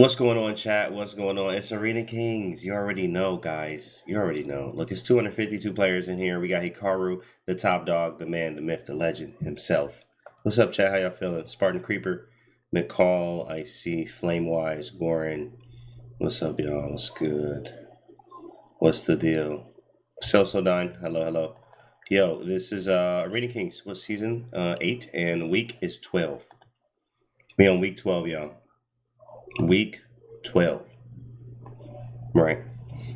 What's going on, chat? What's going on? It's Arena Kings. You already know, guys. You already know. Look, it's 252 players in here. We got Hikaru, the top dog, the man, the myth, the legend himself. What's up, chat? How y'all feeling? Spartan Creeper, McCall, I see, Flamewise, Goran. What's up, y'all? What's good? What's the deal? Dine. Hello, hello. Yo, this is Arena Kings. What season? 8, and week is 12. We on week 12, y'all. Week 12. Right.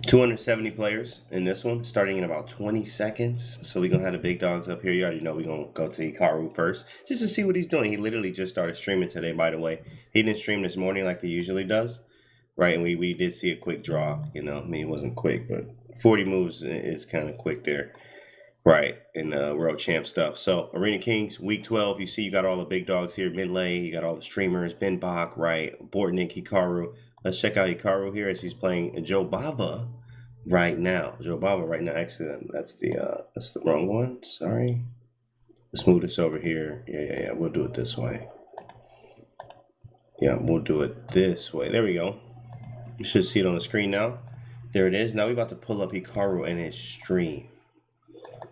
270 players in this one, starting in about 20 seconds. So we're going to have the big dogs up here. You already know we're going to go to Hikaru first, just to see what he's doing. He literally just started streaming today, by the way. He didn't stream this morning like he usually does, right? And we did see a quick draw, you know. I mean, it wasn't quick, but 40 moves is kind of quick there. Right, in World Champ stuff. So, Arena Kings, Week 12, you see you got all the big dogs here, Midlay, you got all the streamers, Ben Bach, right, Bortnik, Hikaru. Let's check out Hikaru here as he's playing Joe Baba right now. Joe Baba right now, actually, that's the wrong one, sorry. Let's move this over here. Yeah, we'll do it this way. Yeah, we'll do it this way. There we go. You should see it on the screen now. There it is. Now we're about to pull up Hikaru and his stream,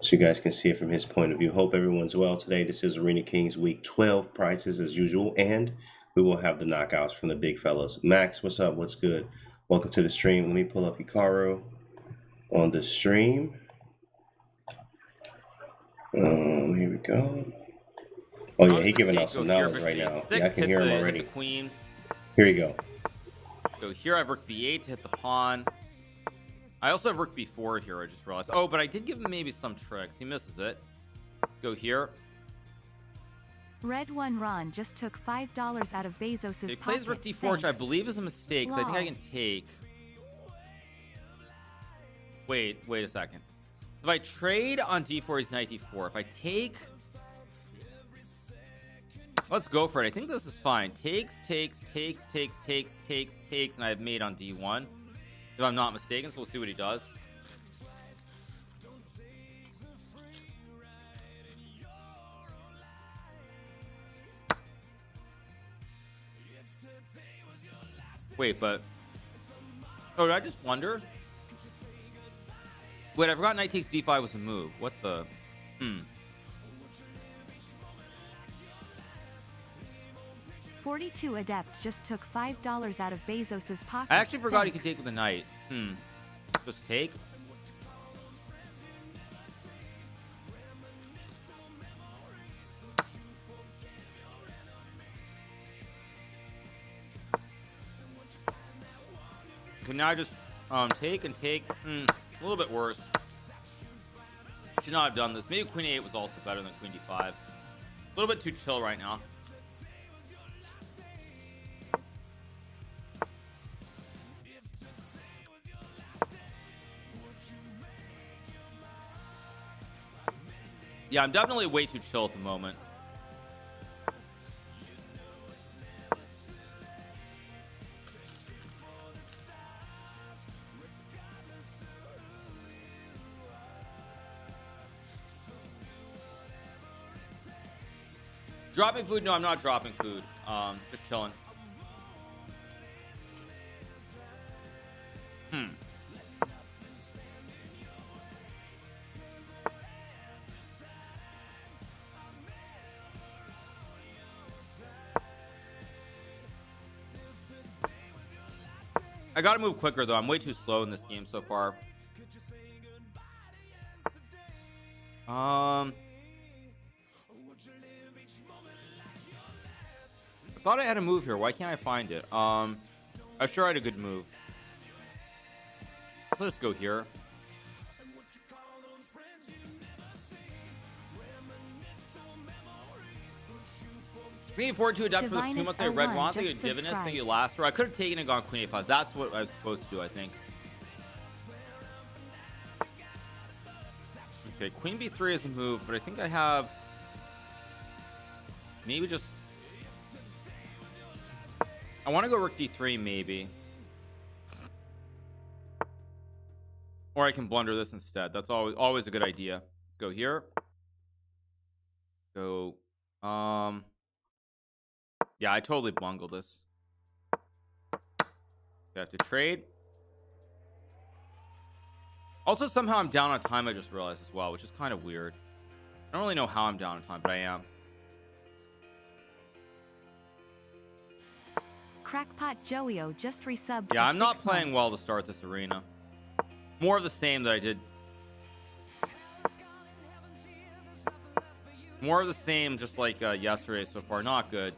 so you guys can see it from his point of view. Hope everyone's well today. This is Arena Kings Week 12 prices as usual, and we will have the knockouts from the big fellas. Max, what's up? What's good? Welcome to the stream. Let me pull up Hikaru on the stream. Here we go. Oh yeah, he's giving out some knowledge right now. Yeah, I can hear him already. Queen. Here you go. Go here. I have Rook B8 to hit the pawn. I also have Rook B4 here, I just realized. Oh, but I did give him maybe some tricks. He misses it. Go here. Red One Ron just took $5 out of Bezos's pocket. He plays Rook D4, which I believe is a mistake, so I think I can take. Wait a second. If I trade on D4, he's knight D4. If I take... Let's go for it. I think this is fine. Takes, and I have mate on D1. If I'm not mistaken, so we'll see what he does. Wait, but... Oh, did I just wonder? Wait, I forgot knight takes D5 was a move. What the... 42 Adept just took $5 out of Bezos's pocket. I actually forgot he could take with a knight. Just take. Okay, now I just take and take. A little bit worse. Should not have done this. Maybe Queen A8 was also better than Queen D5. A little bit too chill right now. Yeah, I'm definitely way too chill at the moment. Dropping food? No, I'm not dropping food. Just chilling. I gotta move quicker though. I'm way too slow in this game so far. I thought I had a move here. Why can't I find it? I'm sure I had a good move. So let's go here. Looking forward to adapt for the 2 months I read one. Thank you, Divinus. Thank you, last row. I could have taken and gone Queen A5. That's what I was supposed to do, I think. Okay, Queen B3 is a move, but I think I have maybe just... I want to go Rook D3 maybe. Or I can blunder this instead. That's always a good idea. Let's go here. Go yeah, I totally bungled this. I have to trade. Also, somehow I'm down on time, I just realized as well, which is kind of weird. I don't really know how I'm down on time, but I am. Crackpot Joey-O just resubbed. Yeah, for I'm not 6 playing months. well to start this arena. More of the same that I did. More of the same, just like yesterday so far. Not good.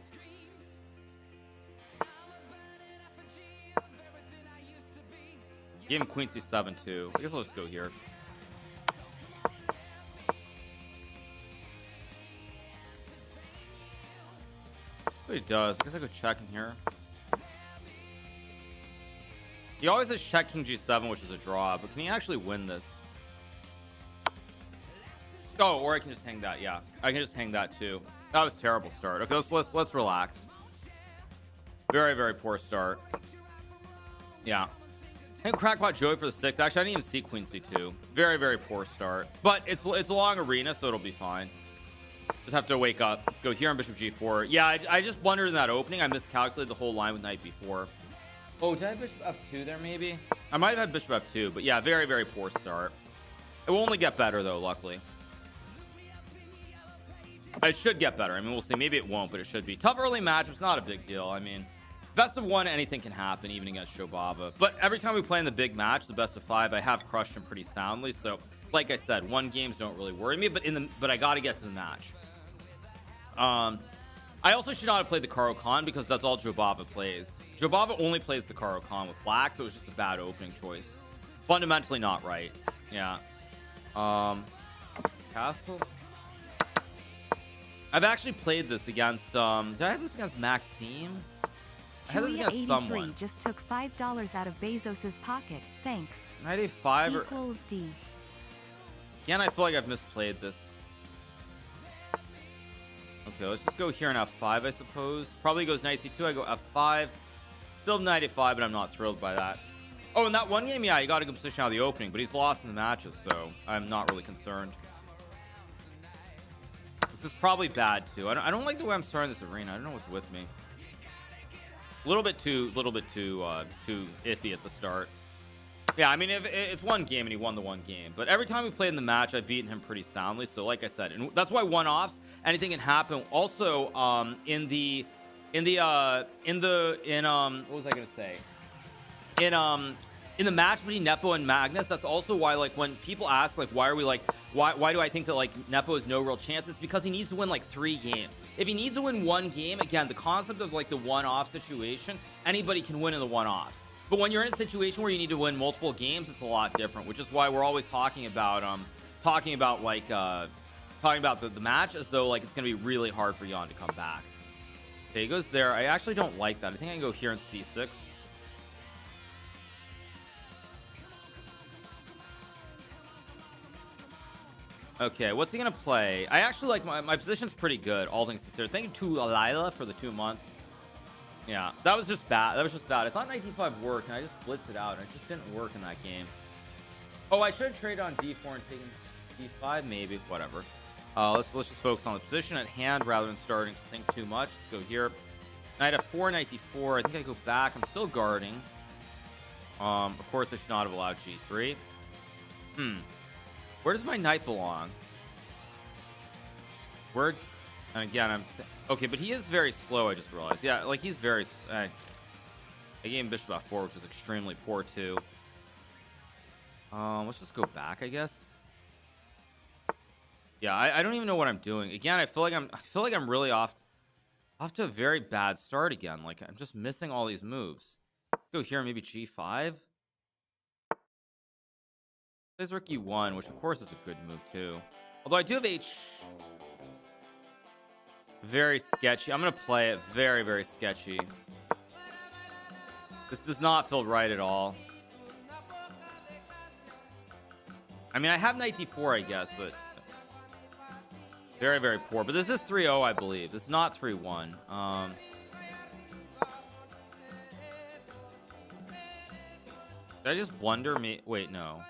Gave him Queen C7 too. I guess I'll just go here. What he does. I guess I go check in here. He always has check King G7, which is a draw, but can he actually win this? Oh, or I can just hang that. Yeah, I can just hang that too. That was a terrible start. Okay, let's relax. Very, very poor start. Yeah. And Crackpot Joey for the 6. Actually, I didn't even see Queen C2. Very, very poor start. But it's a long arena, so it'll be fine. Just have to wake up. Let's go here on Bishop G4. Yeah, I just blundered in that opening. I miscalculated the whole line with Knight B4. Oh, did I have Bishop F2 there maybe? I might have had Bishop F2, but yeah, very, very poor start. It will only get better though, luckily. It should get better. I mean, we'll see. Maybe it won't, but it should be. Tough early match. It's not a big deal. I mean, best of 1, anything can happen, even against Jobava. But every time we play in the big match, the best of 5, I have crushed him pretty soundly. So, like I said, 1 games don't really worry me, but I got to get to the match. I also should not have played the Karo Khan because that's all Jobava plays. Jobava only plays the Karo Khan with black, so it was just a bad opening choice. Fundamentally not right. Yeah. Castle. I've actually played this against did I have this against Maxime? I had this against someone. Just took $5 out of Bezos's pocket. Thanks. Knight A5 or Equals D. again, I feel like I've misplayed this. Okay, let's just go here on F5, I suppose. Probably goes Knight C2, I go F5. Still Knight A5, but I'm not thrilled by that. Oh, in that one game, yeah, he got a good position out of the opening, but he's lost in the matches, so I'm not really concerned. This is probably bad too. I don't like the way I'm starting this arena. I don't know what's with me. A little bit too iffy at the start. Yeah, I mean, if it's 1 game and he won the 1 game, but every time we played in the match, I've beaten him pretty soundly. So, like I said, and that's why one-offs, anything can happen. Also, what was I gonna say? In the match between Nepo and Magnus, that's also why, like, when people ask, like, why do I think that, like, Nepo has no real chance? It's because he needs to win, like, 3 games. If he needs to win 1 game, again, the concept of, like, the one-off situation, anybody can win in the one-offs. But when you're in a situation where you need to win multiple games, it's a lot different, which is why we're always talking about the match as though, like, it's going to be really hard for Jan to come back. Okay, he goes there. I actually don't like that. I think I can go here in C6. Okay, what's he gonna play? I actually like my position's pretty good, all things considered. Thank you to Alila for the 2 months. Yeah, that was just bad. I thought Knight D5 worked, and I just blitzed it out, and it just didn't work in that game. Oh, I should have traded on D4 and taken D5, maybe. Whatever. Let's just focus on the position at hand rather than starting to think too much. Let's go here. Knight F4, Knight D4. I think I go back. I'm still guarding. Of course, I should not have allowed G3. Where does my knight belong? Where? And again, okay, but he is very slow. I just realized. Yeah, like he's very. I gave him Bishop F4, which was extremely poor too. Let's just go back, I guess. Yeah, I don't even know what I'm doing. Again, I feel like I'm really off to a very bad start again. Like I'm just missing all these moves. Go here, maybe G5. There's Rook E1, which of course is a good move too. Although I do have H. Very sketchy. I'm gonna play it. Very, very sketchy. This does not feel right at all. I mean, I have Knight D4, I guess, but very, very poor. But this is 3-0, I believe. This is not 3-1. Did I just blunder me? Wait, no.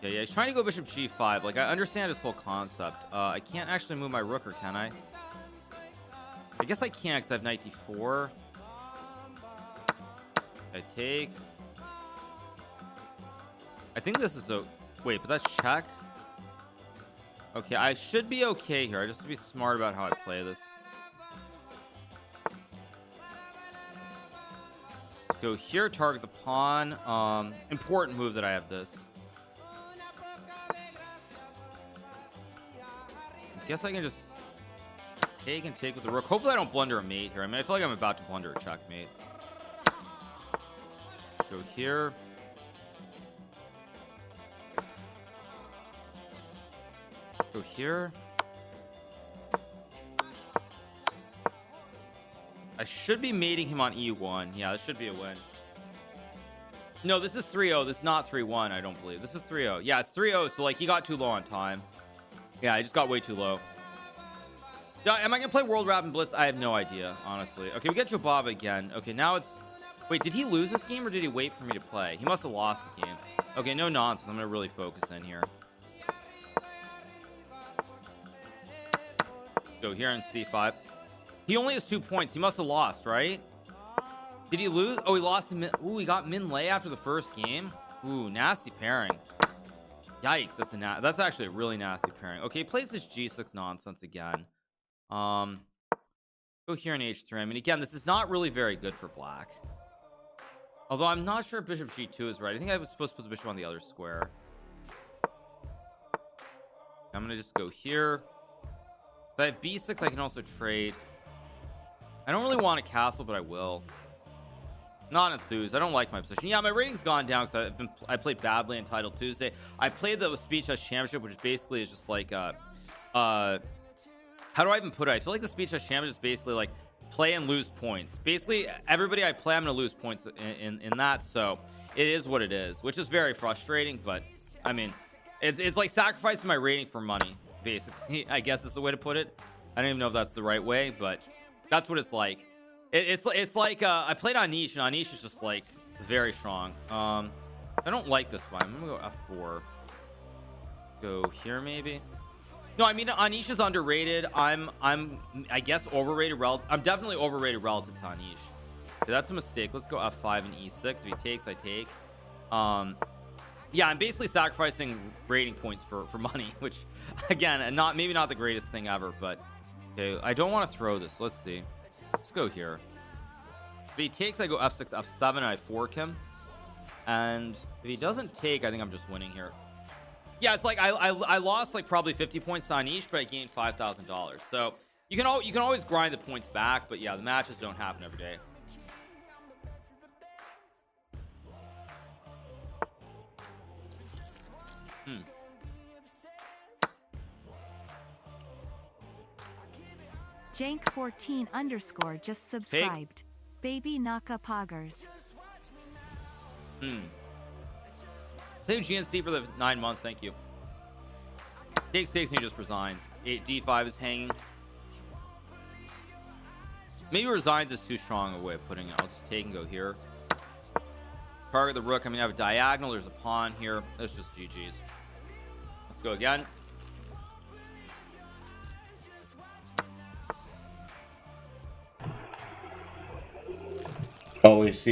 Yeah, he's trying to go Bishop G5. Like, I understand his whole concept. I can't actually move my rook, or can I? I guess I can't because I have Knight D4. I take. I think this is a wait, but that's check. Okay, I should be okay here. I just have to be smart about how I play this. Let's go here, target the pawn. Important move that I have this. I guess I can just take and take with the rook. Hopefully I don't blunder a mate here. I mean, I feel like I'm about to blunder a checkmate. Go here. Go here. I should be mating him on E1. Yeah, this should be a win. No, this is 3-0. This is not 3-1, I don't believe. This is 3-0. Yeah, it's 3-0, so like he got too low on time. Yeah, I just got way too low. Am I gonna play World Rapid Blitz? I have no idea, honestly. Okay, we get Jobava again. Okay, now it's wait, did he lose this game or did he wait for me to play? He must have lost the game. Okay, no nonsense. I'm gonna really focus in here. Go here in C5. He only has 2 points. He must have lost, right? Did he lose? Oh, he lost to ooh, he got Min Lei after the first game. Ooh, nasty pairing. Yikes, that's actually a really nasty pairing. Okay, he plays this G6 nonsense again. Go here in H3. I mean, again, this is not really very good for black. Although I'm not sure if Bishop G2 is right. I think I was supposed to put the bishop on the other square. I'm gonna just go here. If I have B6, I can also trade. I don't really want a castle, but I will. Not enthused. I don't like my position. Yeah, my rating's gone down because I played badly in Title Tuesday. I played the Speed Chess Championship, which basically is just like how do I even put it? I feel like the Speed Chess Championship is basically like play and lose points. Basically, everybody I play, I'm gonna lose points in that. So it is what it is, which is very frustrating. But I mean, it's like sacrificing my rating for money, basically. I guess is the way to put it. I don't even know if that's the right way, but that's what it's like. It's like I played Anish, and Anish is just like very strong. I don't like this one. I'm gonna go F4. Go here maybe. No, I mean Anish is underrated. I guess overrated. I'm definitely overrated relative to Anish. Okay, that's a mistake. Let's go F5 and E6. If he takes, I take. Yeah, I'm basically sacrificing rating points for money, which again, maybe not the greatest thing ever, but okay. I don't want to throw this. Let's see. Let's go here. If he takes, I go F6, F7, and I fork him. And if he doesn't take, I think I'm just winning here. Yeah, it's like I lost like probably 50 points to Anish, but I gained $5,000. So you can always grind the points back, but yeah, the matches don't happen every day. Jank14_ just subscribed. Baby Naka Poggers. Thank you GNC for the 9 months. Thank you. Takes and he just resigns. D5 is hanging. Maybe resigns is too strong a way of putting it. I'll just take and go here. Target the rook. I mean, I have a diagonal. There's a pawn here. That's just GG's. Let's go again. Always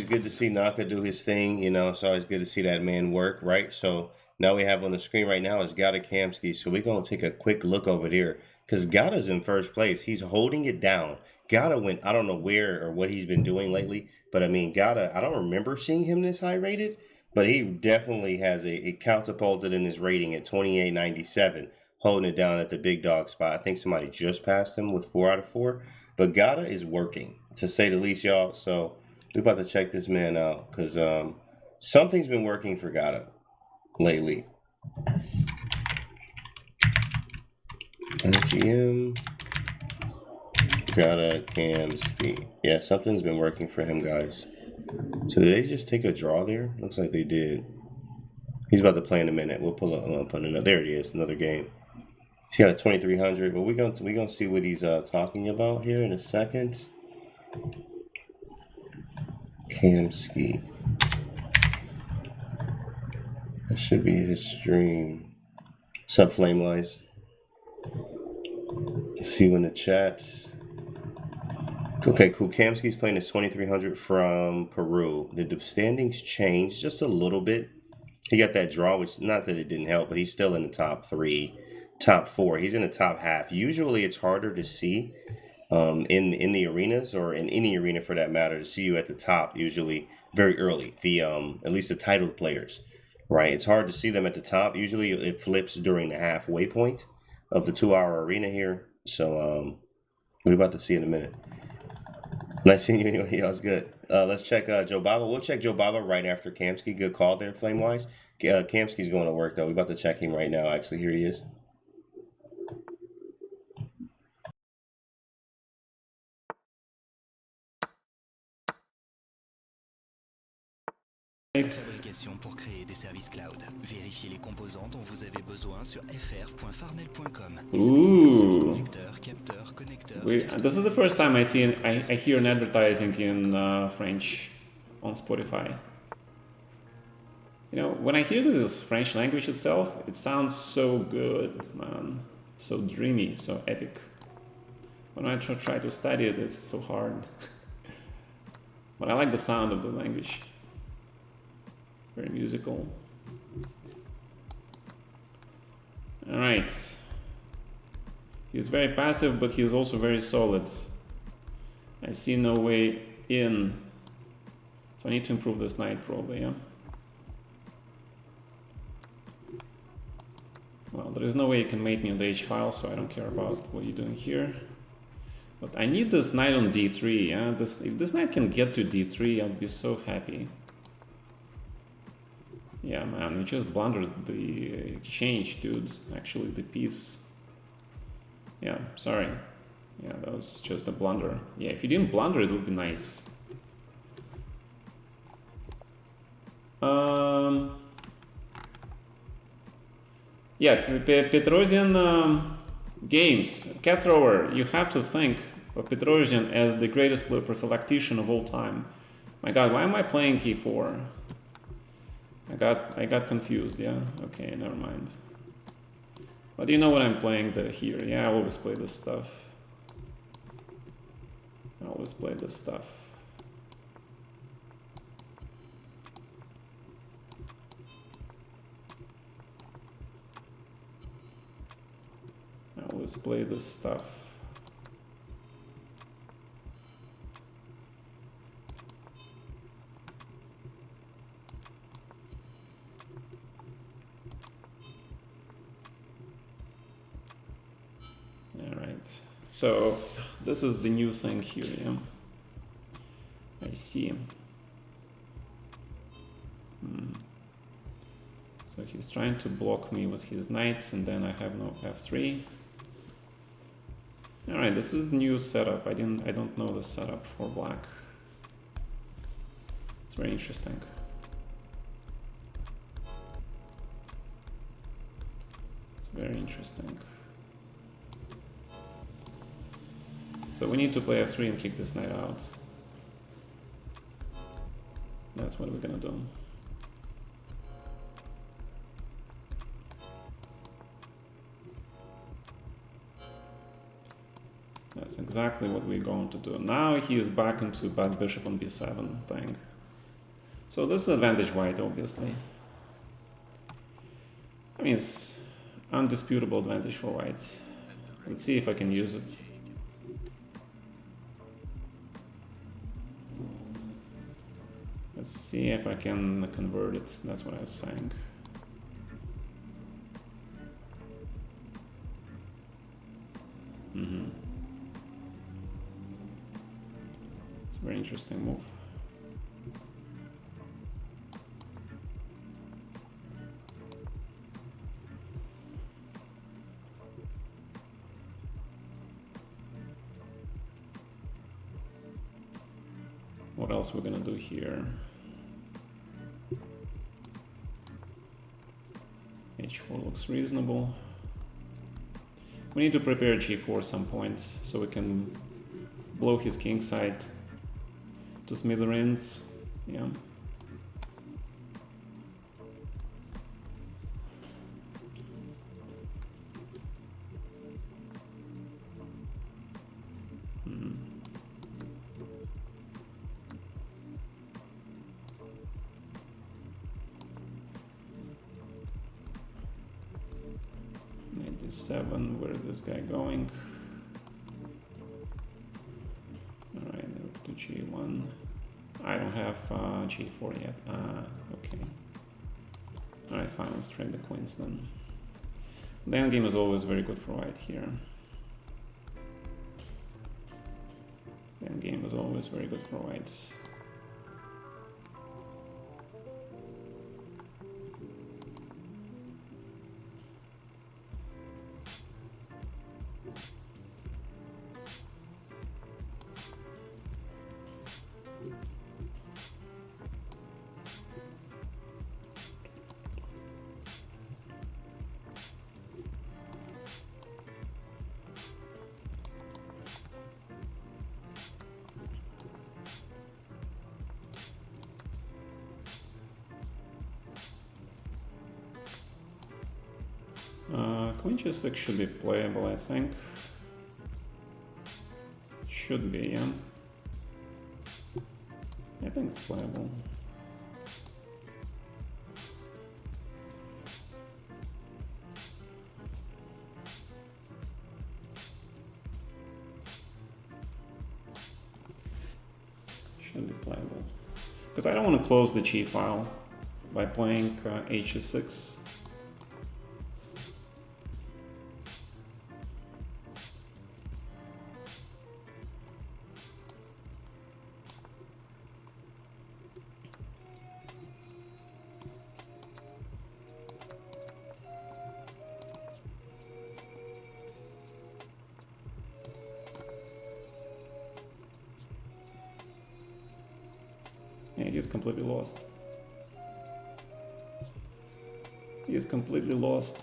good to see Naka do his thing. You know, it's always good to see that man work, right? So now we have on the screen right now is Gata Kamsky. So we're gonna take a quick look over there because Gata's in first place. He's holding it down. Gata went, I don't know where or what he's been doing lately, but I mean Gata, I don't remember seeing him this high rated, but he definitely has a catapulted in his rating at 2897, holding it down at the big dog spot. I think somebody just passed him with 4 out of 4, but Gata is working to say the least, y'all. So we're about to check this man out because something's been working for Gata lately. GM Gata Kamsky. Yeah, something's been working for him, guys. So did they just take a draw there? Looks like they did. He's about to play in a minute. We'll pull up on another. There it is, another game. He's got a 2300. Well, we're gonna see what he's talking about here in a second. Kamsky. That should be his stream. What's up, Flamewise? See you in the chats. Okay, cool. Kamsky's playing his 2300 from Peru. The standings changed just a little bit. He got that draw, which not that it didn't help, but he's still in the top three, top four. He's in the top half. Usually, it's harder to see in the arenas or in any arena for that matter to see you at the top. Usually, very early. The at least the titled players, right? It's hard to see them at the top. Usually, it flips during the halfway point of the 2 hour arena here. So we're about to see in a minute. Nice seeing you anyway. Yeah, it's good. Let's check Joe Baba. We'll check Joe Baba right after Kamsky. Good call there, Flame Wise. Kamsky's going to work though. We're about to check him right now. Actually, here he is. Fabrication pour créer des services cloud. Vérifiez les composants dont vous avez besoin sur fr.farnell.com. Connecteurs, capteurs, connecteurs. This is the first time I hear an advertising in French on Spotify. You know, when I hear this French language itself, it sounds so good, man. So dreamy, so epic. When I try to study it, it's so hard. But I like the sound of the language. Very musical. All right. He's very passive, but he's also very solid. I see no way in. So I need to improve this knight probably, yeah? Well, there is no way you can mate me on the H file, so I don't care about what you're doing here. But I need this knight on D3, yeah? If this knight can get to D3, I'll be so happy. Yeah, man, you just blundered the exchange, dude. Actually, the piece. Yeah, sorry. Yeah, that was just a blunder. Yeah, if you didn't blunder, it would be nice. Yeah, Petrosian games. Cat thrower, you have to think of Petrosian as the greatest prophylactician of all time. My god, why am I playing e4? I got confused, yeah? Okay, never mind. But you know what I'm playing here. Yeah, I always play this stuff. I always play this stuff. I always play this stuff. So this is the new thing here, yeah. I see. So he's trying to block me with his knights, and then I have no f3. All right, this is new setup. I don't know the setup for black. It's very interesting. It's very interesting. So we need to play f3 and kick this knight out. That's what we're gonna do. That's exactly what we're going to do. Now he is back into back bishop on b7 thing. So this is advantage white, obviously. I mean, it's undisputable advantage for white. Let's see if I can use it. Let's see if I can convert it. That's what I was saying. It's a very interesting move. What else we're gonna do here? H4 looks reasonable. We need to prepare G4 some point so we can blow his king side to smithereens. Yeah. G7, where is this guy going? Alright, to G1. I don't have G4 yet. Okay. Alright, fine, let's trade the queens then. The endgame is always very good for white here. The endgame is always very good for whites. Queen G6 should be playable, I think. Should be, yeah. I think it's playable. Should be playable. Because I don't want to close the G file by playing H6. Yeah, he's completely lost. He is completely lost,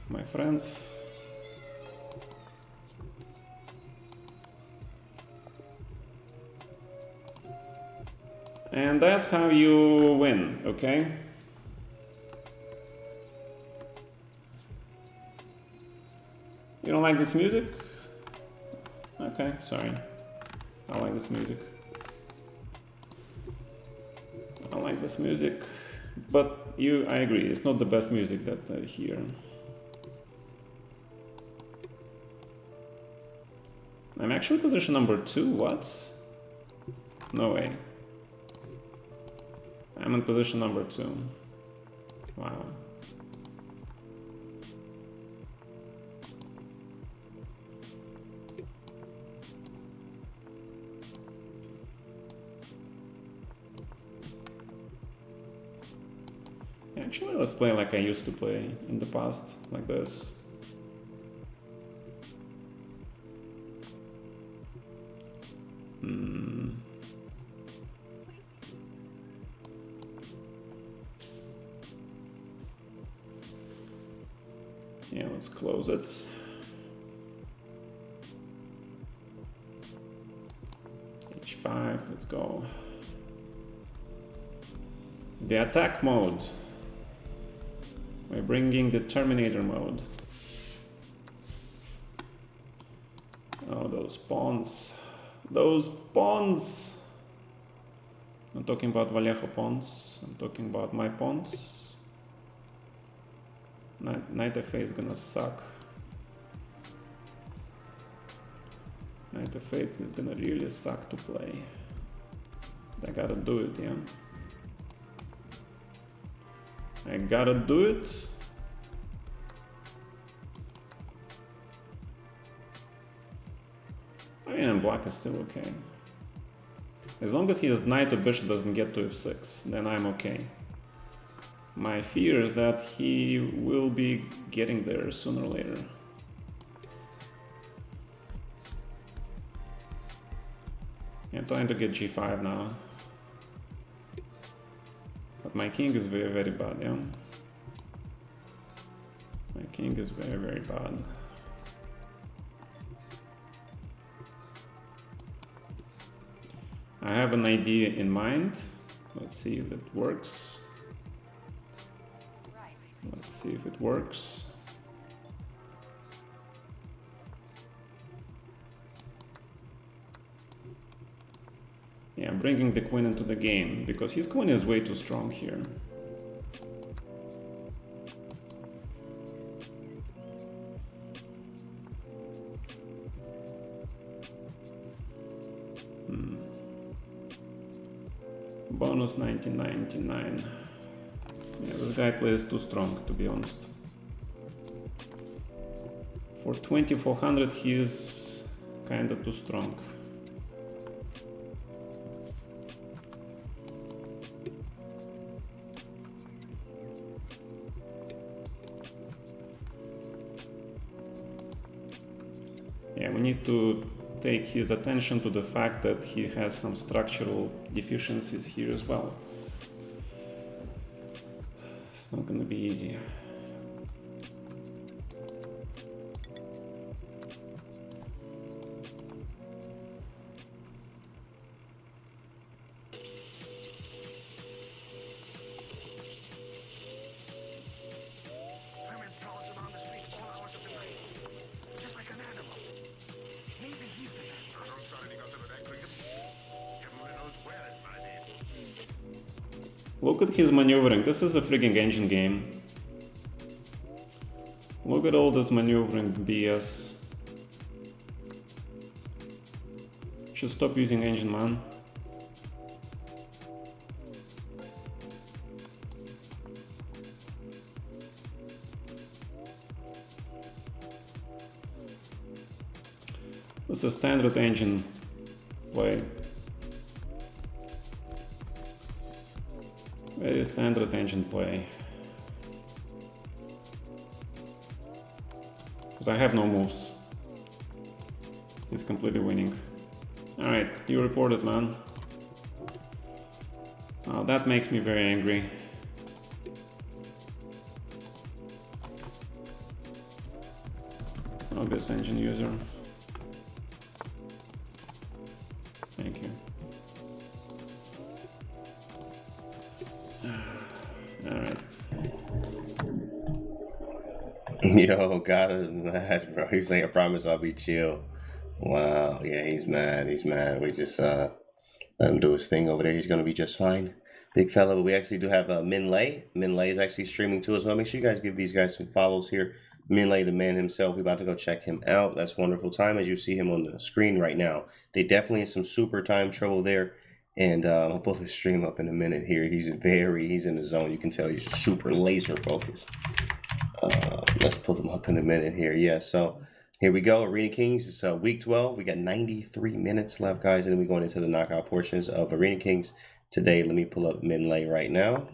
my friend. And that's how you win, okay? You don't like this music? Okay, sorry. I like this music. I like this music, but I agree, it's not the best music that I hear. I'm actually position number 2, what? No way. I'm in position number 2. Wow. Actually, let's play like I used to play in the past, like this. Yeah, let's close it. H5, let's go. The attack mode. We're bringing the Terminator mode. Oh, those pawns. Those pawns! I'm talking about Vallejo pawns. I'm talking about my pawns. Knight f8 is gonna suck. Knight f8 is gonna really suck to play. I gotta do it, yeah. I gotta do it. I mean, black is still okay. As long as his knight or bishop doesn't get to f6, then I'm okay. My fear is that he will be getting there sooner or later. I'm trying to get g5 now. But my king is very, very bad, yeah? My king is very, very bad. I have an idea in mind. Let's see if it works. Let's see if it works. Yeah, I'm bringing the queen into the game because his queen is way too strong here. bonus 1999. Yeah, this guy plays too strong, to be honest. For 2400 he's kinda too strong. Yeah, we need to take his attention to the fact that he has some structural deficiencies here as well. It's not gonna be easy. Look at his maneuvering. This is a freaking engine game. Look at all this maneuvering BS. Should stop using engine, man. This is a standard engine play. Very standard engine play. Because I have no moves. He's completely winning. Alright, you reported, man. Oh, that makes me very angry. Obvious engine user. Thank you. Alright. Yo, got him mad, bro. He's like, I promise I'll be chill. Wow, yeah, he's mad. He's mad. We just let him do his thing over there. He's gonna be just fine. Big fella, but we actually do have Min Lei. Min Lei is actually streaming too as well. Make sure you guys give these guys some follows here. Min Lei, the man himself, we're about to go check him out. That's wonderful time as you see him on the screen right now. They definitely have some super time trouble there. And I'll pull his stream up in a minute here. He's in the zone. You can tell he's super laser focused. Let's pull him up in a minute here. Yeah, so here we go. Arena Kings, it's week 12. We got 93 minutes left, guys. And then we're going into the knockout portions of Arena Kings today. Let me pull up Min Lei right now.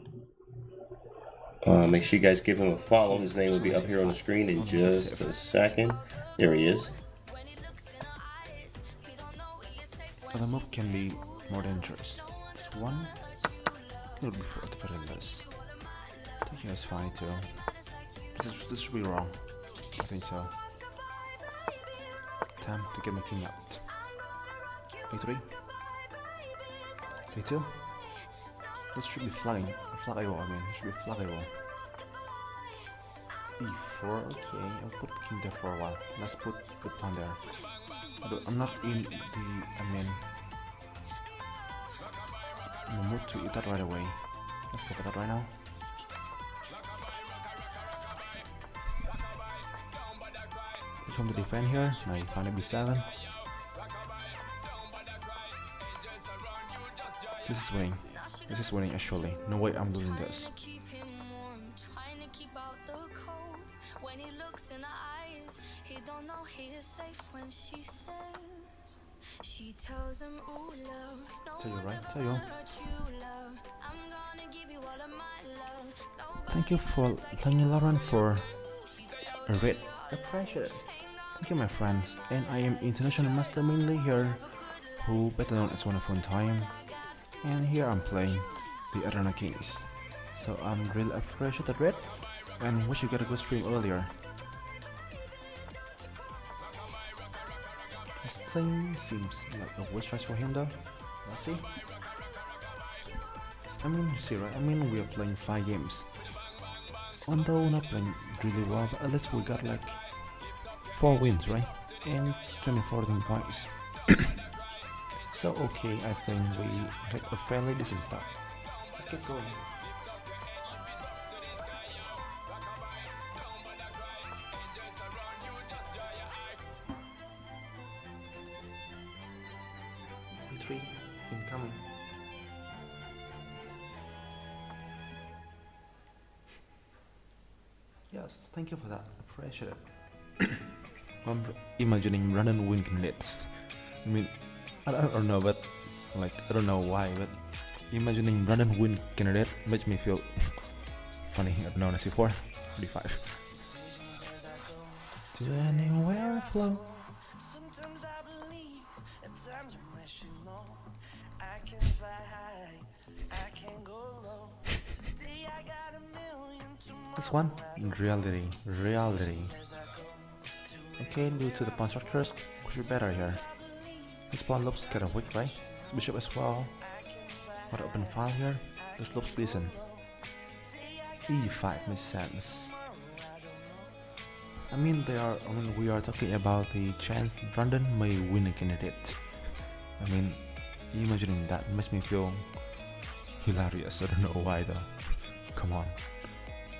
Make sure you guys give him a follow. His name will be up here on the screen in just a second. There he is. The move can be more dangerous. Just one, it'll be for the very less. I think he has fine too. This should be wrong. I think so. Time to get my king out. A3. A2. This should be flagging. Flaggable, I mean. It should be flaggable. E4, okay. I'll put king there for a while. Let's put the pawn there. But I'm not in the mood to eat that right away. Let's go for that right now. Come to defend here. Now you find a b7. This is winning. This is winning actually. No way I'm losing this. Tell you right, tell you. Thank you, Lauren, for a raid. I appreciate it. Thank you, my friends. And I am International Master mainly here, who better known as One Phone Time. And here I'm playing the Arena Kings. So I'm really appreciate that raid, and wish you got a good stream earlier. This thing seems like a waste choice for him though. Let's see. I mean, you see, right? I mean, we are playing 5 games. Although not playing really well, but at least we got like 4 wins, right? And 14 points. So okay, I think we had a fairly decent start. Let's get going. B3 incoming. Yes, thank you for that. Appreciate it. I'm imagining Brandon win candidates. I mean, I don't know, but like I don't know why, but imagining Brandon win candidate makes me feel funny. I don't know, C4, 45. To anywhere I flow. This one, reality. Okay, due to the pawn structures, we should better here. This pawn looks kind of weak, right? This bishop as well. What open file here? This looks decent. E5 makes sense. I mean, we are talking about the chance Brandon may win a candidate. I mean, imagining that makes me feel hilarious. I don't know why though. Come on.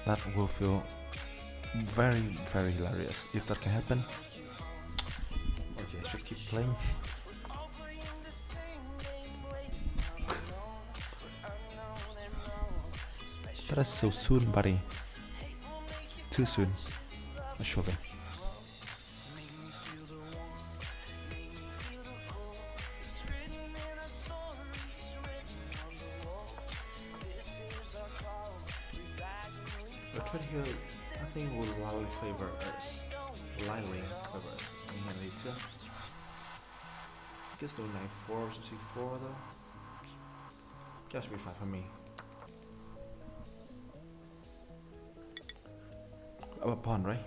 That will feel very, very hilarious if that can happen. Okay, I should keep playing. That is so soon, buddy. Too soon, actually. But right here, I think will lightly favor us. Lightly favor us. In hand later. Guess no knight 4 to c4 though. That should be fine for me. Grab a pawn, right?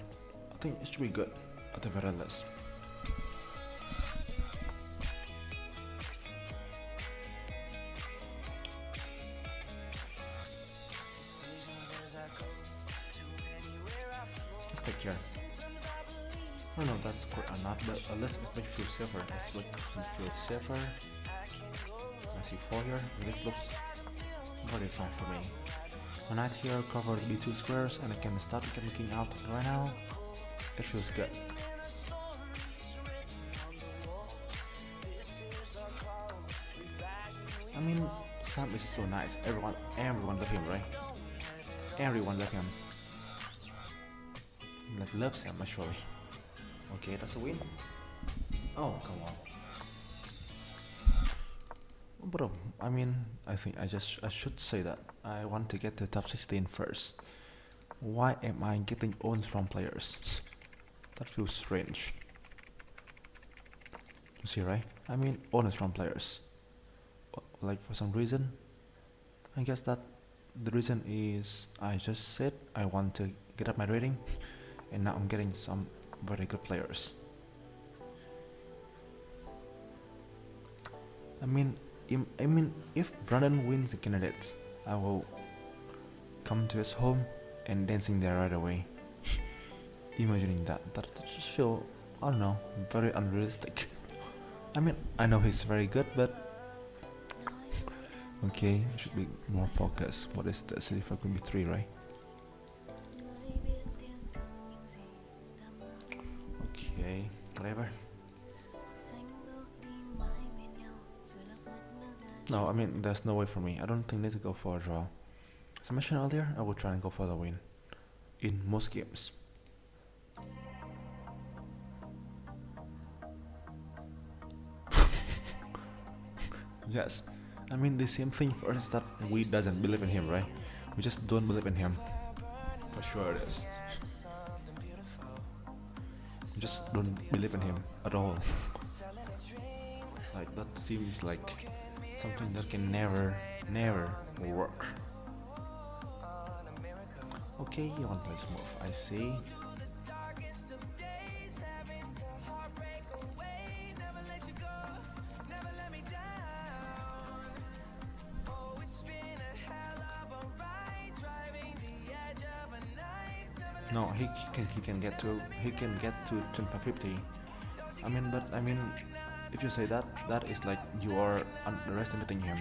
I think it should be good at the very least. Let's take care. I don't know if that's good or not, but at least it makes me feel safer. Let's look me feel safer. I see 4 here, and this looks very fine for me. My knight here covers b2 squares and I can start to get the king out right now. It feels good. I mean, Sam is so nice. Everyone love him, right? Everyone love him. Let's love Sam, actually. Okay, that's a win. Oh, come on. Bro, I mean, I think I should say that I want to get to top 16 first. Why am I getting owns from players? That feels strange. You see, right? I mean, owns from players. Like for some reason, I guess that the reason is I just said I want to get up my rating, and now I'm getting some very good players. I mean, if Brandon wins the candidates, I will come to his home and dancing there right away. Imagining that just feel, I don't know, very unrealistic. I mean, I know he's very good, but okay, I should be more focused. What is this? If I could be 3, right? Okay, whatever. No, I mean, there's no way for me. I don't think I need to go for a draw. As I mentioned earlier, I will try and go for the win. In most games. Yes. I mean, the same thing for us is that we doesn't believe in him, right? We just don't believe in him. For sure it is. We just don't believe in him at all. Like, that seems like something that can never work. Okay, you want to play smooth, I see. No, he can get to 2550. I mean, if you say that is like you are underestimating him.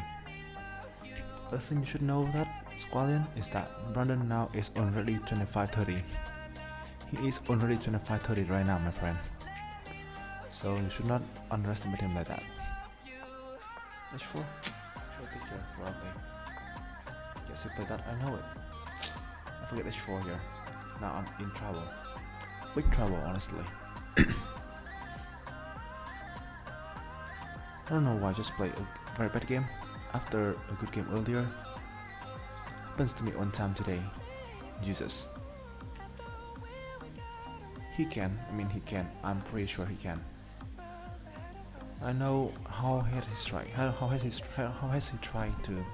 The thing you should know that Squallion is that Brandon now is already 2530. He is already 2530 right now, my friend. So you should not underestimate him like that. H4? Sure, take care, probably. Yes, he played that, I know it. I forget H4 here. Now I'm in trouble. Big trouble, honestly. I don't know why I just played a very bad game after a good game earlier. Happens to me one time today. Jesus. He can. I'm pretty sure he can. I know how has he tried to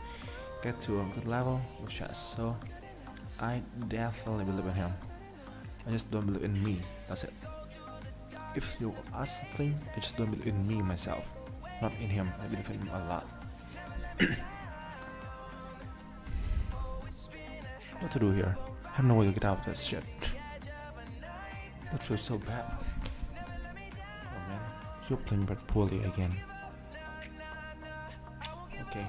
get to a good level with chess, so I definitely believe in him. I just don't believe in me, that's it. If you ask something, I just don't believe in me myself, not in him. I believe in him a lot. What to do here? I have no way to get out of this shit. That feels so bad. Oh man, you're playing very poorly again. Okay.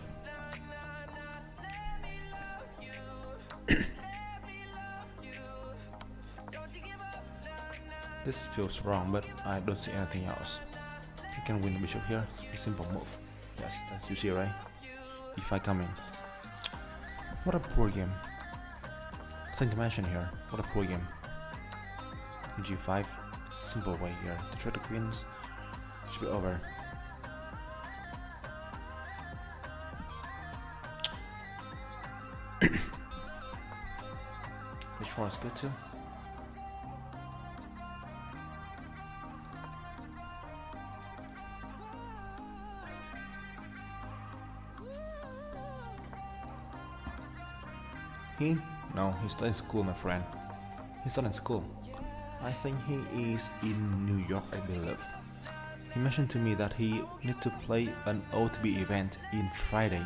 This feels wrong, but I don't see anything else. I can win the bishop here. A simple move. Yes, as you see, right? If I come in. What a poor game. Nothing to mention here. What a poor game. G5. Simple way here to try the queens. Should be over. H4 is good too. He? No, he's not in school, my friend. He's not in school. I think he is in New York, I believe. He mentioned to me that he need to play an OTB event in Friday.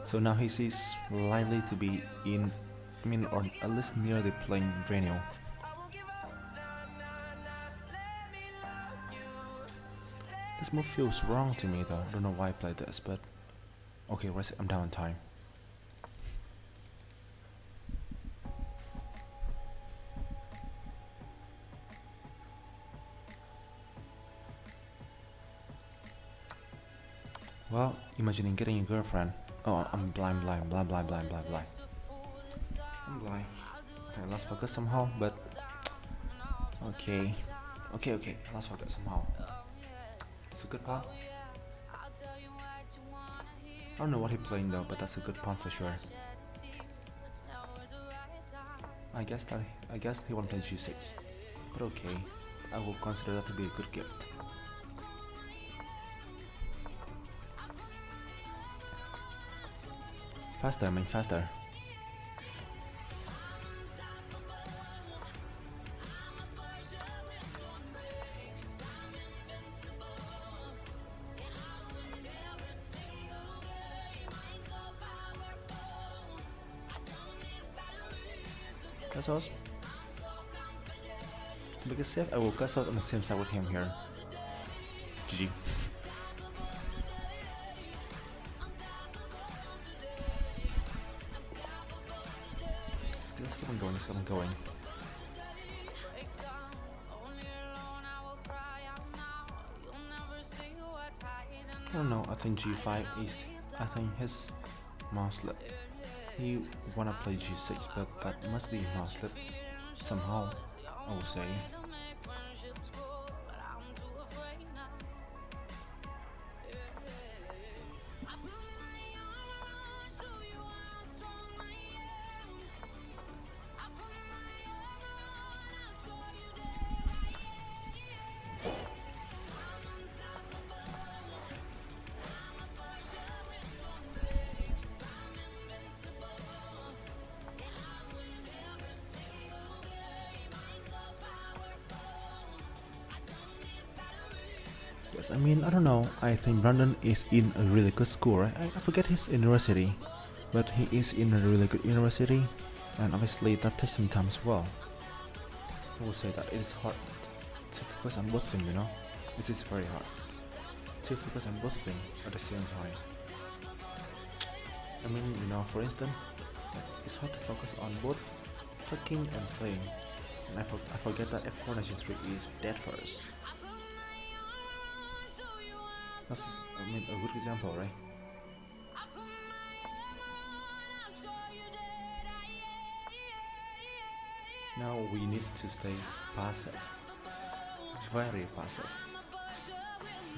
So now he is likely to be in, or at least near the playing venue. This move feels wrong to me though. I don't know why I played this, but okay, I'm down on time. Well, imagining getting a girlfriend. Oh, I'm blind. I'm blind. I lost focus somehow, but okay. I lost focus somehow. It's a good pawn. I don't know what he's playing though, but that's a good pawn for sure. I guess he won't play g6, but okay. I will consider that to be a good gift. Faster, faster. Castles. To make it safe, I will castle on the same side with him here. GG. Let's keep on going. I don't know, I think g5 is, his mouse slip. He wanna play g6, but that must be mouse slip somehow, I would say. Yes, I don't know. I think Brandon is in a really good school, right? I forget his university, but he is in a really good university, and obviously that takes some time as well. I will say that it is hard to focus on both things, This is very hard to focus on both things at the same time. For instance, it's hard to focus on both talking and playing, and I forget that f4 knight g3 is dead first. That's a good example, right? Now we need to stay passive. Very passive.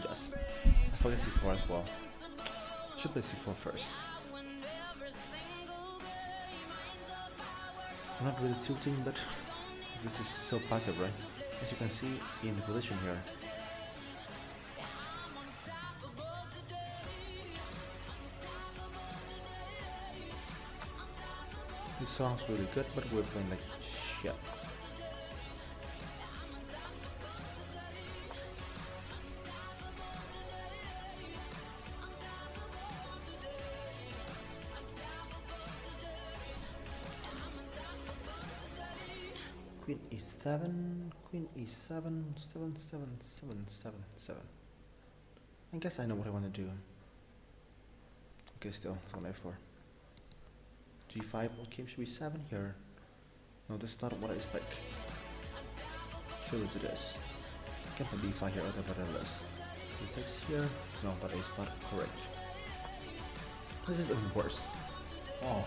Yes. I forget C4 as well. Should play C4 first. I'm not really tilting, but this is so passive, right? As you can see in the position here. This sounds really good, but we're playing like shit. Queen e7, Queen e7, 7, 7, 7, 7, 7. I guess I know what I want to do. Okay, still, it's on f4. G5, okay, should be 7 here. No, that's not what I expect. Should we do this? Get my d5 here, otherwise. He takes here. No, but it's not correct. This is even worse. Oh,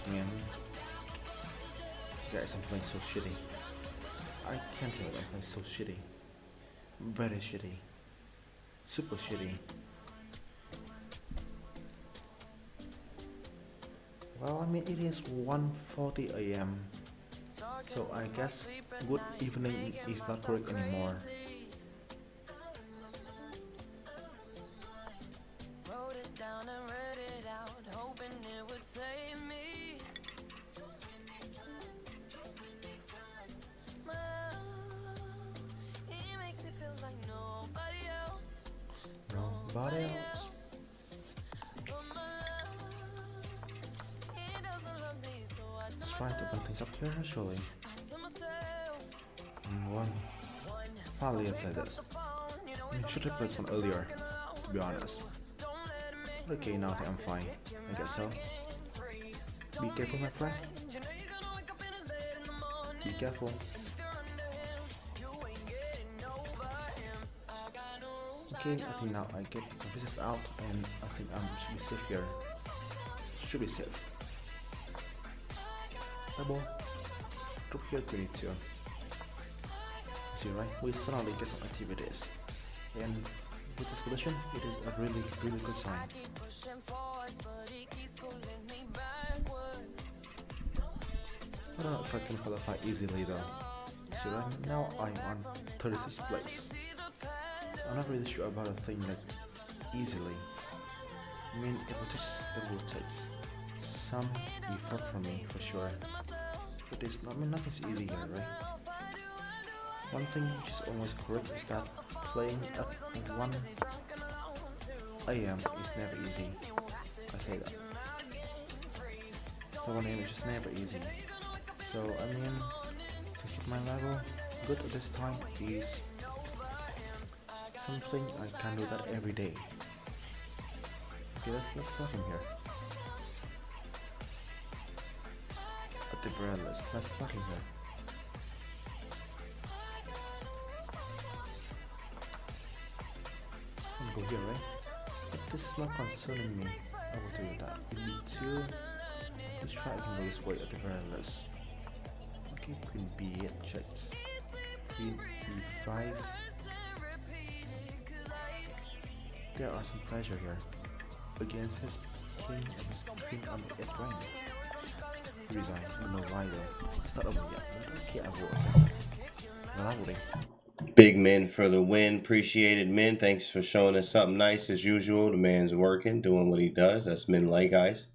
man. Guys, I'm playing so shitty. I can't tell you I'm playing so shitty. Very shitty. Super shitty. Well, I mean, it is 1:40 a.m. So I guess good evening is not correct anymore. Nobody else. Let's try to open things up here, surely. One. Finally, I played this. I should have played this one earlier, to be honest. Okay, now I think I'm fine. I guess so. Be careful, my friend. Be careful. Okay, I think now I get the pieces out and I think I should be safe here. Should be safe. Double. Group here 22. See, right? We suddenly get some activities. And with this position, it is a really, really good sign. I don't know if I can qualify easily though. See, right now I'm on 36th place. I'm not really sure about a thing like easily. I mean, it will take some effort from me for sure. But it's not, I mean, nothing's easy here, right? One thing which is almost correct is that playing at 1 AM is never easy. I say that. But 1 AM is just never easy. So I mean, to keep my level good at this time is something I can do that every day. Okay, let's start from here. At the very least, let's start from here. I'm go here, right? But this is not concerning me. I will do that. B2. Let's try I can go this way at the very least. Okay, Queen B8 checks. Queen E5. There are some pressure here against his king and his queen on the 8th rank. He resigned. I don't know why though. It's not over yet. But okay, I will accept that. Well, I will. Big men for the win. Appreciated, men. Thanks for showing us something nice as usual. The man's working, doing what he does. That's men like, guys.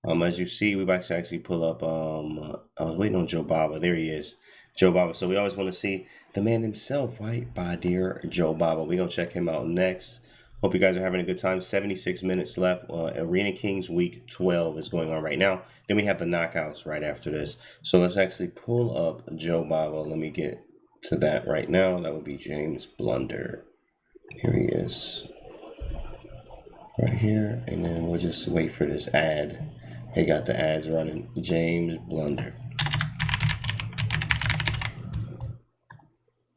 As you see, we've actually pull up. I was waiting on Joe Baba. There he is, Joe Baba. So we always want to see the man himself, right? By dear Joe Baba. We're gonna check him out next. Hope you guys are having a good time. 76 minutes left. Arena Kings Week 12 is going on right now. Then we have the knockouts right after this. So let's actually pull up Joe Baba. Let me get to that right now. That would be James Blunder. Here he is. Right here. And then we'll just wait for this ad. They got the ads running. James Blunder.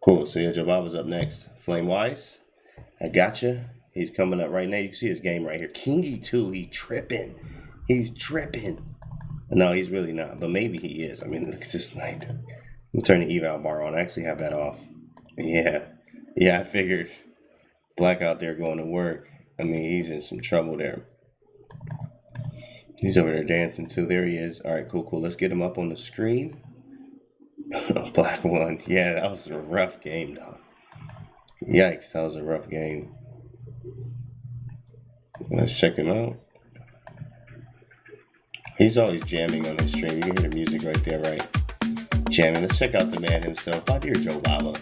Cool. So yeah, Joe Baba's up next. Flame Wise. I gotcha. He's coming up right now. You can see his game right here. King E2. He's tripping. He's tripping. No, he's really not. But maybe he is. I mean, look at this knight. We'll turn the eval bar on. I actually have that off. Yeah. Yeah, I figured. Black out there going to work. I mean, he's in some trouble there. He's over there dancing too. There he is. All right, cool. Let's get him up on the screen. Black won. Yeah, that was a rough game, dog. Yikes, that was a rough game. Let's check him out. He's always jamming on his stream. You can hear the music right there, right? Jamming. Let's check out the man himself. My dear Joe Baba.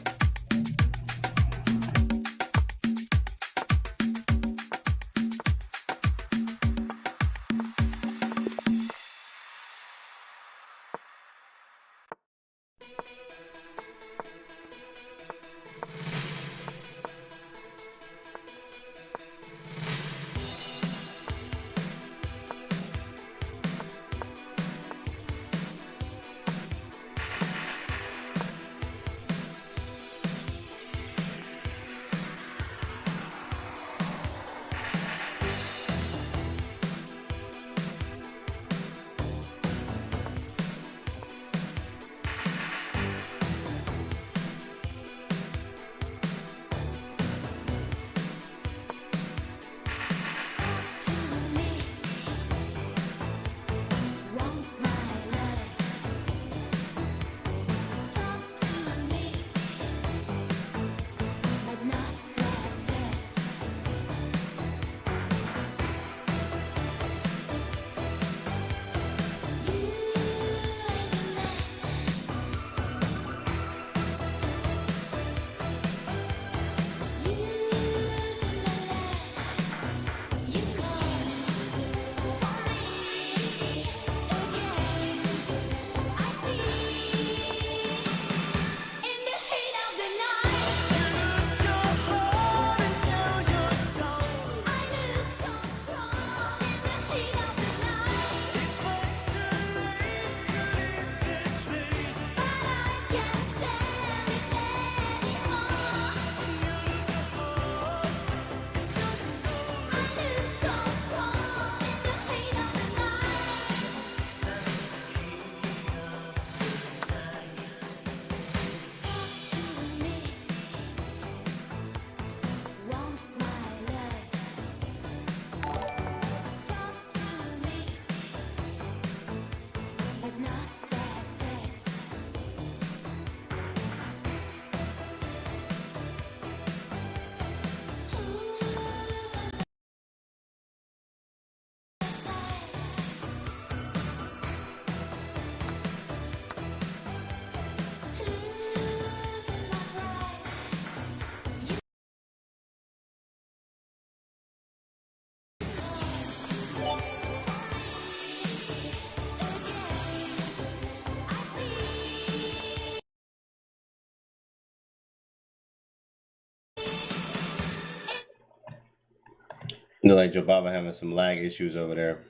Look like Joe Baba having some lag issues over there.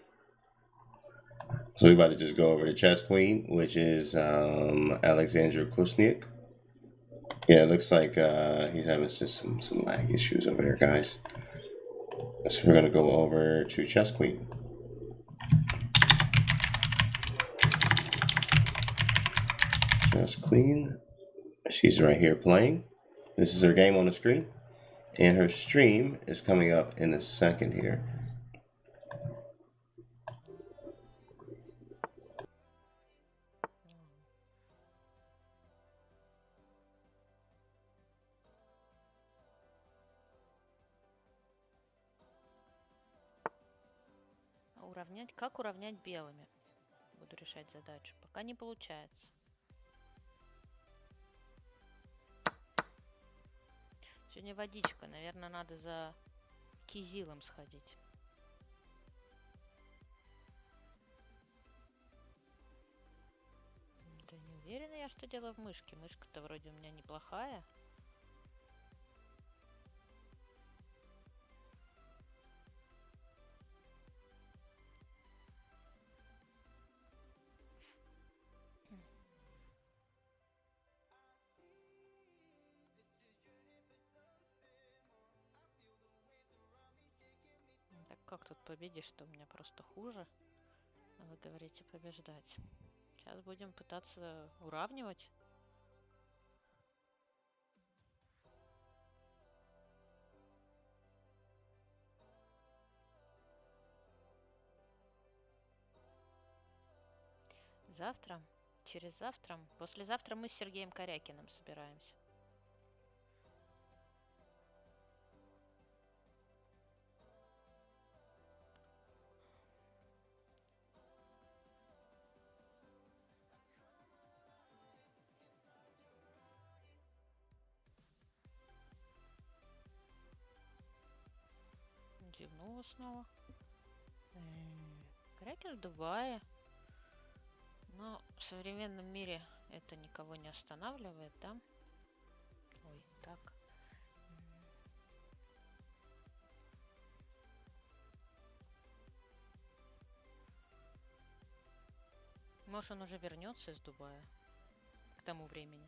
So we about to just go over to Chess Queen, which is Alexandra Kusniak. Yeah, it looks like he's having just some lag issues over there, guys. So we're gonna go over to Chess Queen. Chess Queen. She's right here playing. This is her game on the screen. And her stream is coming up in a second here. Как уравнять белыми? Буду решать задачу. Пока не получается. Сегодня водичка. Наверное, надо за кизилом сходить. Да не уверена я, что дело в мышке. Мышка-то вроде у меня неплохая. Как тут победишь, что у меня просто хуже? А вы говорите побеждать. Сейчас будем пытаться уравнивать. Завтра, через завтра, послезавтра мы с Сергеем Корякиным собираемся. Зевнула снова. Крекер в Дубае. Но в современном мире это никого не останавливает, да? Ой, так. Может, он уже вернется из Дубая к тому времени.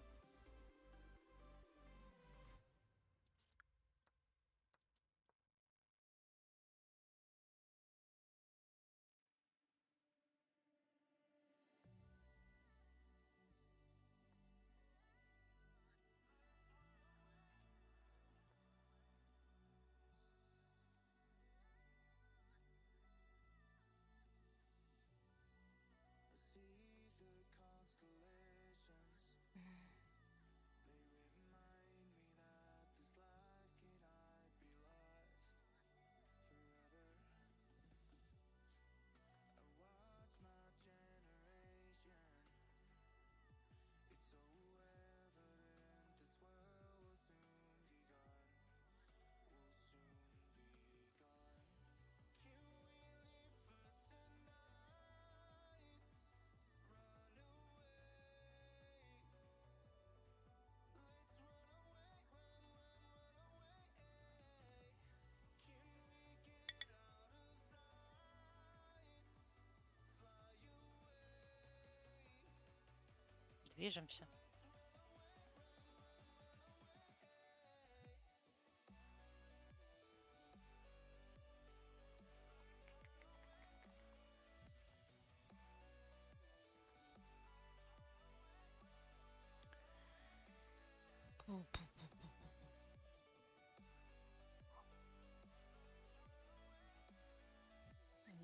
Движемся.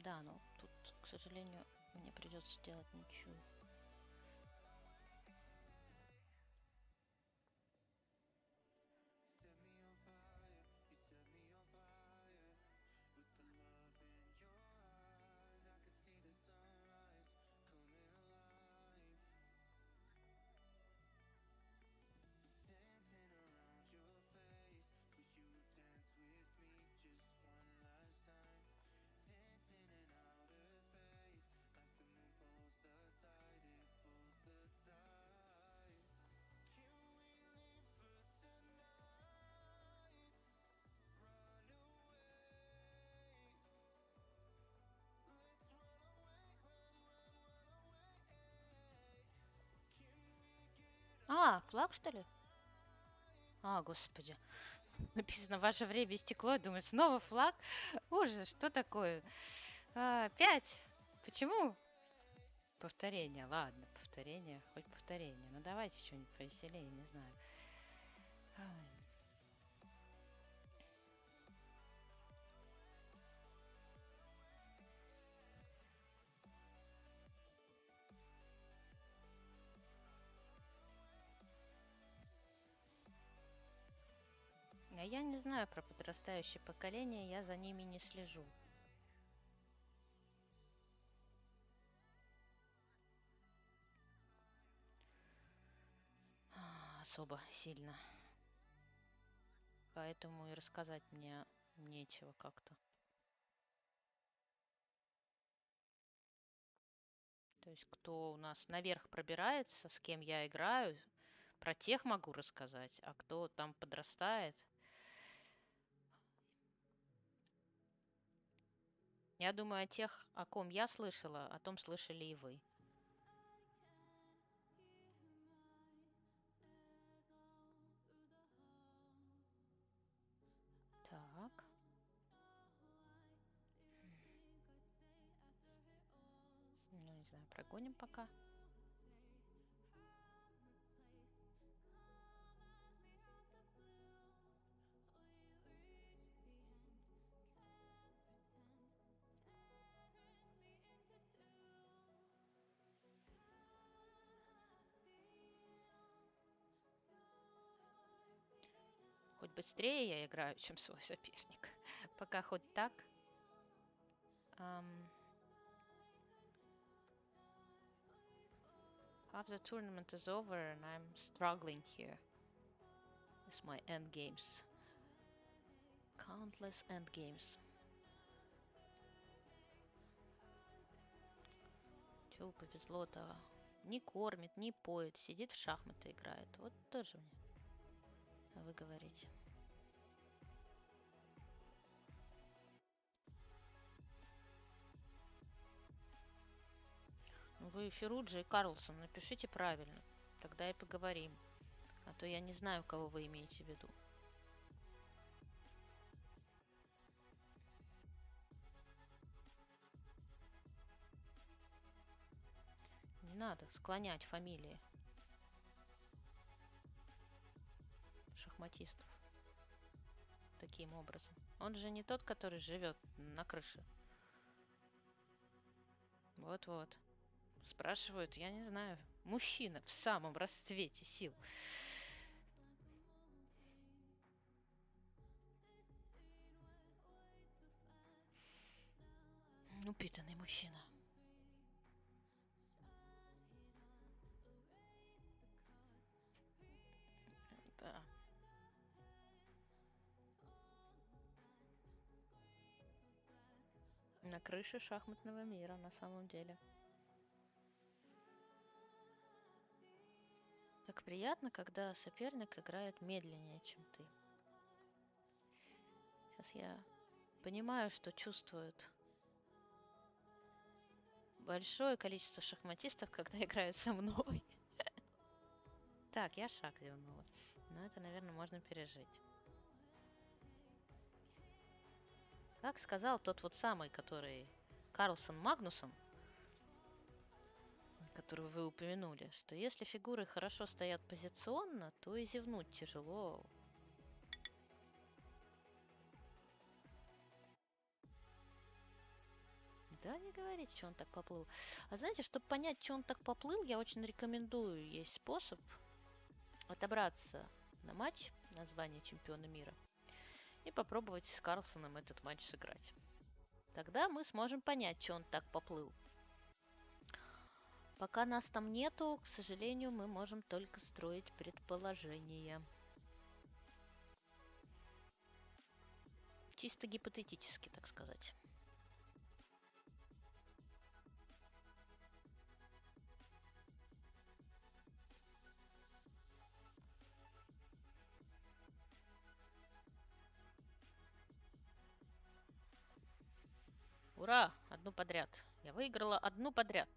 Да, но тут, к сожалению, мне придется делать ничего. А, флаг, что ли? А, господи. Написано, ваше время истекло. Я думаю, снова флаг? Ужас, что такое? Опять? Почему? Повторение, ладно, повторение, хоть повторение. Ну давайте что-нибудь повеселее, не знаю. Ай. А я не знаю про подрастающее поколение, я за ними не слежу. Особо сильно. Поэтому и рассказать мне нечего как-то. То есть кто у нас наверх пробирается, с кем я играю, про тех могу рассказать, а кто там подрастает. Я думаю, о тех, о ком я слышала, о том слышали и вы. Так. Ну, не знаю, прогоним пока. быстрее я играю, чем свой соперник. Пока хоть так. Half the tournament is over and I'm struggling here with my end games. Countless end games. Чего повезло-то? Не кормит, не поет, сидит в шахматы играет. Вот тоже мне. А вы говорите. Ну вы Ферруджи и Карлсон, напишите правильно. Тогда и поговорим. А то я не знаю, кого вы имеете в виду. Не надо склонять фамилии шахматистов таким образом. Он же не тот, который живет на крыше. Вот-вот. Спрашивают, я не знаю, мужчина в самом расцвете сил. Упитанный мужчина. Да. На крыше шахматного мира на самом деле. Так приятно, когда соперник играет медленнее, чем ты. Сейчас я понимаю, что чувствуют большое количество шахматистов, когда играют со мной. Так, я шаг сделала. Но это, наверное, можно пережить. Как сказал тот вот самый, который Карлсон Магнусон, которого вы упомянули, что если фигуры хорошо стоят позиционно, то и зевнуть тяжело. Да, не говорите, что он так поплыл. А знаете, чтобы понять, что он так поплыл, я очень рекомендую. Есть способ отобраться на матч на звание чемпиона мира и попробовать с Карлсоном этот матч сыграть. Тогда мы сможем понять, что он так поплыл. Пока нас там нету, к сожалению, мы можем только строить предположения. Чисто гипотетически, так сказать. Ура! Одну подряд. Я выиграла одну подряд.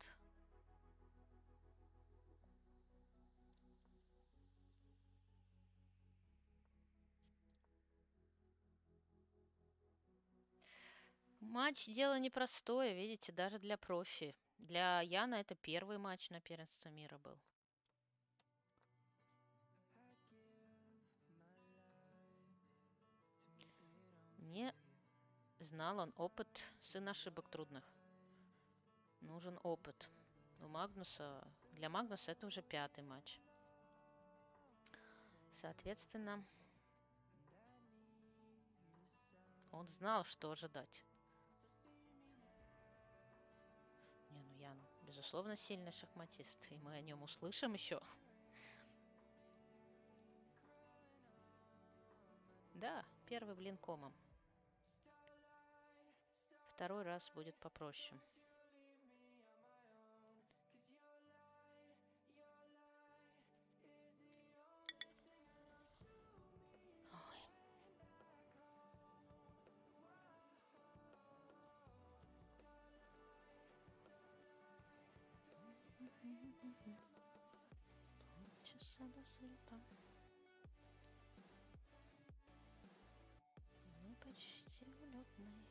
Матч дело непростое, видите, даже для профи. Для Яна это первый матч на первенство мира был. Не знал он опыт, сын ошибок трудных. Нужен опыт. У Магнуса, для Магнуса это уже пятый матч. Соответственно, он знал, что ожидать. Не, ну Ян, безусловно, сильный шахматист, и мы о нем услышим еще. Да, первый блин комом. Второй раз будет попроще. Ой. Часа до света. Мы почти улетные.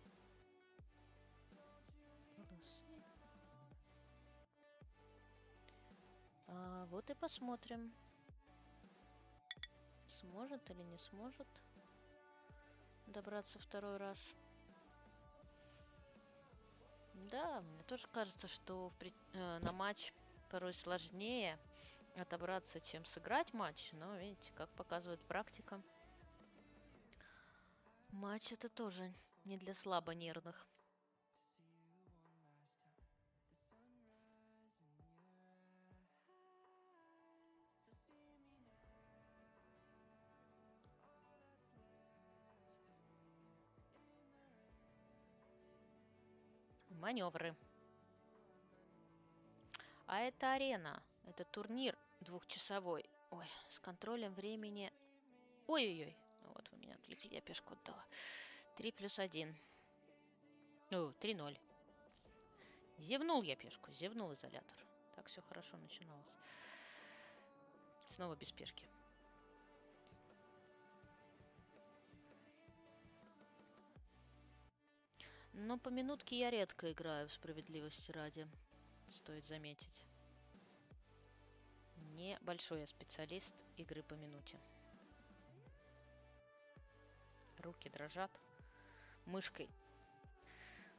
Вот и посмотрим, сможет или не сможет добраться второй раз. Да, мне тоже кажется, что на матч порой сложнее отобраться, чем сыграть матч. Но видите, как показывает практика, Матч это тоже не для слабонервных. Маневры. А это арена. Это турнир двухчасовой. Ой, с контролем времени. Ой-ой-ой. Вот вы меня отвлекли, я пешку отдала. 3+1. О, 3-0. Зевнул я пешку, зевнул изолятор. Так все хорошо начиналось. Снова без пешки. Но по минутке я редко играю, в справедливости ради. Стоит заметить. Небольшой я специалист игры по минуте. Руки дрожат. Мышкой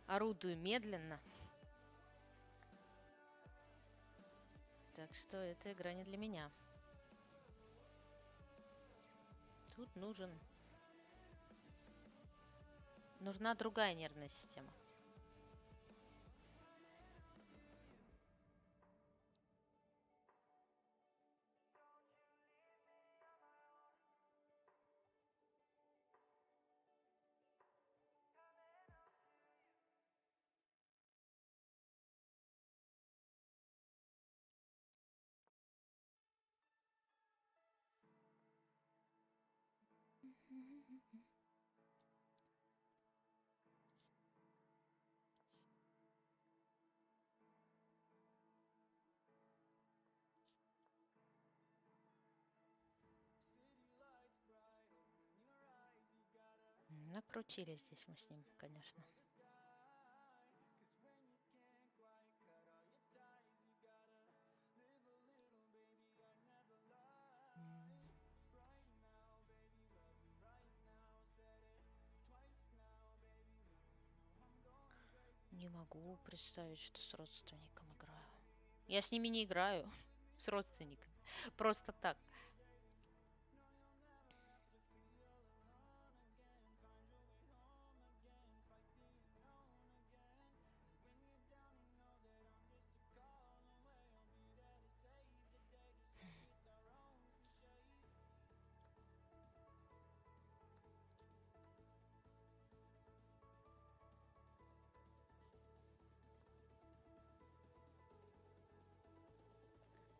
орудую медленно. Так что эта игра не для меня. Тут нужна другая нервная система. Накрутили здесь мы с ним, конечно. Не могу представить, что с родственником играю. Я с ними не играю. С родственниками. Просто так.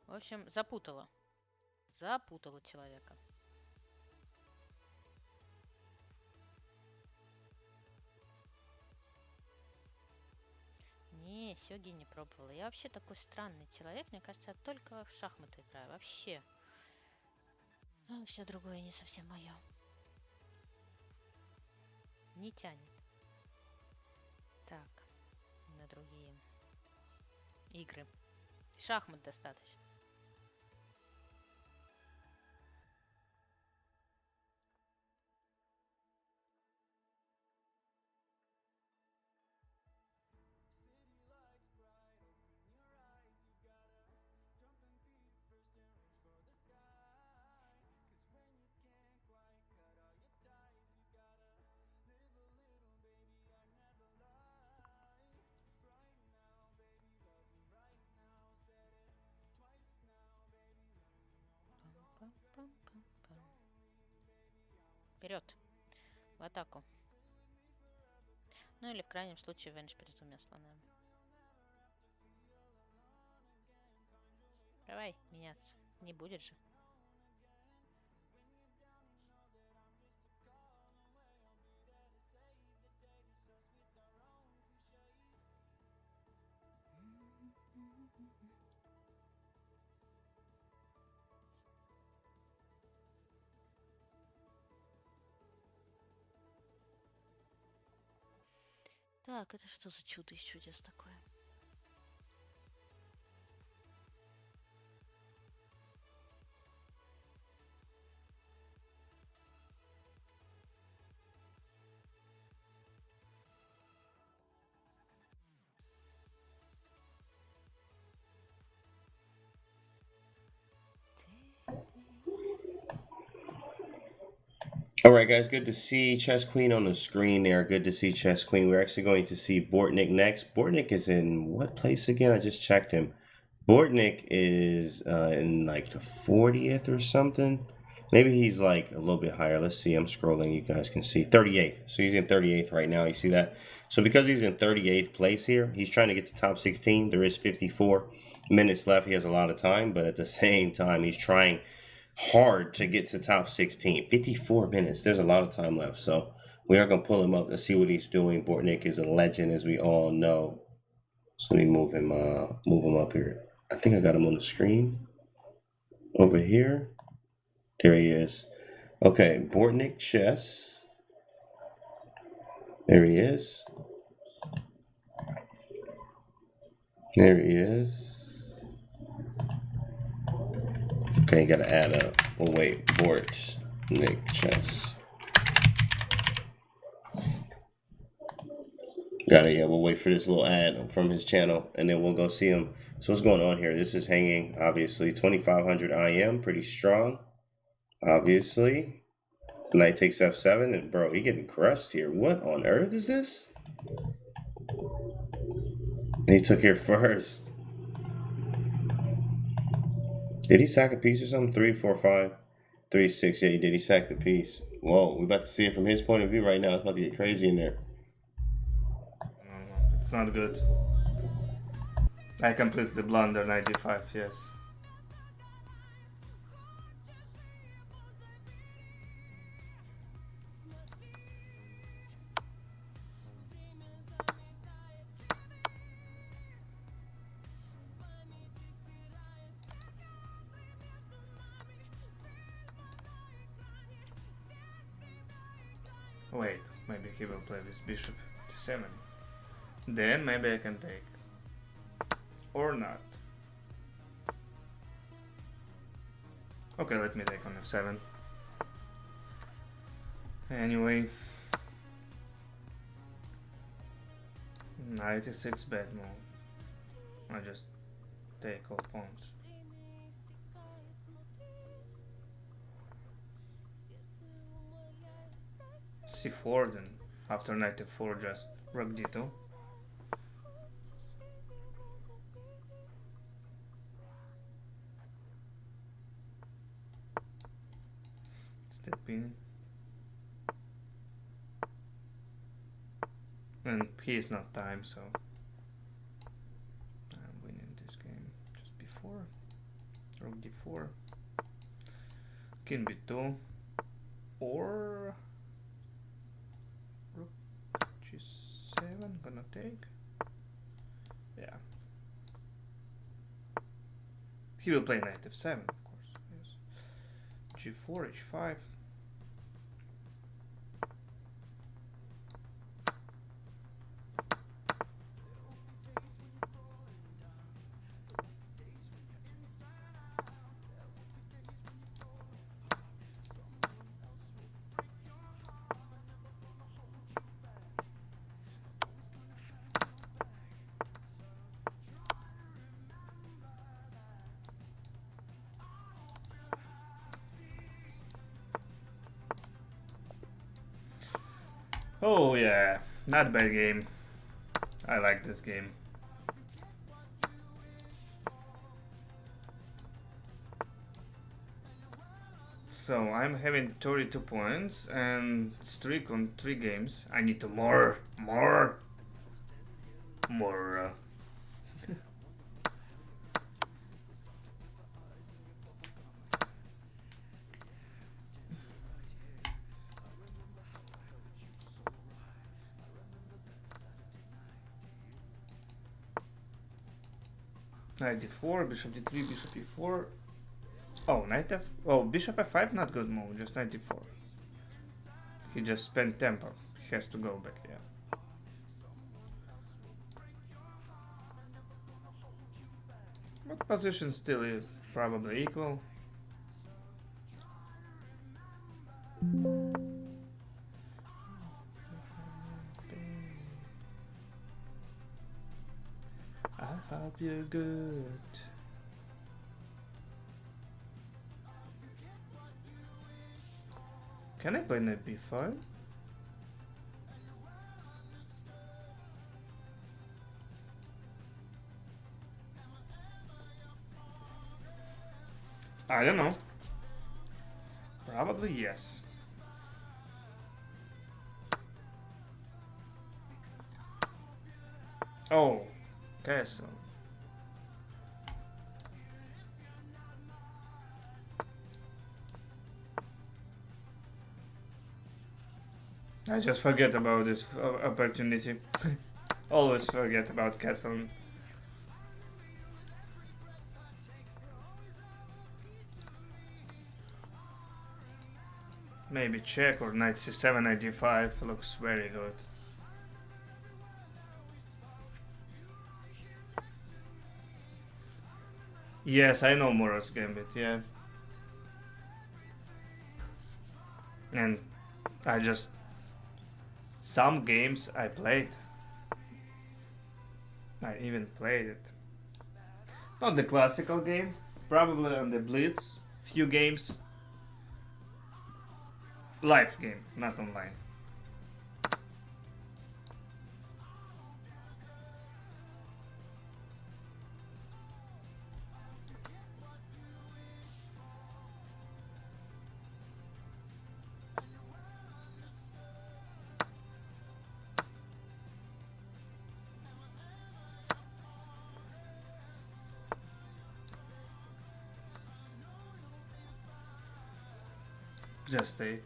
В общем, запутала. Запутала человека. Не, сёги не пробовала. Я вообще такой странный человек. Мне кажется, я только в шахматы играю. Вообще. А все другое не совсем мое. Не тянет. Так. На другие игры. Шахмат достаточно. Пам-пам-пам-пам. Вперед. В атаку. Ну или в крайнем случае веншпиль с двумя слонами. Давай меняться. Не будет же. Так, это что за чудо из чудес такое? All right, guys, good to see Chess Queen on the screen there. Good to see Chess Queen. We're actually going to see Bortnik next. Bortnik is in what place again? I just checked him. Bortnik is in like the 40th or something. Maybe he's like a little bit higher. Let's see. I'm scrolling. You guys can see 38th. So he's in 38th right now. You see that? So because he's in 38th place here, he's trying to get to top 16. There is 54 minutes left. He has a lot of time, but at the same time, he's trying hard to get to top 16. 54 minutes. There's a lot of time left. So we are going to pull him up to see what he's doing. Bortnik is a legend, as we all know. So let me move him up here. I think I got him on the screen over here. There he is. Okay, Bortnik chess. There he is. There he is. Okay, gotta add up. Oh wait, Bortnik chess. Got it. Yeah, we'll wait for this little ad from his channel, and then we'll go see him. So what's going on here? This is hanging, obviously, 2500 IM, pretty strong. Obviously, knight takes f7, and bro, he getting crushed here. What on earth is this? And he took here first. Did he sack a piece or something? 3, 4, 5, 3, 6. Yeah, he did. He sacked a piece. Whoa, we're about to see it from his point of view right now. It's about to get crazy in there. It's not good. I completely blunder 95, yes. Wait, maybe he will play with bishop d7. Then maybe I can take. Or not. Okay, let me take on f7. Anyway. Knight e6, bad move. I just take all pawns. c4, then after knight f4 just rook d2. Still pinning. And he is not time, so I'm winning this game just before. Rook d4, king b2, or rook g7, gonna take. Yeah. He will play knight f7, of course. Yes. g4, h5. Oh yeah, not a bad game. I like this game. So I'm having 32 points and streak on 3 games. I need to more. 94, bishop d3, bishop e4. Oh, knight f. Oh, bishop f5, not good move, just 94. He just spent tempo. He has to go back, yeah. But position still is probably equal. I hope you're good. Can I play knight b5? I don't know. Probably yes. Oh, castle. I just forget about this opportunity. Always forget about castle. Maybe check or knight c7, knight d5 looks very good. Yes, I know Mora's Gambit, yeah. And I just... some games I played. I even played it. Not the classical game, probably on the Blitz, few games. Live game, not online. Just take.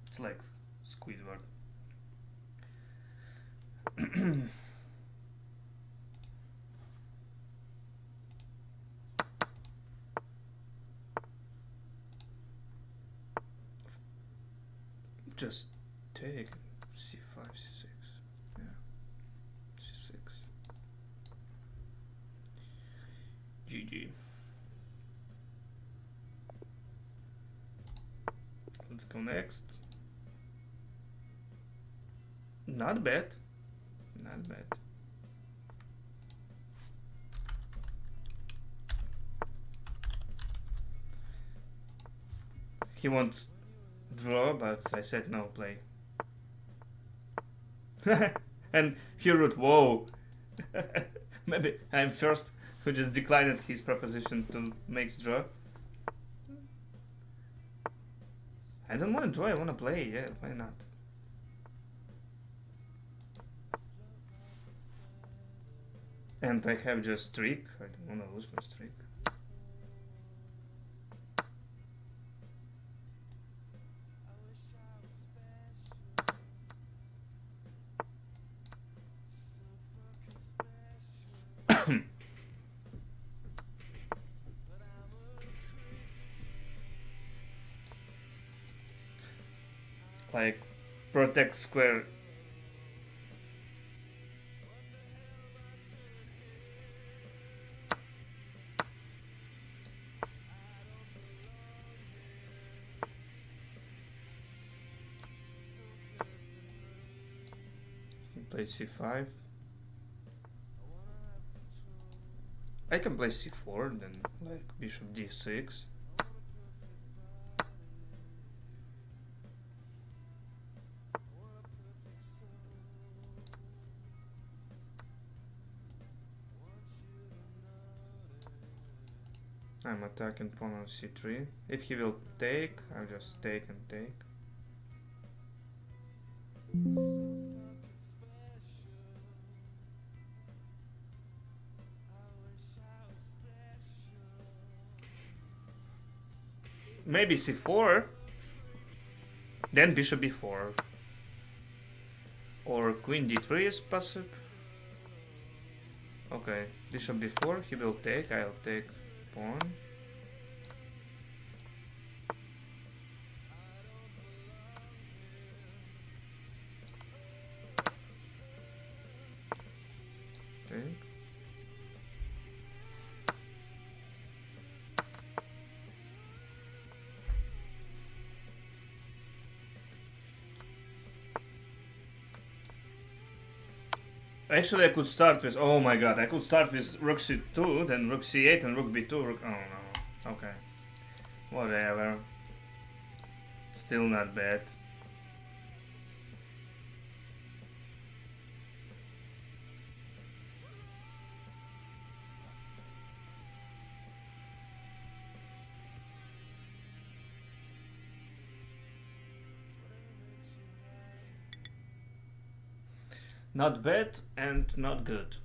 It's like Squidward. Just take c5, c6. Yeah, c6. GG. Let's go next. Not bad. Not bad. He wants draw, but I said no, play. And he wrote, whoa. Maybe I'm first who just declined his proposition to make draw. I don't want to draw, I want to play, yeah, why not? And I have just streak, I don't want to lose my streak. Like, protect square. Play c5. I can play c4, then like bishop d6. I'm attacking pawn on c3. If he will take, I'll just take and take. Maybe c4, then bishop b4, or queen d3 is passive. Okay, bishop b4, he will take, I'll take pawn. Actually, I could start with. Oh my god, I could start with rook c2, then rook c8, and rook b2. Rook, oh no. Okay. Whatever. Still not bad. Not bad and not good.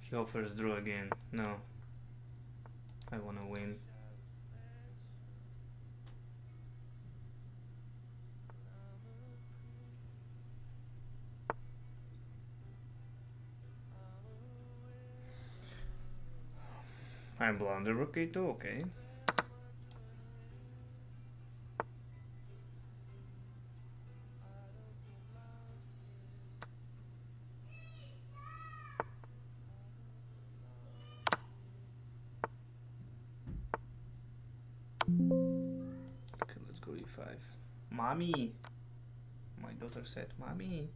He offers draw again. No. I wanna win. I'm blunder rook a2, okay. Okay, let's go e5. Mommy! My daughter said, Mommy!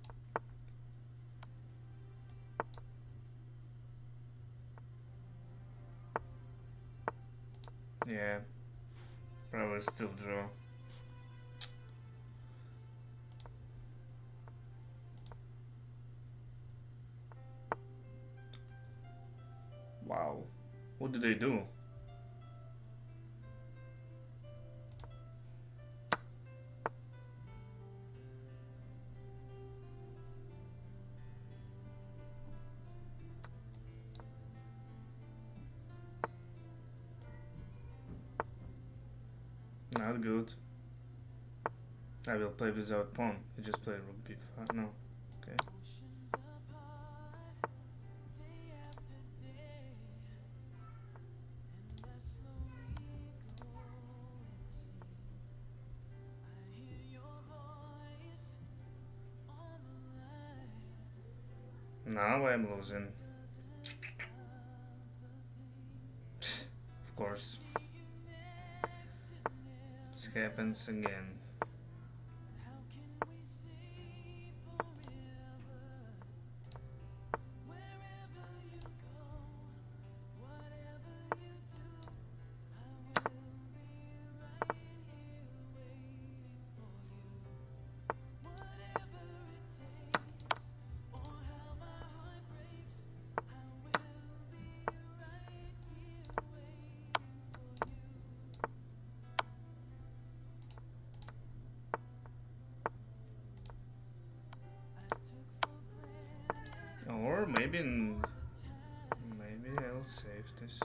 Yeah. Probably still draw. Wow. What did they do? Not good. I will play without pawn. I just play rook b5. No. Okay. Now I'm losing. Of course. This happens again. Or maybe I'll save this.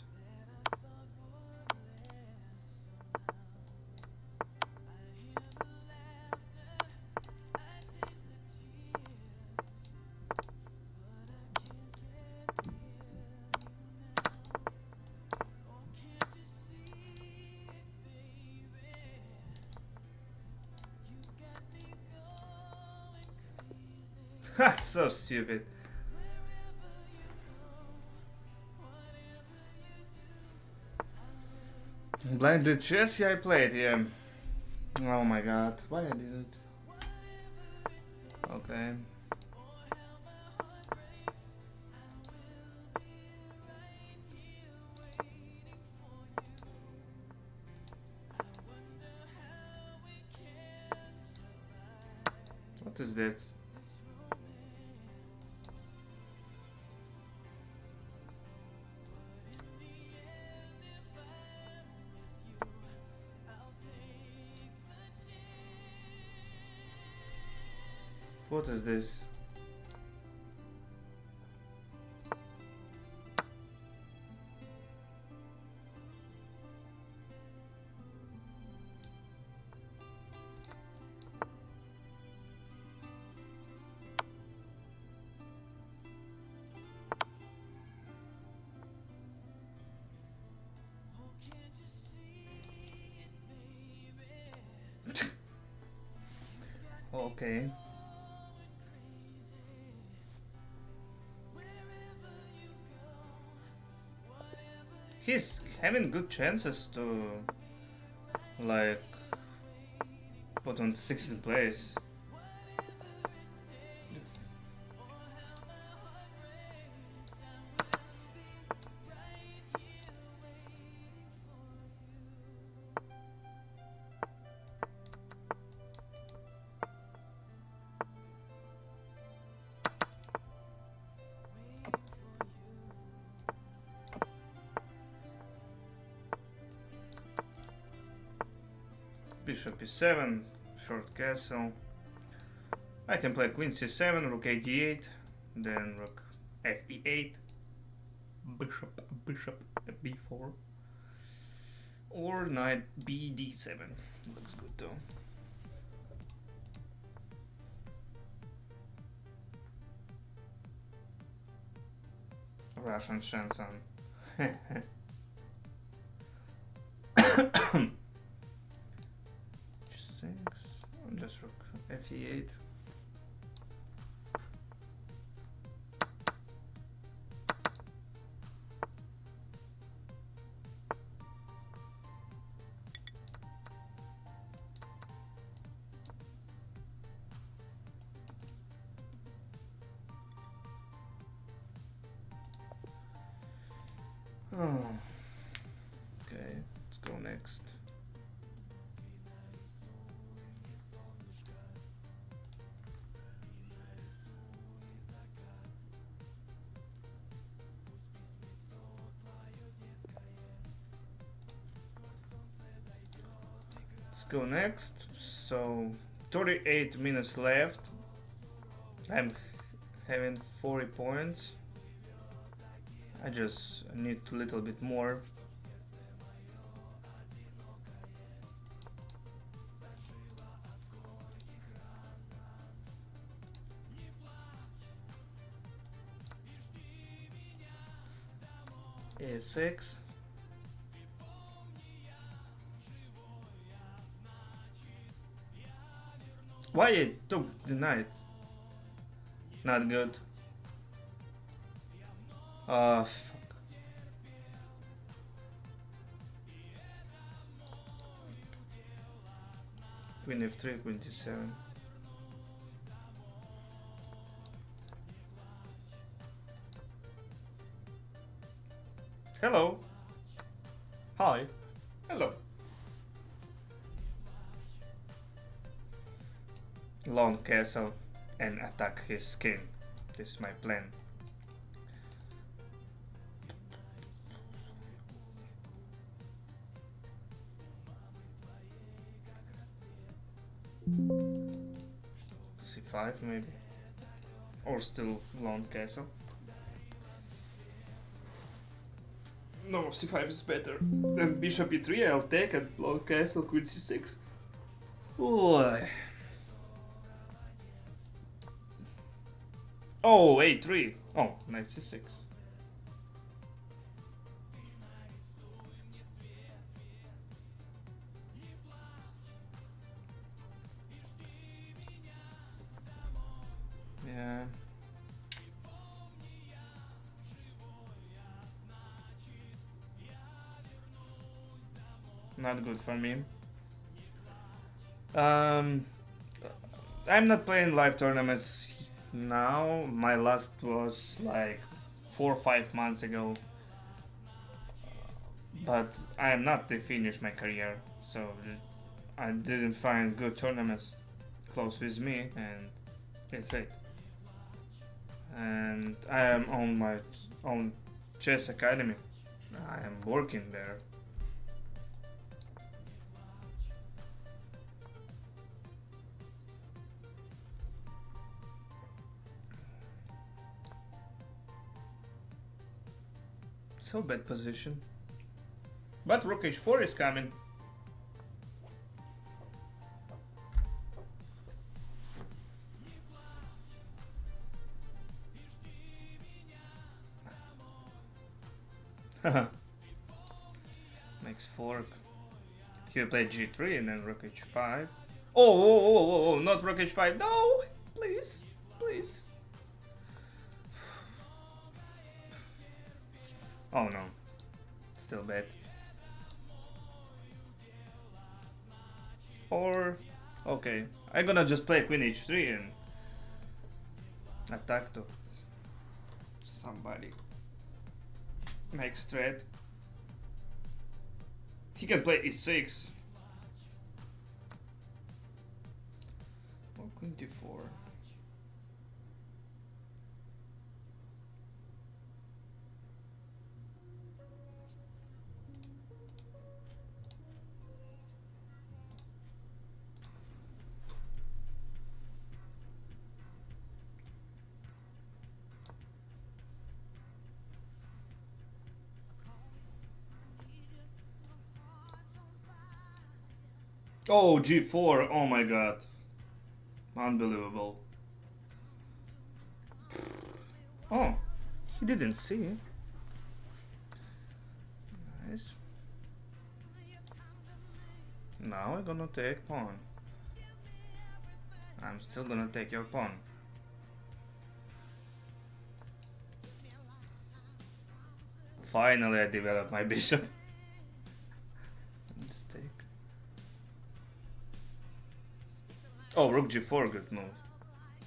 That's so stupid. Blinded chess? Yeah, I played, yeah. Oh my god, why I did it? Okay. What is that? What is this? Okay. He's having good chances to, like, put on 16th place. Bishop e7, short castle. I can play queen c7, rook a d8, then rook fe8, bishop b4, or knight bd7. Looks good though. Russian Shanson. Just rook fe8. Oh, okay, let's go next. Let's go next. So 38 minutes left. I'm having 40 points. I just need a little bit more. A6. Why it took the knight? Not good. Fuck. Queen f3, queen d7. Hello. Hi. Hello. Long castle and attack his king. This is my plan. C5 maybe, or still long castle. No, c5 is better. Then bishop e3 I'll take, and long castle, queen c6. Boy. Oh, a3. Oh, knight c6. Yeah. Not good for me. I'm not playing live tournaments now. My last was like 4 or 5 months ago. But I am not to finish my career, so I didn't find good tournaments close with me, and that's it. And I am on my own chess academy. I am working there. So bad position. But rook h4 is coming. Makes fork. He played g3 and then rook h5. Oh, not rook h5. No, please, please. Oh no, still bad. Or Okay, I'm gonna just play queen h3 and attack to somebody. Next threat. He can play e6. Or queen d4. Oh, g4. Oh my god. Unbelievable. Oh, he didn't see. Nice. Now I'm gonna take pawn. I'm still gonna take your pawn. Finally I developed my bishop. Just take. Oh, rook g4, good move.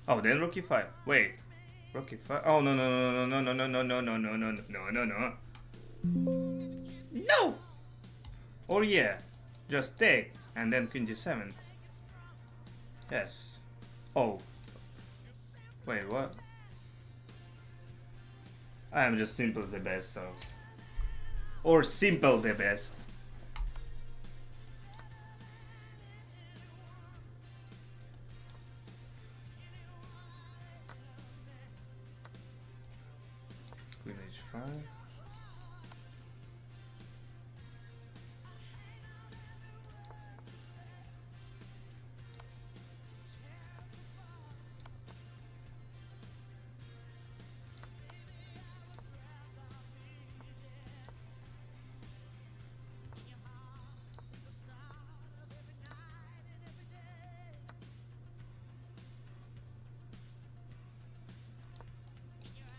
Oh, then rook e5. Wait. Rook e5. Oh, no, no, no, no, no, no, no, no, no, no, no, no, no, no. No! Or yeah, just take, and then queen g7. Yes. Oh. Wait, what? I am just simple the best, so. Or simple the best. Queen h5.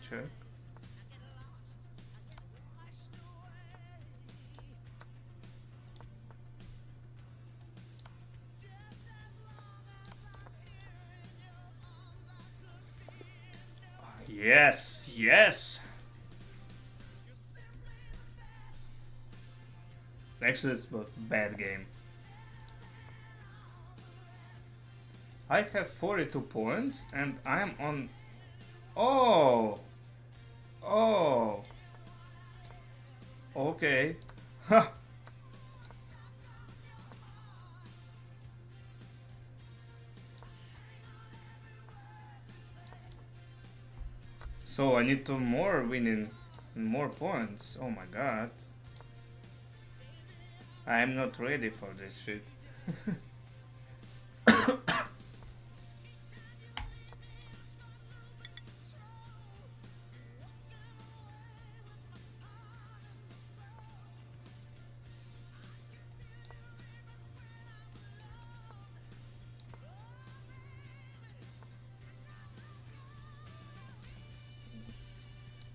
Check. Yes, yes. Actually, it's a bad game. I have 42 points and I'm on. Oh, oh. Okay. Huh. So I need to more winning, more points. Oh my god. I am not ready for this shit.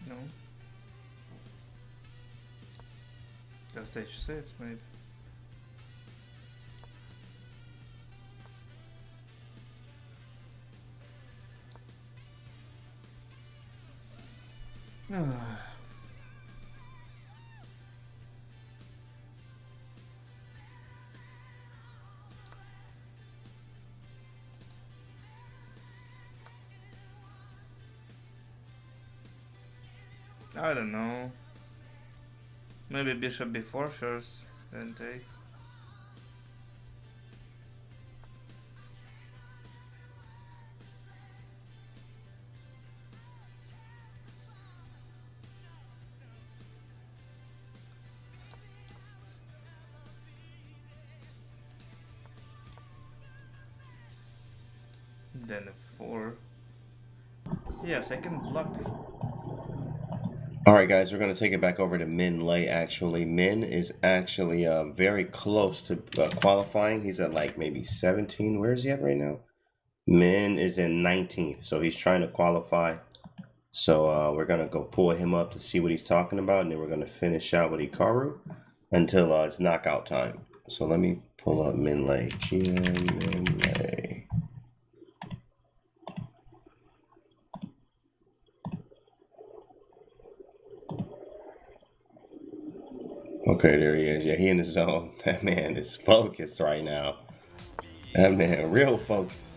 No. Just h6 maybe. I don't know. Maybe bishop b4 first, then take. Then f4. Yes, I can block. All right, guys, we're going to take it back over to Min Lay, actually. Min is actually very close to qualifying. He's at like maybe 17. Where is he at right now? Min is in 19th, so he's trying to qualify. So we're going to go pull him up to see what he's talking about, and then we're going to finish out with Hikaru until it's knockout time. So let me pull up Minlay. GM Minlay. Okay, there he is. Yeah, he in the zone. That man is focused right now. That man, real focused.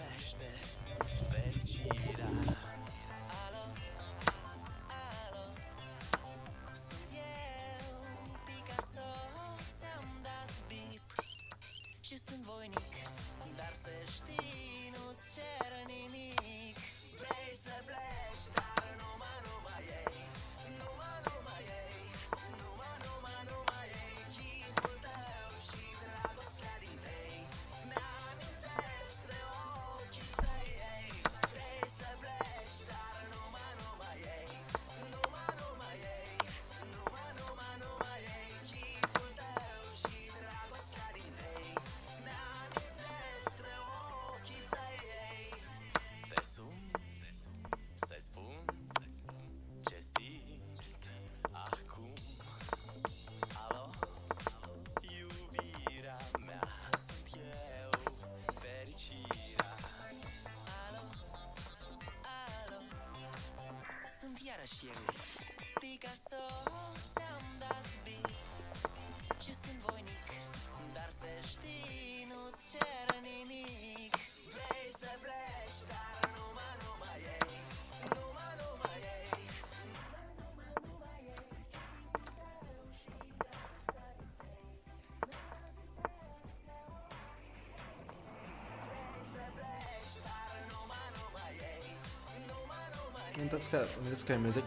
And this kind of music,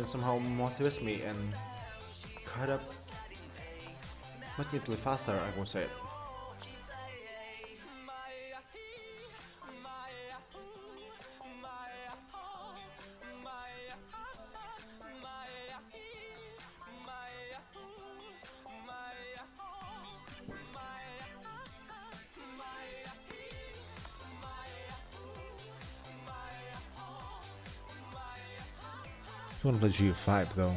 somehow motivates me and kind of makes me play faster, I would say. I want to play G5 though.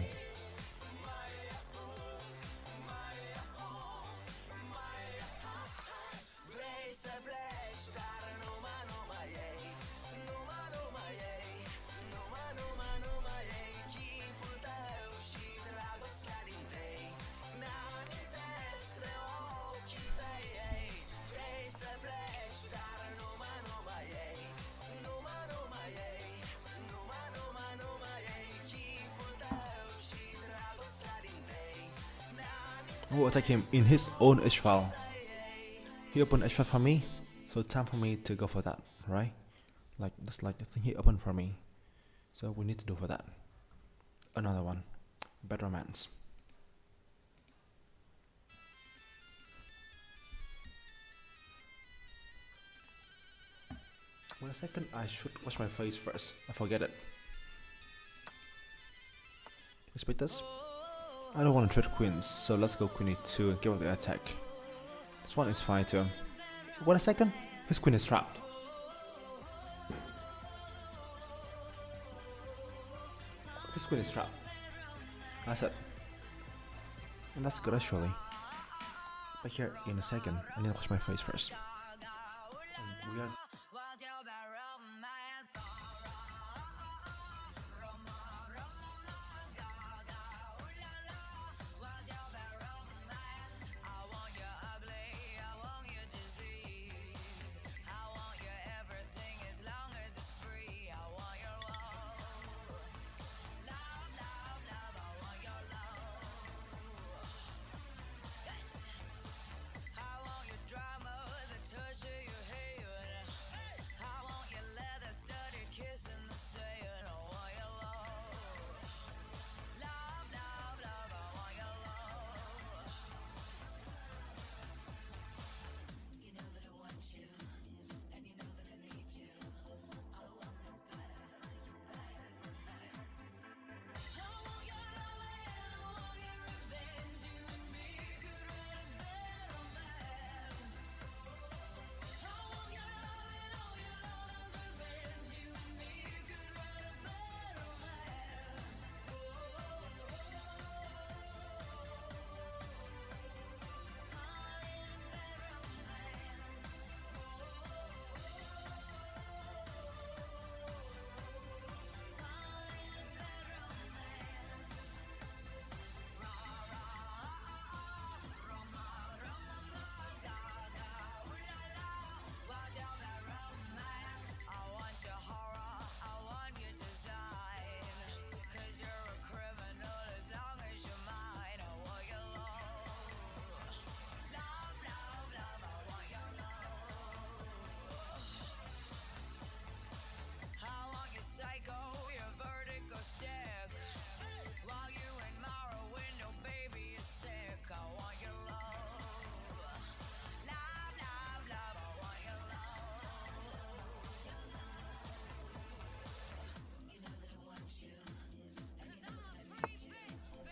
Oh, attack him in his own H-file. He opened H-file for me, so time for me to go for that, right? Like that's like the thing he opened for me, so we need to do for that. Another one, Bad Romance. Wait a second, I should wash my face first. I forget it. Let's beat this. I don't want to trade queens, so let's go queen e2 and give up the attack. This one is fine too. Wait a second, his queen is trapped. His queen is trapped. I said. And that's good actually. Back here in a second, I need to wash my face first. And we are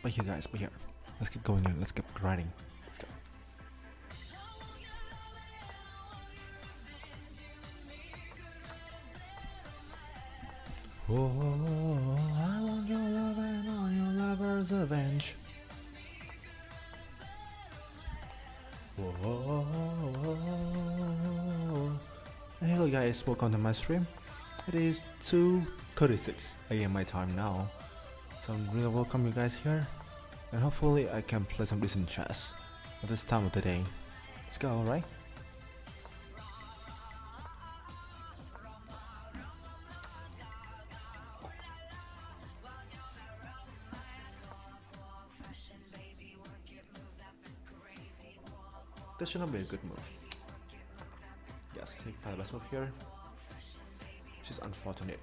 But here, guys, but here. Let's keep going in. Let's keep grinding. Let's go. Oh, I want your love and all your lovers' revenge. And hello guys, welcome to my stream. It is 2:36 AM my time now, so I'm really welcome you guys here, and hopefully I can play some decent chess at this time of the day. Let's go, alright? This should not be a good move. Yes, he found the best move here, which is unfortunate,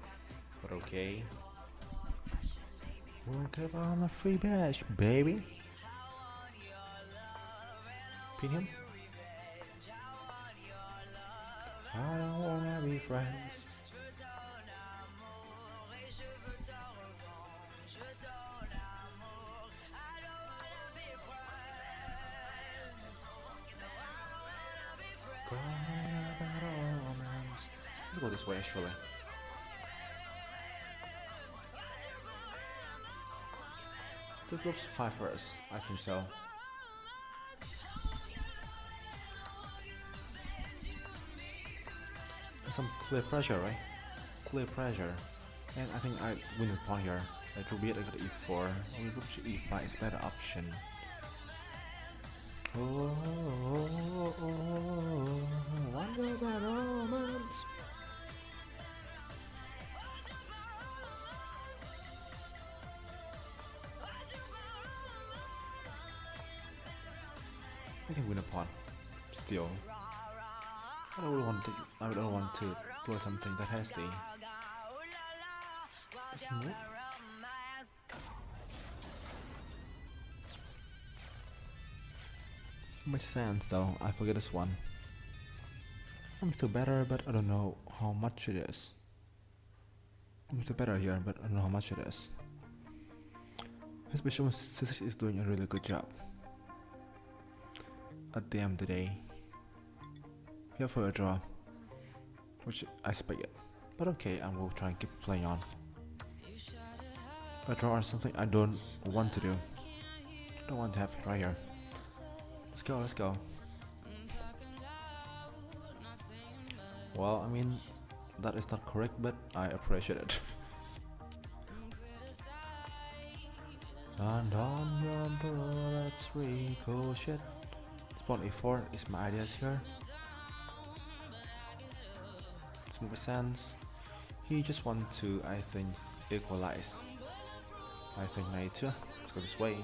but okay. We'll give on a free bash, baby. Pin him. I don't wanna be friends. Let's go this way actually. This looks 5 for us, I think so. Some clear pressure, right? Clear pressure. And I think I win the pawn here. It will be at e4. We look to e5 is a better option. Wonder about romance. I can win a pawn. Still. I don't want to do something that has the move. Makes sense though, I forget this one. I'm still better, but I don't know how much it is. I'm still better here, but I don't know how much it is. His bishop c6 is doing a really good job. At the end of the day, here for a draw, which I expected, but okay, I will try and keep playing on. A draw is something I don't want to do. I don't want to have it right here. Let's go, let's go. Well, I mean, that is not correct, but I appreciate it. And on your bullets ricochet. Pawn e4 is my ideas here. This makes sense. He just wants to, I think, equalize. I think knight 2. Let's go this way.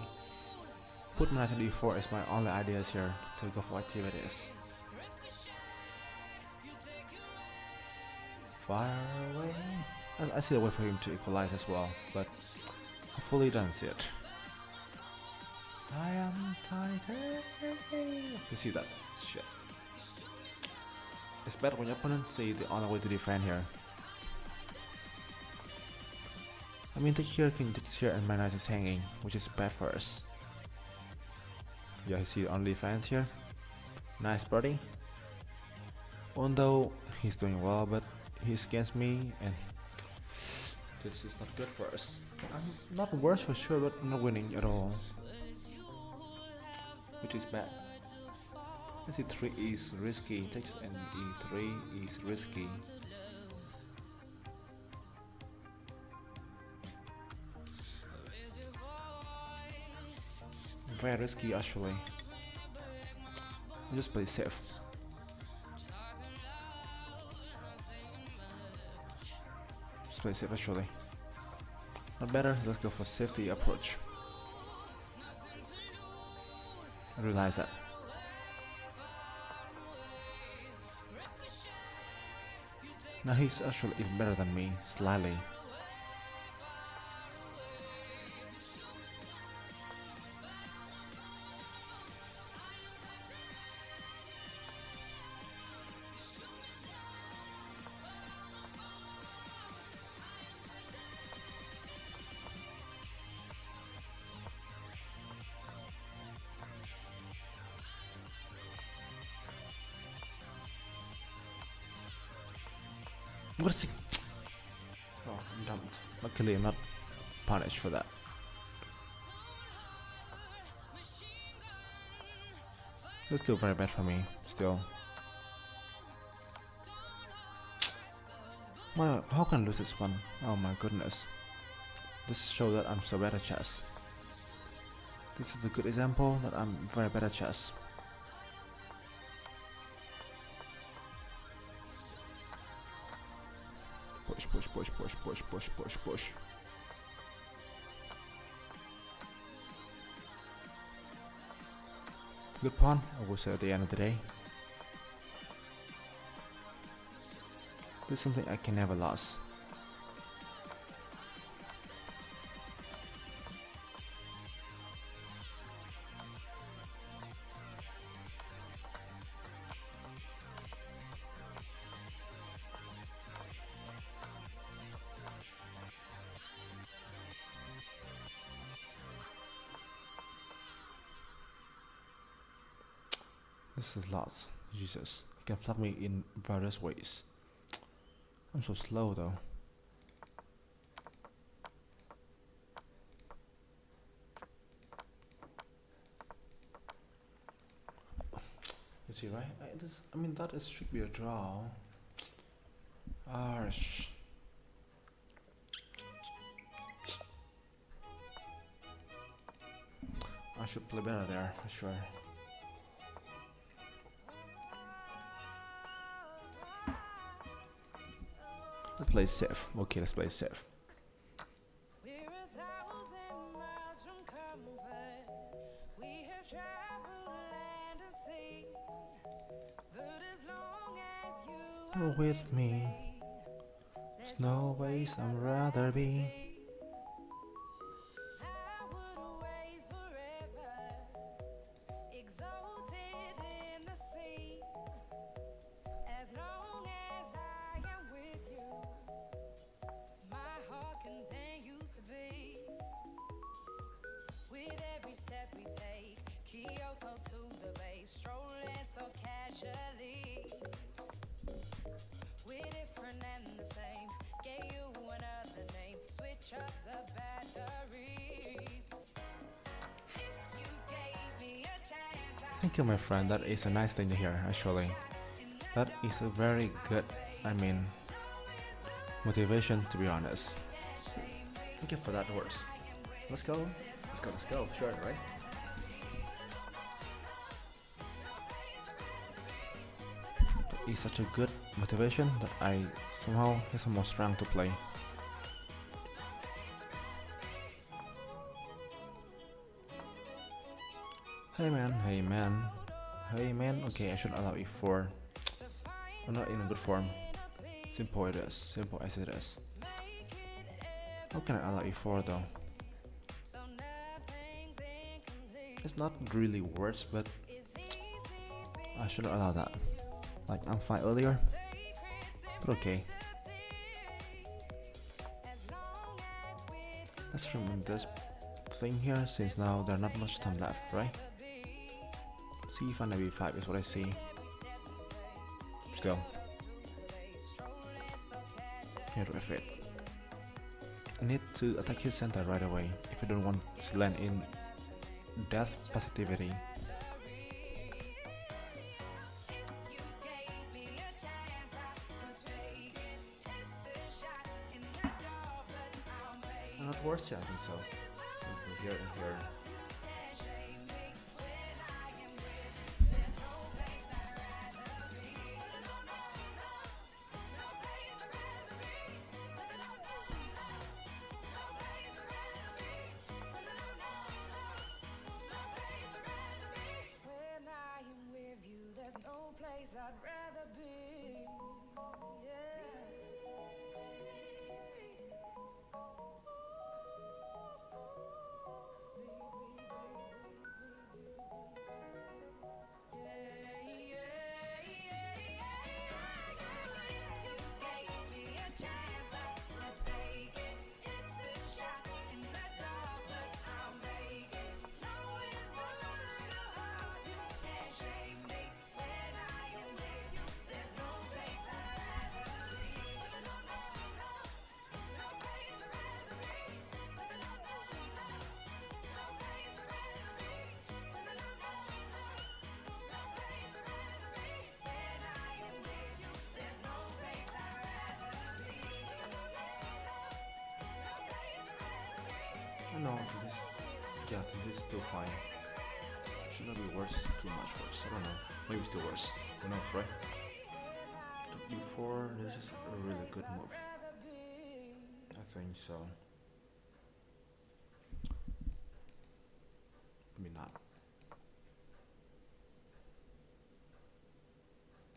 Put knight on e4 is my only ideas here to go for activities. Fire away. I see a way for him to equalize as well, but hopefully he doesn't see it. I am Titan. You see that? Shit. It's better when your opponent see the only way to defend here. I mean, take here, king takes here, and my knight is hanging, which is bad for us. Yeah, you see on defense here. Nice birdie. Although he's doing well, but he's against me, and this is not good for us. I'm not worse for sure, but I'm not winning at all, which is bad. e3 is risky, takes and e3 is risky. Very risky actually. I just play safe. Just play safe actually. Not better, let's go for safety approach. I realize that. Now he's actually even better than me, slightly. What's it? Oh, I'm dumped. Luckily, I'm not punished for that. It's still very bad for me. Still. Well, how can I lose this one? Oh my goodness. This shows that I'm so bad at chess. This is a good example that I'm very bad at chess. Push, push, push, push, push, push, push, push. Good pawn, I would say at the end of the day. This is something I can never lose. This is lots. Jesus, he can flop me in various ways. I'm so slow though. You see, right? I mean, that is should be a draw. Arsh. I should play better there for sure. Let's play safe. Okay, let's play safe. You're with me. There's no ways I'd rather be. Thank you, my friend. That is a nice thing to hear, actually. That is a very good, motivation, to be honest. Thank you for that words. Let's go. Let's go, let's go. Sure, right? That is such a good motivation that I somehow have some more strength to play. Hey man, hey man, hey man. Okay, I should allow e4. I'm not in a good form. Simple it is, simple as it is. How can I allow e4 though? It's not really words, but I shouldn't allow that. Like I'm fine earlier, but okay. Let's remove this thing here since now there's not much time left, right? C5 and b5 is what I see. Still. Here to F8. I need to attack his center right away if I don't want to land in death positivity. Not worse, yeah, I think so. Here and here. No, this, yeah, this is still fine. Should not be worse, too much worse. I don't know. Maybe still worse. Who knows, right? Before, this is a really good move. I think so. Maybe not.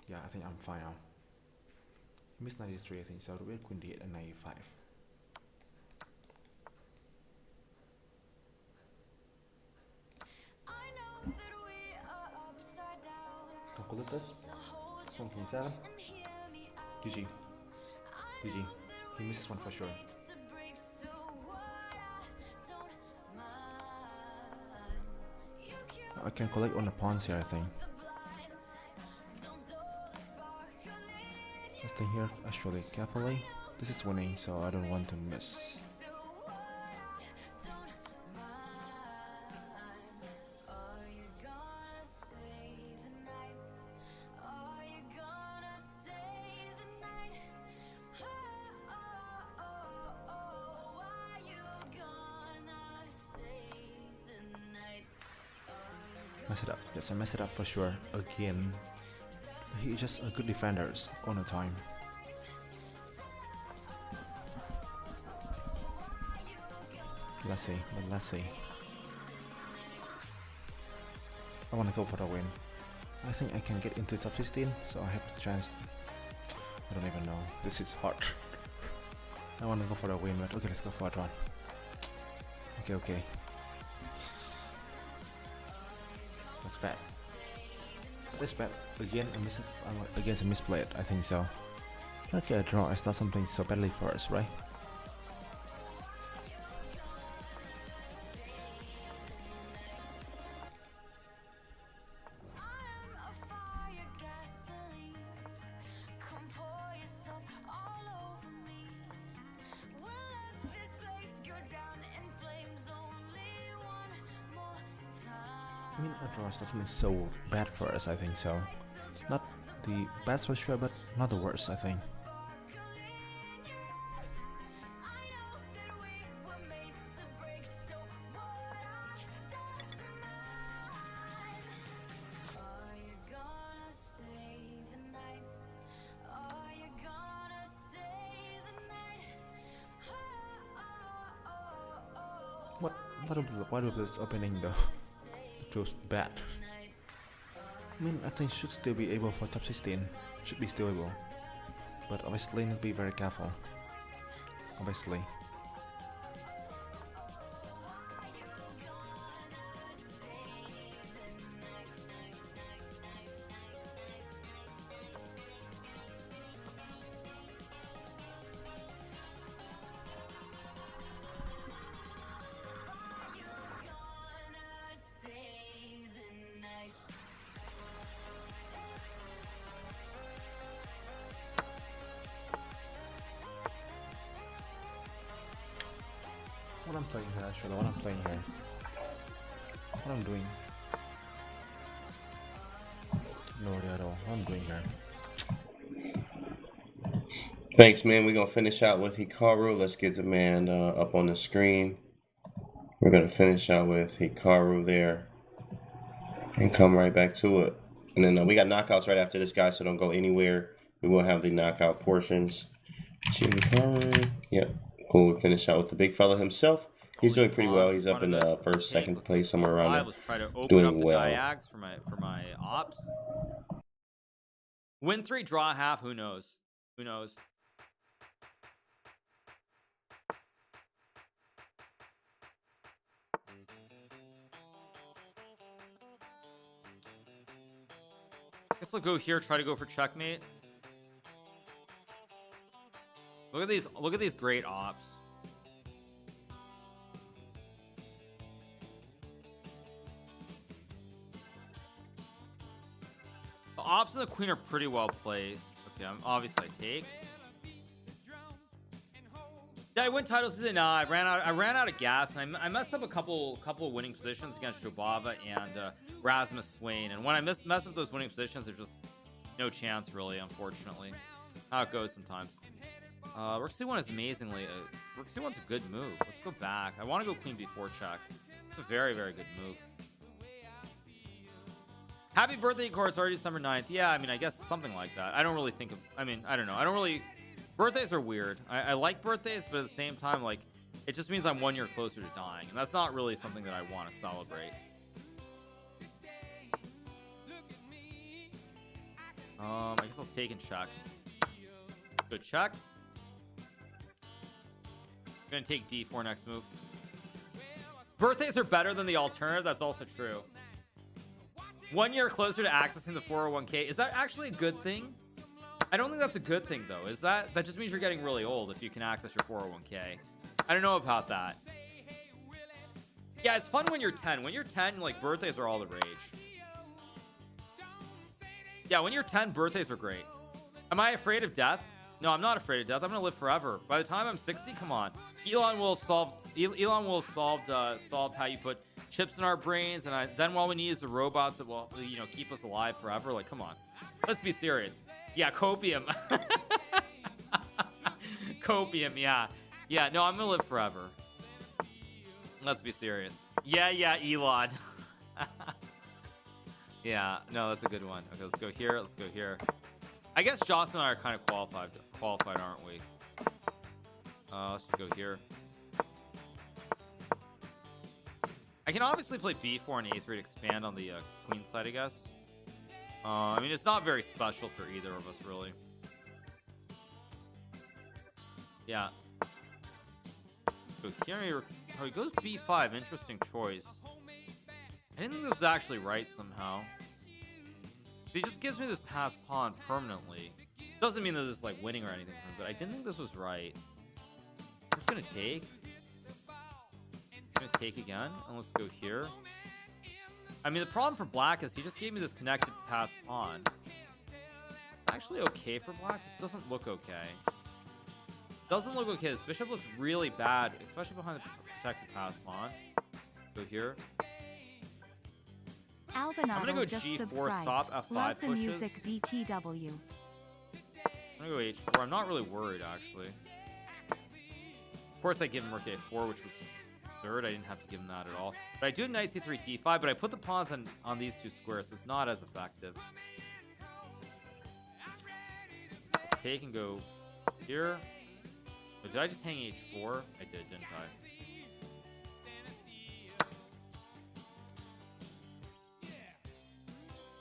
Yeah, I think I'm fine now. He missed 93, I think so. The Queen D8 and 95. Don't call it this. This one, 27. GG. GG. He misses one for sure. I can collect on the pawns here, I think. Let's stay here actually carefully. This is winning, so I don't want to miss. Mess it up. Yes, I mess it up for sure. Again. He's just a good defender all the time. Let's see. I want to go for the win. I think I can get into top 16, so I have the chance. I don't even know. This is hard. I want to go for the win, but okay, let's go for a draw. Okay. That's bad. That's bad. Again, against a misplay. I think so. Okay, a draw. It's not something so badly for us, right? I mean, a draw is not something so bad for us, I think so. Not the best for sure, but not the worst, I think. What of this opening though? It was bad. I mean, I think should still be able for top 16. Should be still able. But obviously need to be very careful. Obviously. What I'm playing here, actually, what I'm playing here. What I'm doing. No idea at all. What I'm doing here. Thanks, man. We're going to finish out with Hikaru. Let's get the man up on the screen. We're going to finish out with Hikaru there. And come right back to it. And then we got knockouts right after this, guy, so don't go anywhere. We will have the knockout portions. Hikaru. Yep. Cool. We'll finish out with the big fella himself. He's doing pretty well. He's up in the first, second place, somewhere around there. Let's try to open Doing up the well. diags for my ops. Win 3, draw half. Who knows? Who knows? I guess I'll go here. Try to go for checkmate. Look at these. Look at these great ops. The ops and the queen are pretty well placed. Okay, obviously I take. Yeah, I win titles today. Nah, I ran out of gas, and I messed up a couple winning positions against Jobava and Rasmus Swain. And when I mess up those winning positions, there's just no chance, really, unfortunately. How it goes sometimes. Rook C1 is amazingly. Rook C1's a good move. Let's go back. I want to go queen b4 check. It's a very, very good move. Happy birthday, Core. It's already December 9th. Yeah, I mean, I guess something like that. I don't really think of. I mean, I don't know. I don't really. Birthdays are weird. I like birthdays, but at the same time, like, it just means I'm 1 year closer to dying, and that's not really something that I want to celebrate. I guess I'll take and check. Good check. I'm gonna take d4 next move. Birthdays are better than the alternative. That's also true. 1 year closer to accessing the 401k. Is that actually a good thing? I don't think that's a good thing though. Is that just means you're getting really old if you can access your 401k? I don't know about that. Yeah, it's fun when you're 10. When you're 10, like, birthdays are all the rage. Yeah, when you're 10, birthdays are great. Am I afraid of death? No, I'm not afraid of death. I'm gonna live forever. By the time I'm 60, come on. Elon will have solved how you put chips in our brains, and then all we need is the robots that will, you know, keep us alive forever. Like, come on, let's be serious. Yeah, copium. Copium. Yeah. No, I'm gonna live forever. Let's be serious. Yeah, Elon. Yeah, no, that's a good one. Okay, let's go here. Let's go here. I guess Jocelyn and I are kind of qualified, aren't we? Let's just go here. I can obviously play b4 and a3 to expand on the queen side, I guess. I mean, it's not very special for either of us, really. Yeah. Go here. Oh, he goes b5. Interesting choice. I didn't think this was actually right somehow. He just gives me this passed pawn permanently. Doesn't mean that this is like winning or anything, but I didn't think this was right. I'm just gonna take. I'm gonna take again, and let's go here. I mean, the problem for black is he just gave me this connected passed pawn. Actually, okay for black. This doesn't look okay. Doesn't look okay. This bishop looks really bad, especially behind the protected passed pawn. Go here. I'm gonna go g4, stop f5 Love the pushes. music, BTW. I'm gonna go h4. I'm not really worried, actually. Of course, I give him rook a4, which was absurd. I didn't have to give him that at all. But I do knight c3, d5, but I put the pawns on these two squares, so it's not as effective. Take and go here. Oh, did I just hang h4? I did, didn't I?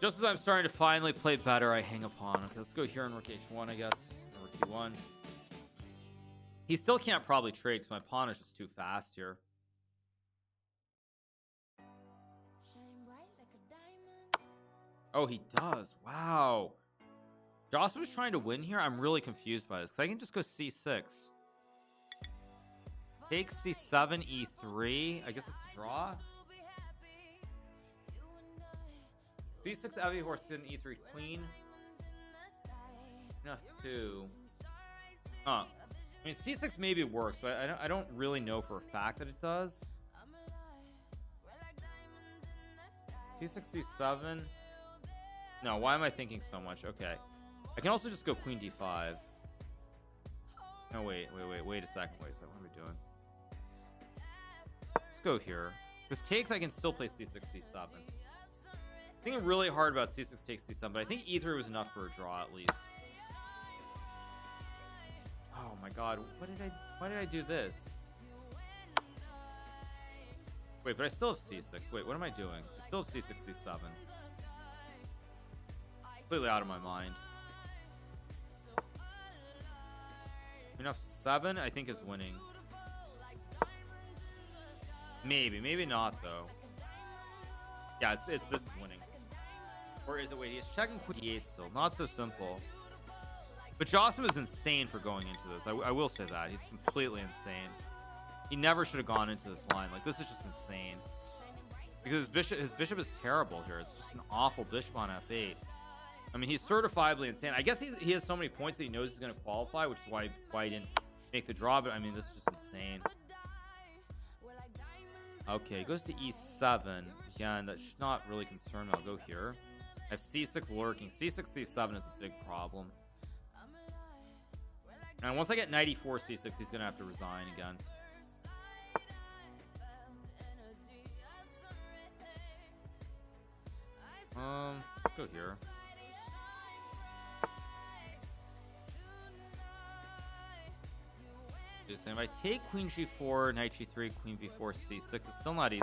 Just as I'm starting to finally play better, I hang a pawn. Okay, let's go here on rook h1, I guess. Or rook e1. He still can't probably trade because my pawn is just too fast here. Oh, he does. Wow. Jocelyn was trying to win here. I'm really confused by this because I can just go c6. Take c7, e3. I guess it's a draw. c6, heavy horse, in e3, queen. F2. I mean, c6 maybe works, but I don't really know for a fact that it does. c6, c7. No, why am I thinking so much? Okay. I can also just go queen d5. No, wait a second. What am I doing? Let's go here. Because takes, I can still play c6, c7. Thinking really hard about c6 takes c7, but I think e3 was enough for a draw at least. Oh my god, why did I do this? Wait, but I still have c6. Wait, what am I doing? I still have c6, c7. Completely out of my mind. Enough 7, I think, is winning. Maybe not though. Yeah, this is winning. Or is it? Wait, he's checking queen d8 still. Not so simple. But Jocelyn was insane for going into this. I will say that. He's completely insane. He never should have gone into this line. Like, this is just insane. Because his bishop is terrible here. It's just an awful bishop on f8. I mean, he's certifiably insane. I guess he has so many points that he knows he's going to qualify, which is why he didn't make the draw. But, I mean, this is just insane. Okay, he goes to e7. Again, that should not really concern me. I'll go here. I have c6 lurking. c6, c7 is a big problem. And once I get 94 C6, he's gonna have to resign again. Go here. If I take Queen G4, Knight G3, Queen B4, C6, it's still not easy.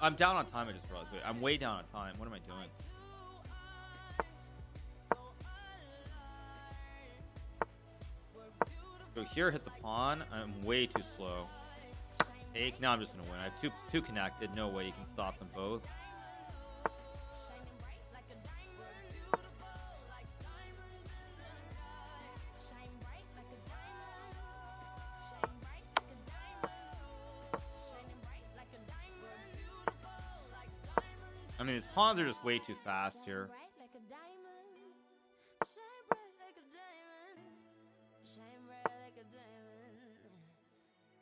I'm down on time. I just realized. Wait, I'm way down on time. What am I doing? Go here, hit the pawn. I'm way too slow. Take. Now I'm just gonna win. I have two connected. No way you can stop them both. I mean, these pawns are just way too fast here.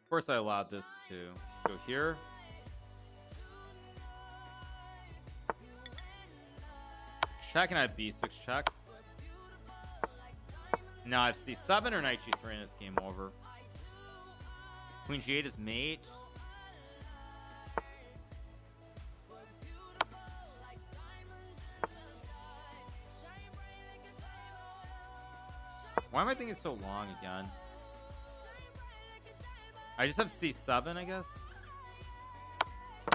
Of course, I allowed this to go here. Check, and I have B6 check. Now I have C7 or Knight G3, and it's game over. Queen G8 is mate. Why am I thinking so long again? I just have C7, I guess.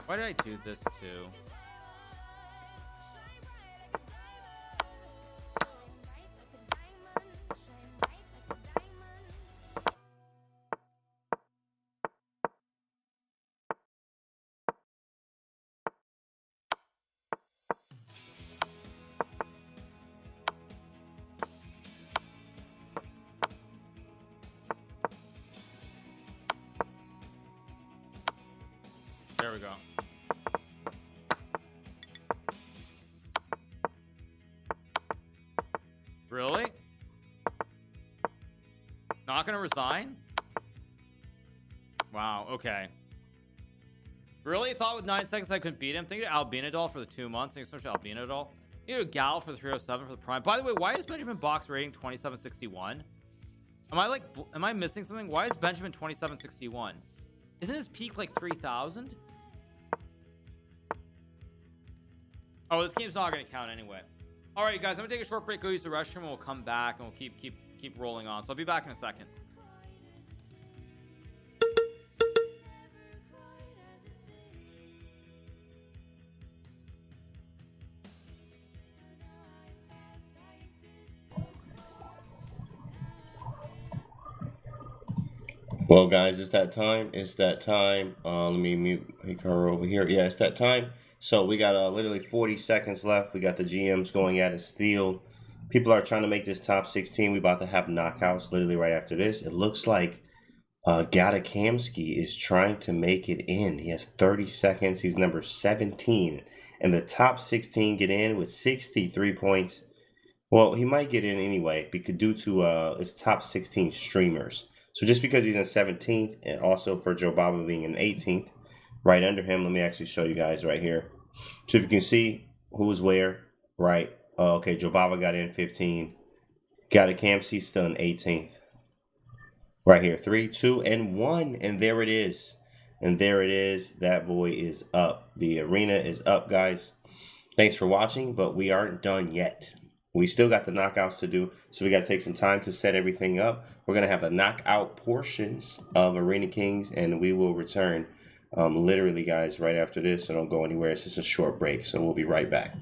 Why did I do this too? There we go. Really? Not gonna resign? Wow, okay. Really? I thought with 9 seconds I couldn't beat him. Thank you to Albinadol for the 2 months. Thank you so much to Albinadol. Thank you to Gal for the 307 for the prime. By the way, why is Benjamin Box rating 2761? Am I missing something? Why is Benjamin 2761? Isn't his peak like 3000? Oh, this game's not gonna count anyway. All right, guys, I'm gonna take a short break, go use the restroom, and we'll come back and we'll keep rolling on. So I'll be back in a second. Well, guys, it's that time. It's that time. Let me mute Hikaru over here. Yeah, it's that time. So we got literally 40 seconds left. We got the GMs going at it still. People are trying to make this top 16. We about to have knockouts literally right after this. It looks like Gadakamsky is trying to make it in. He has 30 seconds. He's number 17. And the top 16 get in with 63 points. Well, he might get in anyway because due to his top 16 streamers. So just because he's in 17th, and also for Joe Baba being in 18th, right under him, let me actually show you guys right here. So if you can see who's where, right? Okay, Joe Baba got in 15. Gadakamsky still in 18th. Right here, 3, 2, and 1, and there it is. And there it is. That boy is up. The arena is up, guys. Thanks for watching, but we aren't done yet. We still got the knockouts to do, so we got to take some time to set everything up. We're going to have the knockout portions of Arena Kings, and we will return literally, guys, right after this. So don't go anywhere. It's just a short break, so we'll be right back.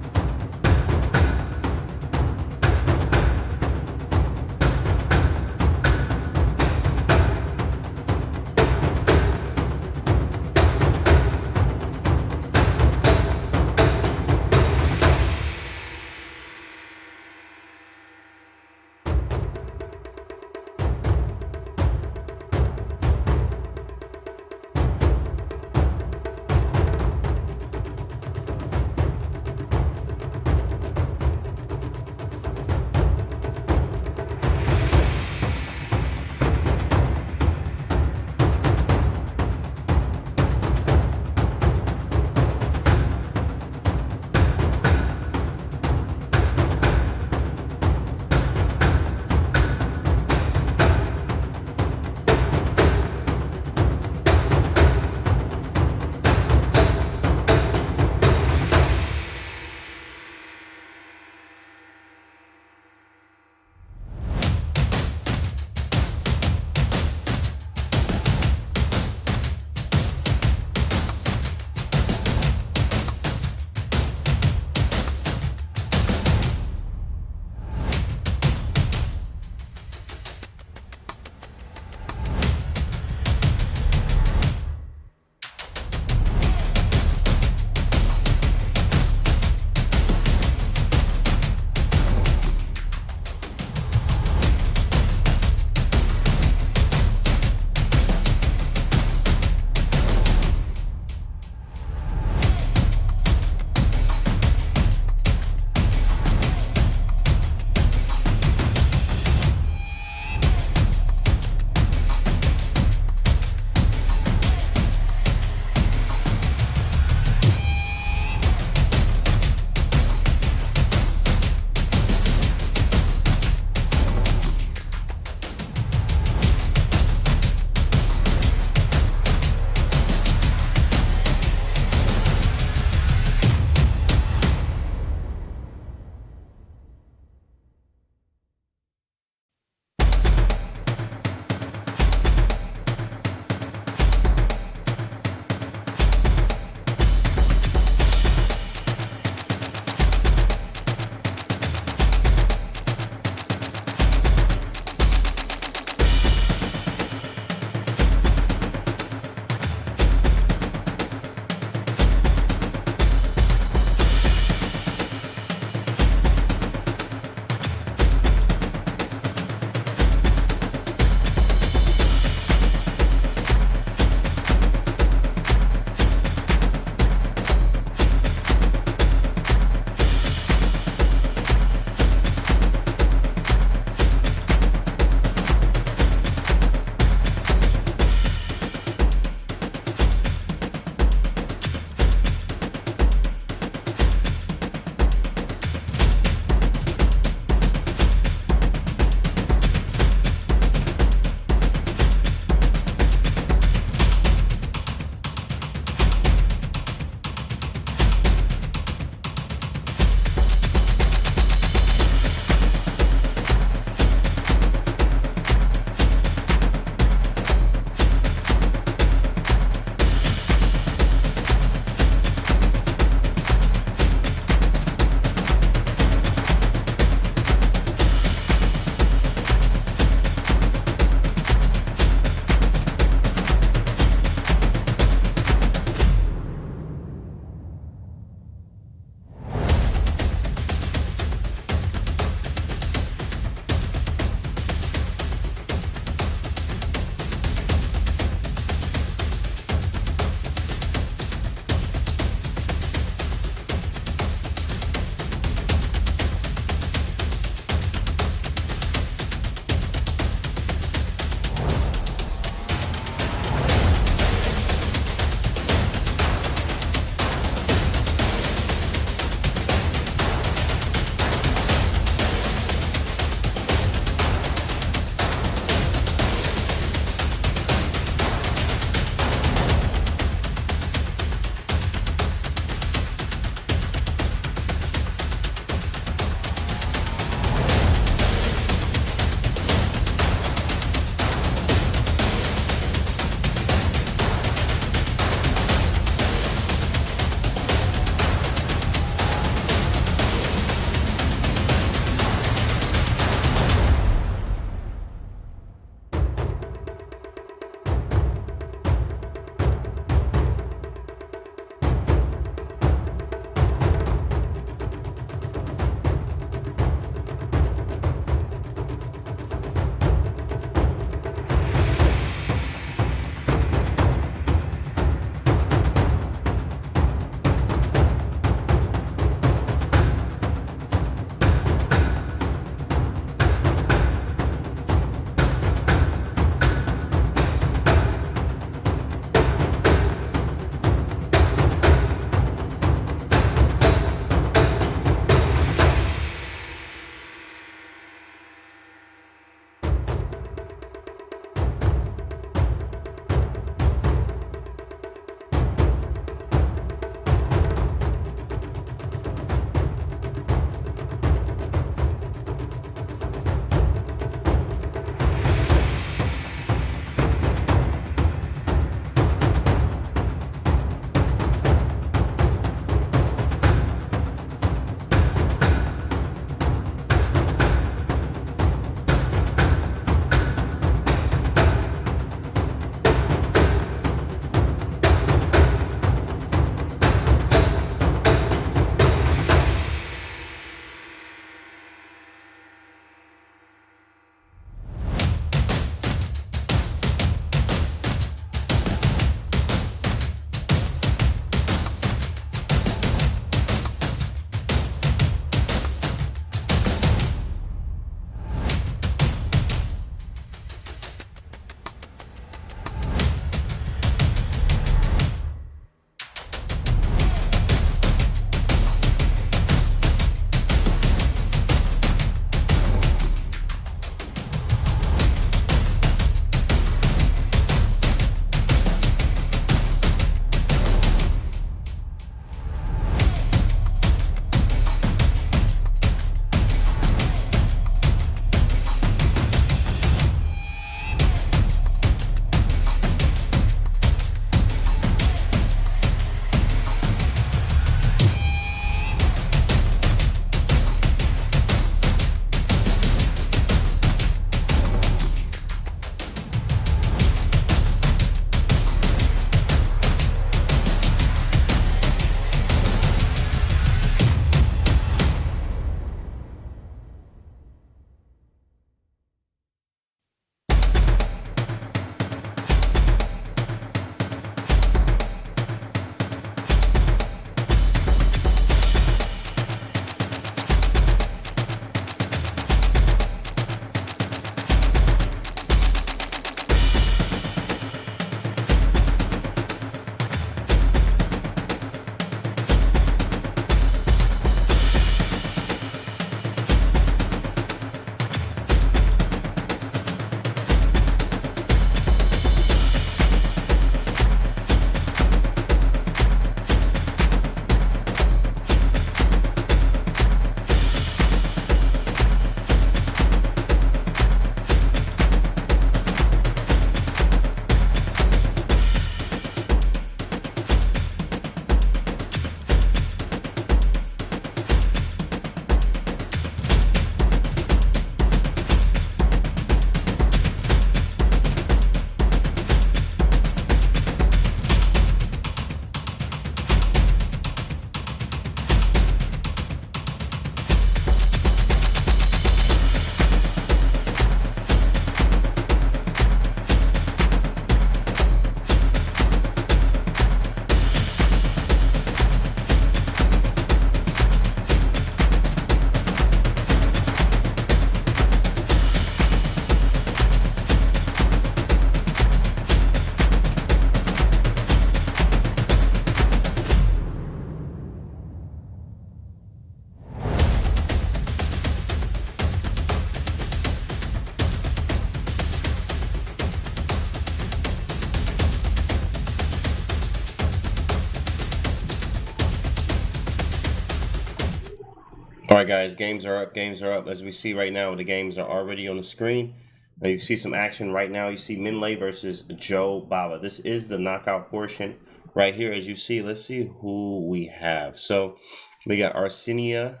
All right, guys, games are up. Games are up. As we see right now, the games are already on the screen. Now you see some action right now. You see Minlay versus Joe Baba. This is the knockout portion right here. As you see, let's see who we have. So we got Arsinia,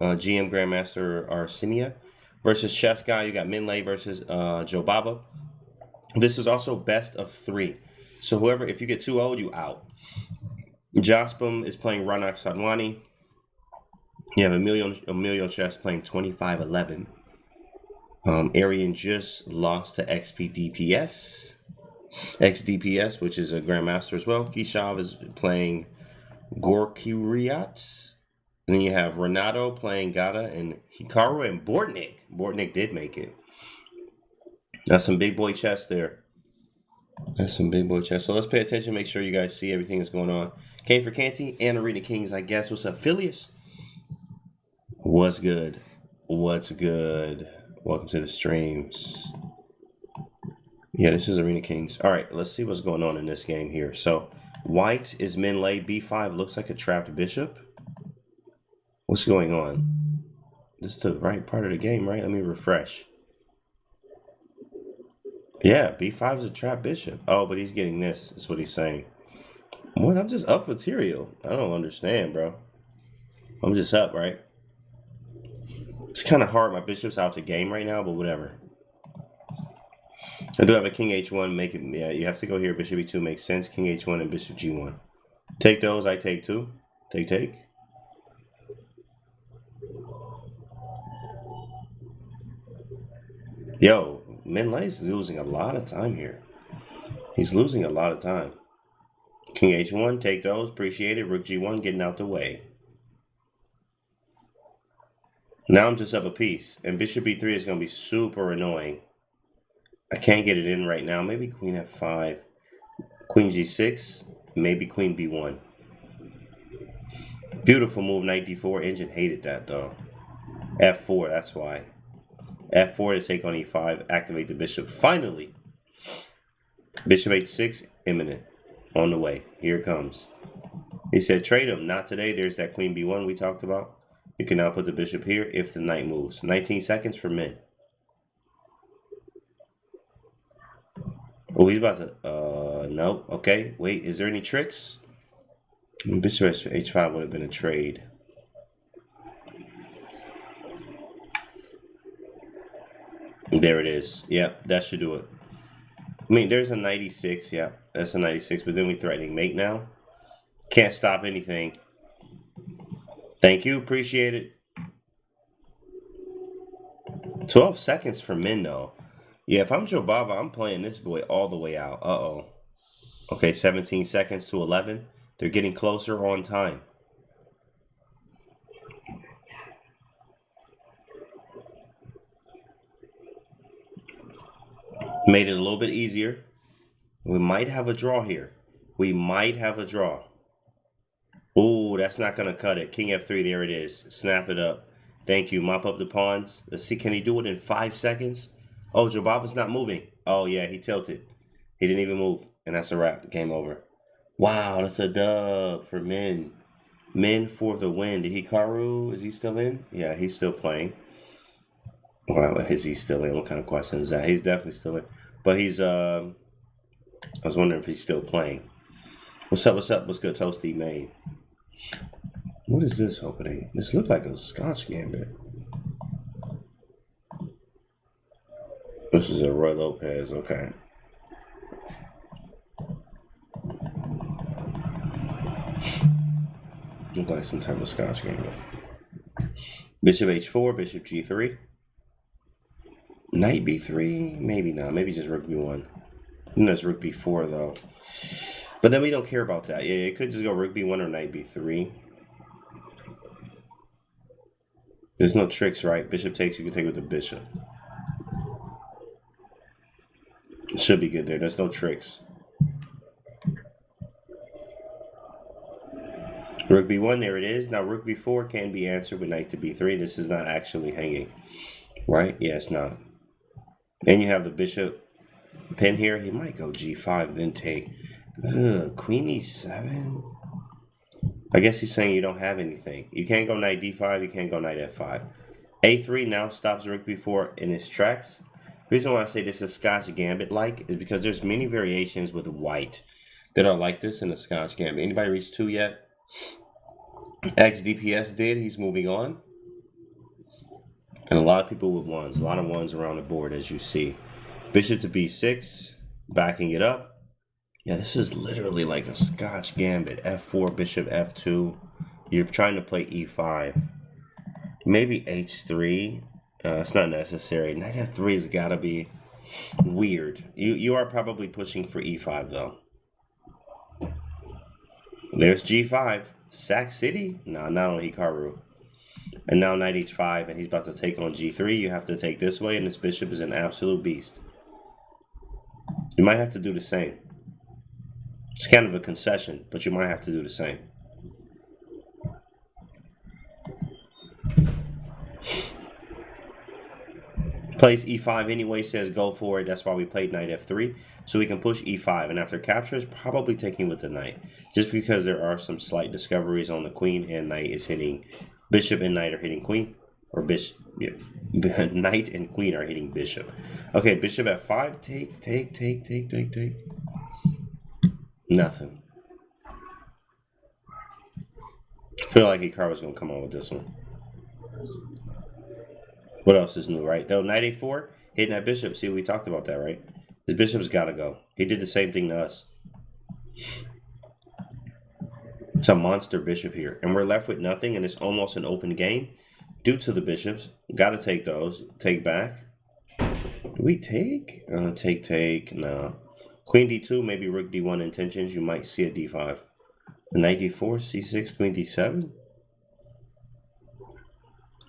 GM Grandmaster Arsinia versus Chess Guy. You got Minlay versus Joe Baba. This is also best of 3. So whoever, if you get too old, you out. Jospam is playing Ranak Sadwani. You have Emilio Chess playing 25-11. Arian just lost to XDPS, which is a Grandmaster as well. Kishav is playing Gorkiriat. And then you have Renato playing Gata and Hikaru and Bortnik. Bortnik did make it. That's some big boy chess there. That's some big boy chess. So let's pay attention. Make sure you guys see everything that's going on. Came for Canty and Arena Kings, I guess. What's up, Phileas? What's good? What's good? Welcome to the streams. Yeah, this is Arena Kings. All right, let's see what's going on in this game here. So white is Minlay. B5 looks like a trapped bishop. What's going on? This is the right part of the game, right? Let me refresh. Yeah, B5 is a trapped bishop. Oh, but he's getting this. That's what he's saying. What? I'm just up material. I don't understand, bro. I'm just up, right? It's kind of hard. My bishop's out the game right now, but whatever. I do have a king h1. Make it. Yeah, you have to go here. Bishop e2 makes sense. King h1 and bishop g1. Take those. I take 2. Take. Yo, Minlay's losing a lot of time here. He's losing a lot of time. King h1. Take those. Appreciate it. Rook g1. Getting out the way. Now I'm just up a piece, and bishop b3 is going to be super annoying. I can't get it in right now. Maybe queen f5, queen g6, maybe queen b1. Beautiful move, knight d4. Engine hated that, though. f4, that's why. f4 to take on e5, activate the bishop. Finally! Bishop h6, imminent. On the way. Here it comes. He said, trade him. Not today. There's that queen b1 we talked about. You can now put the bishop here if the knight moves. 19 seconds for men. Oh, he's about to... no. Okay. Wait, is there any tricks? Bishop h5 would have been a trade. There it is. Yep, that should do it. I mean, there's a 96. Yeah, that's a 96. But then we threatening mate now. Can't stop anything. Thank you. Appreciate it. 12 seconds for men, though. Yeah, if I'm Joe Bava, I'm playing this boy all the way out. Uh-oh. Okay, 17 seconds to 11. They're getting closer on time. Made it a little bit easier. We might have a draw here. We might have a draw. Ooh, that's not going to cut it. King f3, there it is. Snap it up. Thank you. Mop up the pawns. Let's see, can he do it in 5 seconds? Oh, Joe Bava's not moving. Oh, yeah, he tilted. He didn't even move. And that's a wrap. Game over. Wow, that's a dub for men. Men for the win. Did Hikaru, is he still in? Yeah, he's still playing. Wow, is he still in? What kind of question is that? He's definitely still in. But he's, I was wondering if he's still playing. What's up, what's up? What's good, Toasty Main? What is this opening? This looks like a Scotch Gambit. This is a Roy Lopez, okay. Look like some type of Scotch Gambit. Bishop h4, bishop g3. Knight b3, maybe not. Maybe just rook b1. And that's rook b4 though. But then we don't care about that. Yeah, it could just go rook b1 or knight b3. There's no tricks, right? Bishop takes, you can take with the bishop. It should be good there. There's no tricks. Rook b1, there it is. Now rook b4 can be answered with knight to b3. This is not actually hanging, right? Yeah, it's not. And you have the bishop pin here. He might go g5, then take. Queen e7. I guess he's saying you don't have anything. You can't go knight d5, you can't go knight f5. a3 now stops rook b4 in its tracks. The reason why I say this is Scotch Gambit-like is because there's many variations with white that are like this in the Scotch Gambit. Anybody reached 2 yet? XDPS did. He's moving on. And a lot of people with ones. A lot of ones around the board, as you see. Bishop to b6, backing it up. Yeah, this is literally like a Scotch Gambit. f4, bishop f2. You're trying to play e5. Maybe h3. It's not necessary. Knight f3 has got to be weird. You are probably pushing for e5, though. There's g5. Sac City? No, not on Hikaru. And now knight h5, and he's about to take on g3. You have to take this way, and this bishop is an absolute beast. You might have to do the same. It's kind of a concession, but you might have to do the same. Plays e5 anyway, says go for it. That's why we played knight f3. So we can push e5, and after capture is probably taking with the knight. Just because there are some slight discoveries on the queen, and knight is hitting bishop, and knight are hitting queen. Or bishop, yeah. Knight and queen are hitting bishop. Okay, bishop f5, take. Nothing. I feel like Hikaru's gonna come on with this one. What else is new, right? Though knight a4, hitting that bishop. See, we talked about that, right? This bishop's got to go. He did the same thing to us. It's a monster bishop here. And we're left with nothing, and it's almost an open game due to the bishops. Got to take those. Take back. Do we take? Take. No. Queen d2, maybe rook d1 intentions. You might see a d5. Knight d4, c6, queen d7.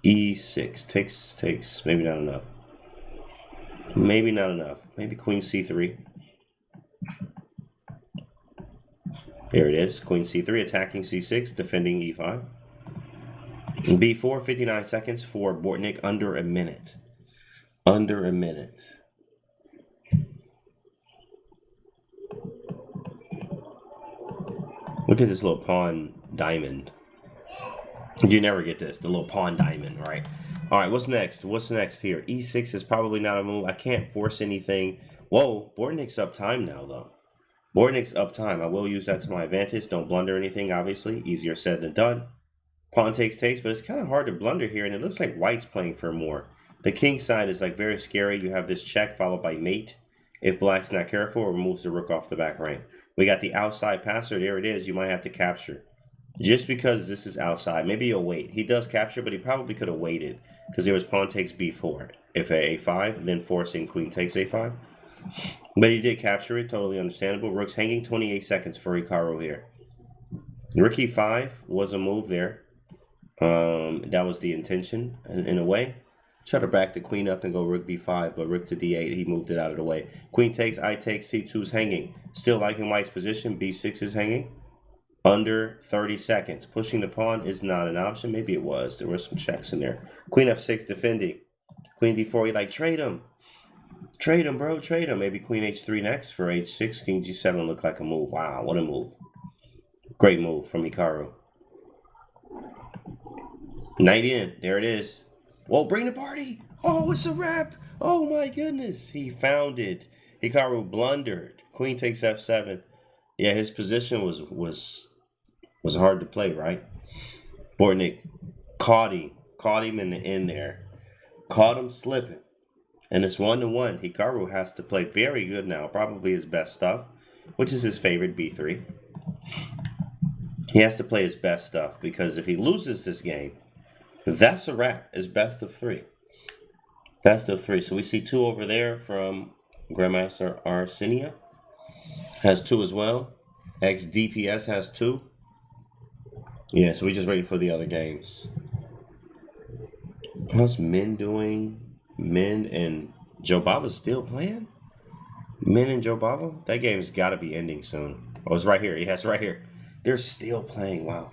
e6 takes. Maybe not enough. Maybe queen c3. There it is. Queen c3 attacking c6, defending e5. b4, 59 seconds for Bortnik. Under a minute. Under a minute. Look at this little pawn diamond. You never get this, the little pawn diamond, right? All right, what's next? What's next here? e6 is probably not a move. I can't force anything. Whoa, Bortnik's up time now, though. Bortnik's up time. I will use that to my advantage. Don't blunder anything, obviously. Easier said than done. Pawn takes, but it's kind of hard to blunder here, and it looks like white's playing for more. The king side is like very scary. You have this check followed by mate. If black's not careful, it removes the rook off the back rank. We got the outside passer. There it is. You might have to capture. Just because this is outside, maybe you'll wait. He does capture, but he probably could have waited because there was pawn takes b4. If a5, then forcing queen takes a5. But he did capture it, totally understandable. Rook's hanging, 28 seconds for Hikaru here. Rook e5 was a move there. That was the intention in a way. Try to back the queen up and go rook b5, but rook to d8, he moved it out of the way. Queen takes, I take, c2's hanging. Still liking white's position, b6 is hanging. Under 30 seconds. Pushing the pawn is not an option. Maybe it was. There were some checks in there. Queen f6 defending. Queen d4, he like, trade him. Trade him, bro, trade him. Maybe queen h3 next for h6. King g7 looked like a move. Wow, what a move. Great move from Hikaru. Knight in. There it is. Whoa, bring the party. Oh, it's a wrap. Oh, my goodness. He found it. Hikaru blundered. Queen takes f7. Yeah, his position was hard to play, right? Bortnik caught him in the end there. Caught him slipping. And it's 1-1. Hikaru has to play very good now. Probably his best stuff, which is his favorite b3. He has to play his best stuff because if he loses this game, that's a wrap. It's best of 3. Best of 3. So we see 2 over there from Grandmaster Arsenia. Has 2 as well. XDPS has 2. Yeah, so we're just waiting for the other games. How's Min doing? Min and Joe Bava still playing? Min and Joe Bava? That game's got to be ending soon. Oh, it's right here. Yes, right here. They're still playing. Wow.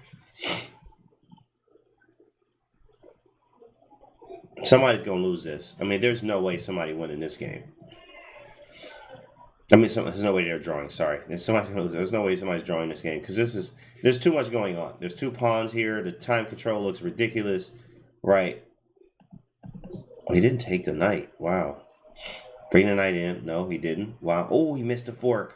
Somebody's going to lose this. I mean, there's no way somebody winning this game. I mean, there's no way they're drawing. Sorry, somebody's gonna lose. There's no way somebody's drawing this game because there's too much going on. There's 2 pawns here. The time control looks ridiculous, right? Oh, he didn't take the knight. Wow. Bring the knight in. No, he didn't. Wow. Oh, he missed the fork.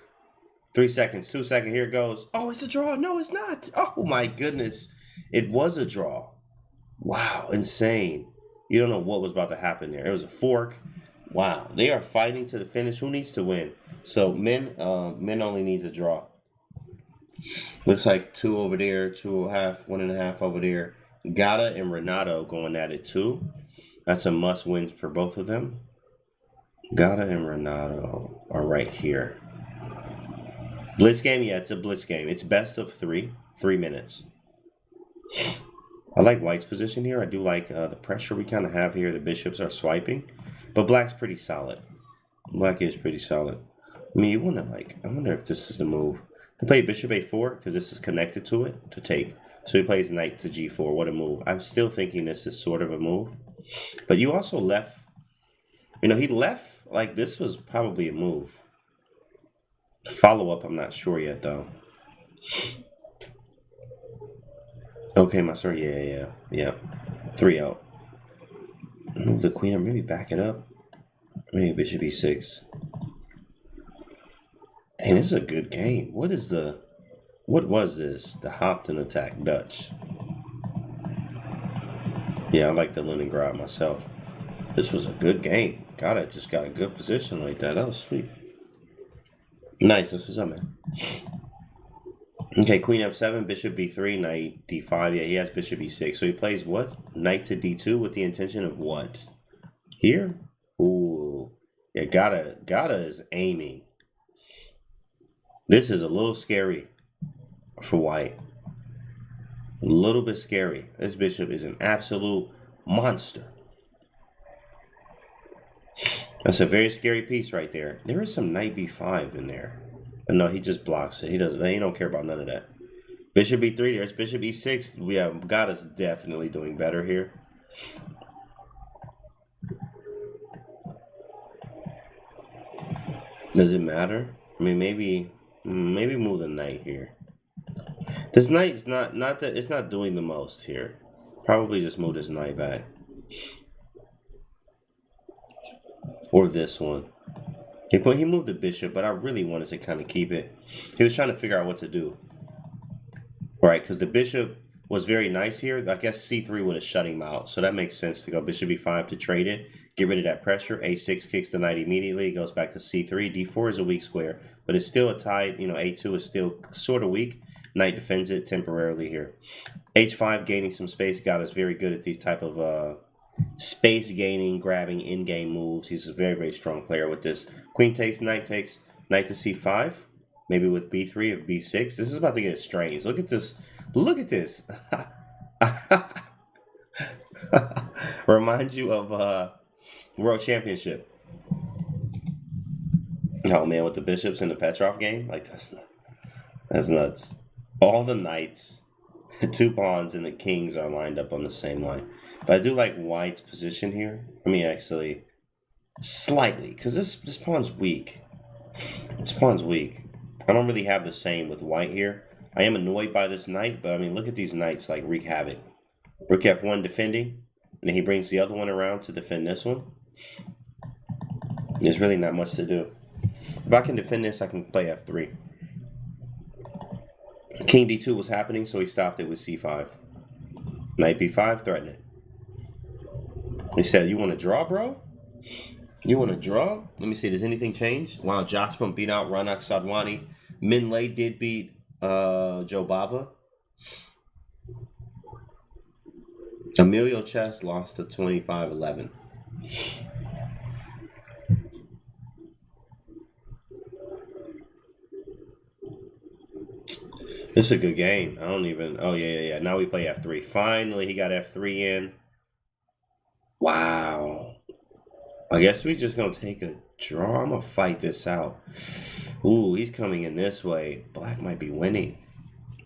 3 seconds. 2 seconds. Here it goes. Oh, it's a draw. No, it's not. Oh my goodness, it was a draw. Wow, insane. You don't know what was about to happen there. It was a fork. Wow, they are fighting to the finish. Who needs to win? So men only needs a draw. Looks like 2 over there, 2.5, 1.5 over there. Gata and Renato going at it too. That's a must win for both of them. Gata and Renato are right here. Blitz game, yeah, it's a blitz game. It's best of 3 minutes. I like White's position here. I do like the pressure we kind of have here. The bishops are swiping, but Black's pretty solid. Black is pretty solid. I mean, you want to I wonder if this is the move. He played bishop a4 because this is connected to it to take. So he plays knight to g4. What a move. I'm still thinking this is sort of a move. But you also left, he left like this was probably a move. Follow up, I'm not sure yet though. Okay, master. Yeah. 3 out. Move the queen or maybe back it up. Maybe bishop e6. Hey, this is a good game. What was this? The Hopton attack Dutch. Yeah, I like the Leningrad myself. This was a good game. Just got a good position like that. That was sweet. Nice. This is up, man. Okay, queen f7, bishop b3, knight d5. Yeah, he has bishop e6. So he plays what? Knight to d2 with the intention of what? Here? Ooh. Yeah, Gata is aiming. This is a little scary for White. A little bit scary. This bishop is an absolute monster. That's a very scary piece right there. There is some knight b5 in there. But no, he just blocks it. He don't care about none of that. Bishop e3, there's bishop e6. We have Gata's definitely doing better here. Does it matter? I mean, maybe move the knight here. This knight is it's not doing the most here. Probably just move this knight back. Or this one. He moved the bishop, but I really wanted to kind of keep it. He was trying to figure out what to do. Right, because the bishop was very nice here. I guess c3 would have shut him out. So that makes sense to go bishop e5 to trade it. Get rid of that pressure. a6 kicks the knight immediately. Goes back to c3. d4 is a weak square, but it's still a tied. a2 is still sort of weak. Knight defends it temporarily here. h5 gaining some space. Gata's very good at these type of space gaining, grabbing in-game moves. He's a very, very strong player with this. Queen takes, knight to c5. Maybe with b3 or b6. This is about to get strange. Look at this. Look at this. Reminds you of World Championship. Oh man, with the bishops in the Petrov game? Like that's nuts. All the knights, 2 pawns, and the kings are lined up on the same line. But I do like White's position here. I mean, actually, slightly, because this pawn's weak. This pawn's weak. I don't really have the same with White here. I am annoyed by this knight, but I mean, look at these knights like wreak havoc. Rook f1 defending, and then he brings the other one around to defend this one. There's really not much to do. If I can defend this, I can play f3. King d2 was happening, so he stopped it with c5. Knight b5, threaten it. He said, you want to draw, bro? You want to draw? Let me see, does anything change? Wow, Jaspam beat out Ranak Sadwani. Minlay did beat Joe Bava. Emilio Chess lost to 25-11. This is a good game. I don't even... Oh, yeah. Now we play f3. Finally, he got f3 in. Wow. I guess we're just going to take a draw. I'm going to fight this out. Ooh, he's coming in this way. Black might be winning.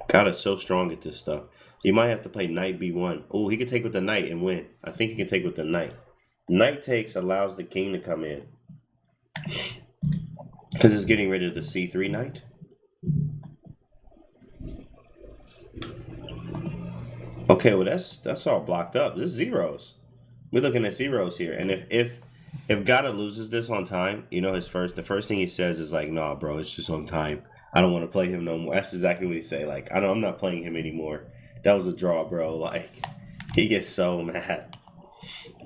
Gata's so strong at this stuff. He might have to play knight b1. Ooh, he could take with the knight and win. I think he can take with the knight. Knight takes allows the king to come in. Because it's getting rid of the C3 knight. Okay, well that's all blocked up. This is zeros. We're looking at zeros here. And if Gata loses this on time, you know, the first thing he says is like, nah, bro, it's just on time. I don't want to play him no more. That's exactly what he say. Like, I'm not playing him anymore. That was a draw, bro. Like, he gets so mad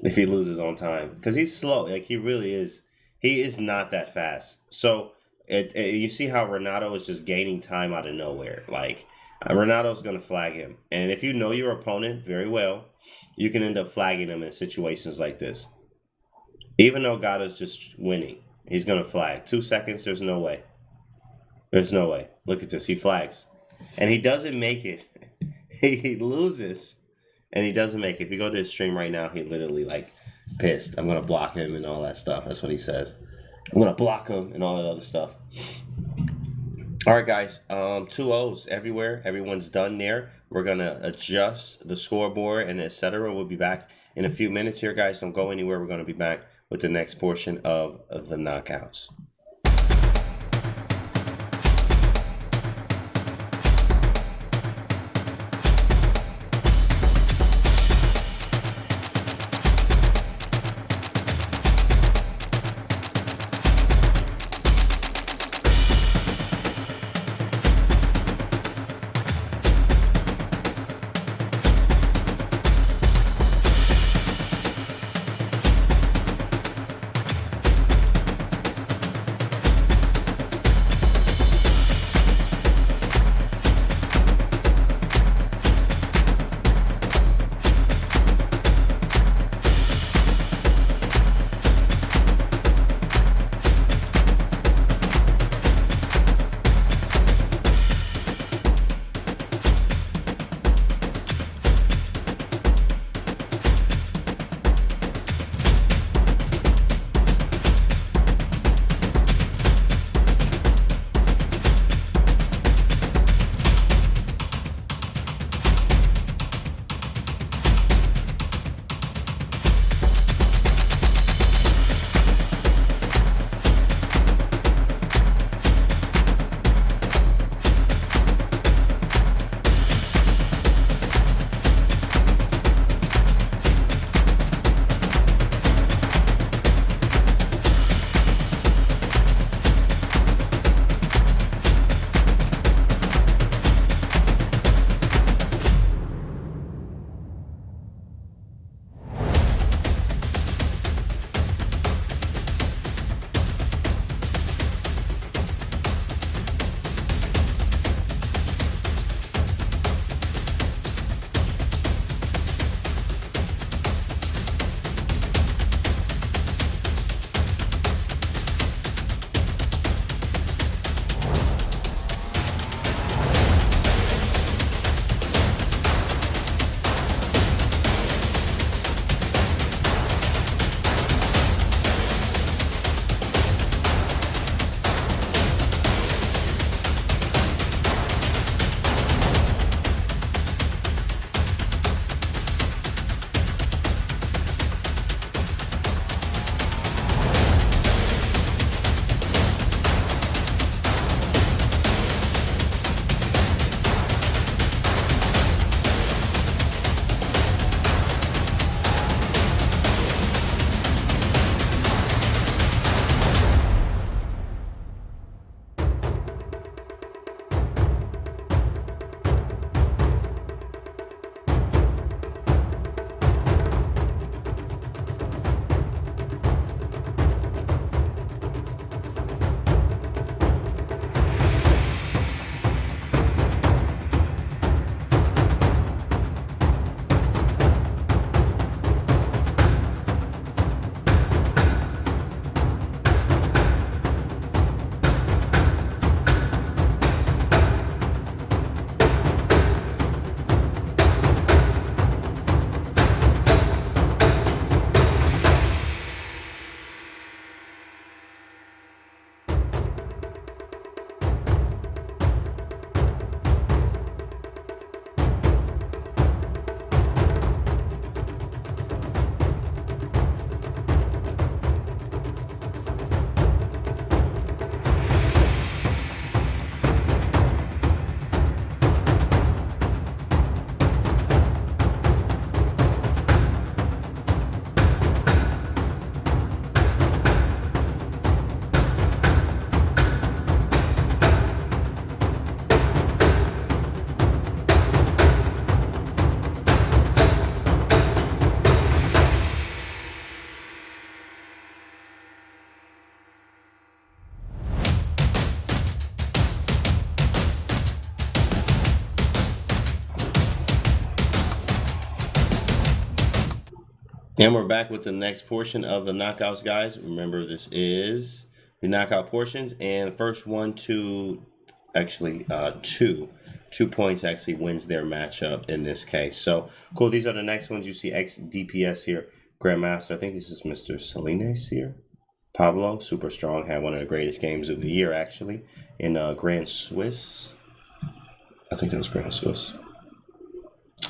if he loses on time. Because he's slow. Like, he really is. He is not that fast. So, you see how Renato is just gaining time out of nowhere. Like, Renato's going to flag him. And if you know your opponent very well, you can end up flagging him in situations like this. Even though Gata's just winning, he's going to flag. 2 seconds, there's no way. There's no way. Look at this. He flags. And he doesn't make it. He loses. And he doesn't make it. If you go to his stream right now, he literally, like, pissed. I'm going to block him and all that stuff. That's what he says. I'm going to block him and all that other stuff. All right, guys. 2-0s everywhere. Everyone's done there. We're going to adjust the scoreboard and et cetera. We'll be back in a few minutes here, guys. Don't go anywhere. We're going to be back with the next portion of the knockouts. And we're back with the next portion of the knockouts, guys. Remember, this is the knockout portions, and the first one to actually two points actually wins their matchup in this case. So cool. These are the next ones. You see XDPS here, Grandmaster. I think this is Mr. Salinas here. Pablo, super strong, had one of the greatest games of the year actually in Grand Swiss. I think that was Grand Swiss.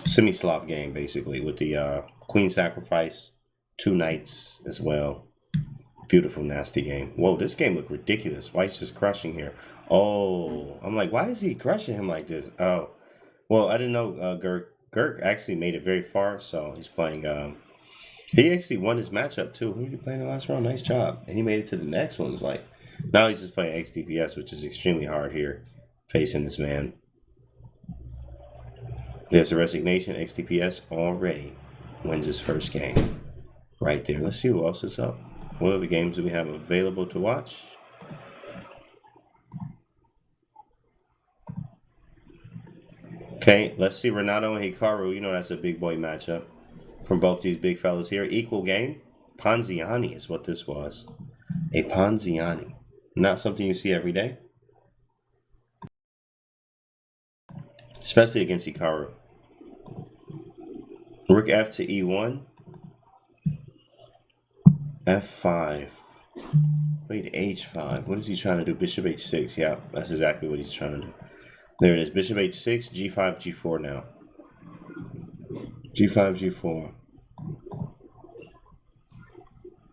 Semi-Slav game basically with the Queen Sacrifice, 2 knights as well. Beautiful, nasty game. Whoa, this game looked ridiculous. White's just crushing here. Oh, I'm like, why is he crushing him like this? Oh, well, I didn't know Girk actually made it very far, so he's playing. He actually won his matchup too. Who did he play in the last round? Nice job. And he made it to the next one. It's like, now he's just playing XDPS, which is extremely hard here, facing this man. There's a resignation. XDPS already wins his first game. Right there. Let's see who else is up. What other games do we have available to watch? Okay, let's see Renato and Hikaru. You know that's a big boy matchup from both these big fellas here. Equal game. Ponziani is what this was. A Ponziani. Not something you see every day. Especially against Hikaru. Rook F to E1. F5. Wait, H5. What is he trying to do? Bishop H6. Yeah, that's exactly what he's trying to do. There it is. Bishop H6, G5, G4 now. G5, G4.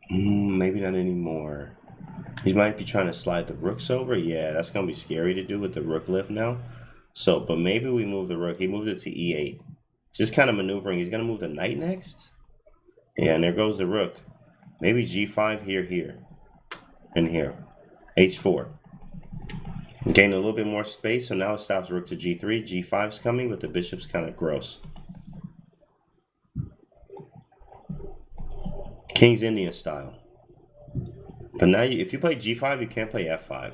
Maybe not anymore. He might be trying to slide the rooks over. Yeah, that's going to be scary to do with the rook lift now. So, but maybe we move the rook. He moved it to E8. Just kind of maneuvering. He's going to move the knight next. Yeah, and there goes the rook. Maybe G5 here, and here. H4. Gain a little bit more space, so now it stops rook to G3. G5's coming, but the bishop's kind of gross. King's Indian style. But now, if you play G5, you can't play F5.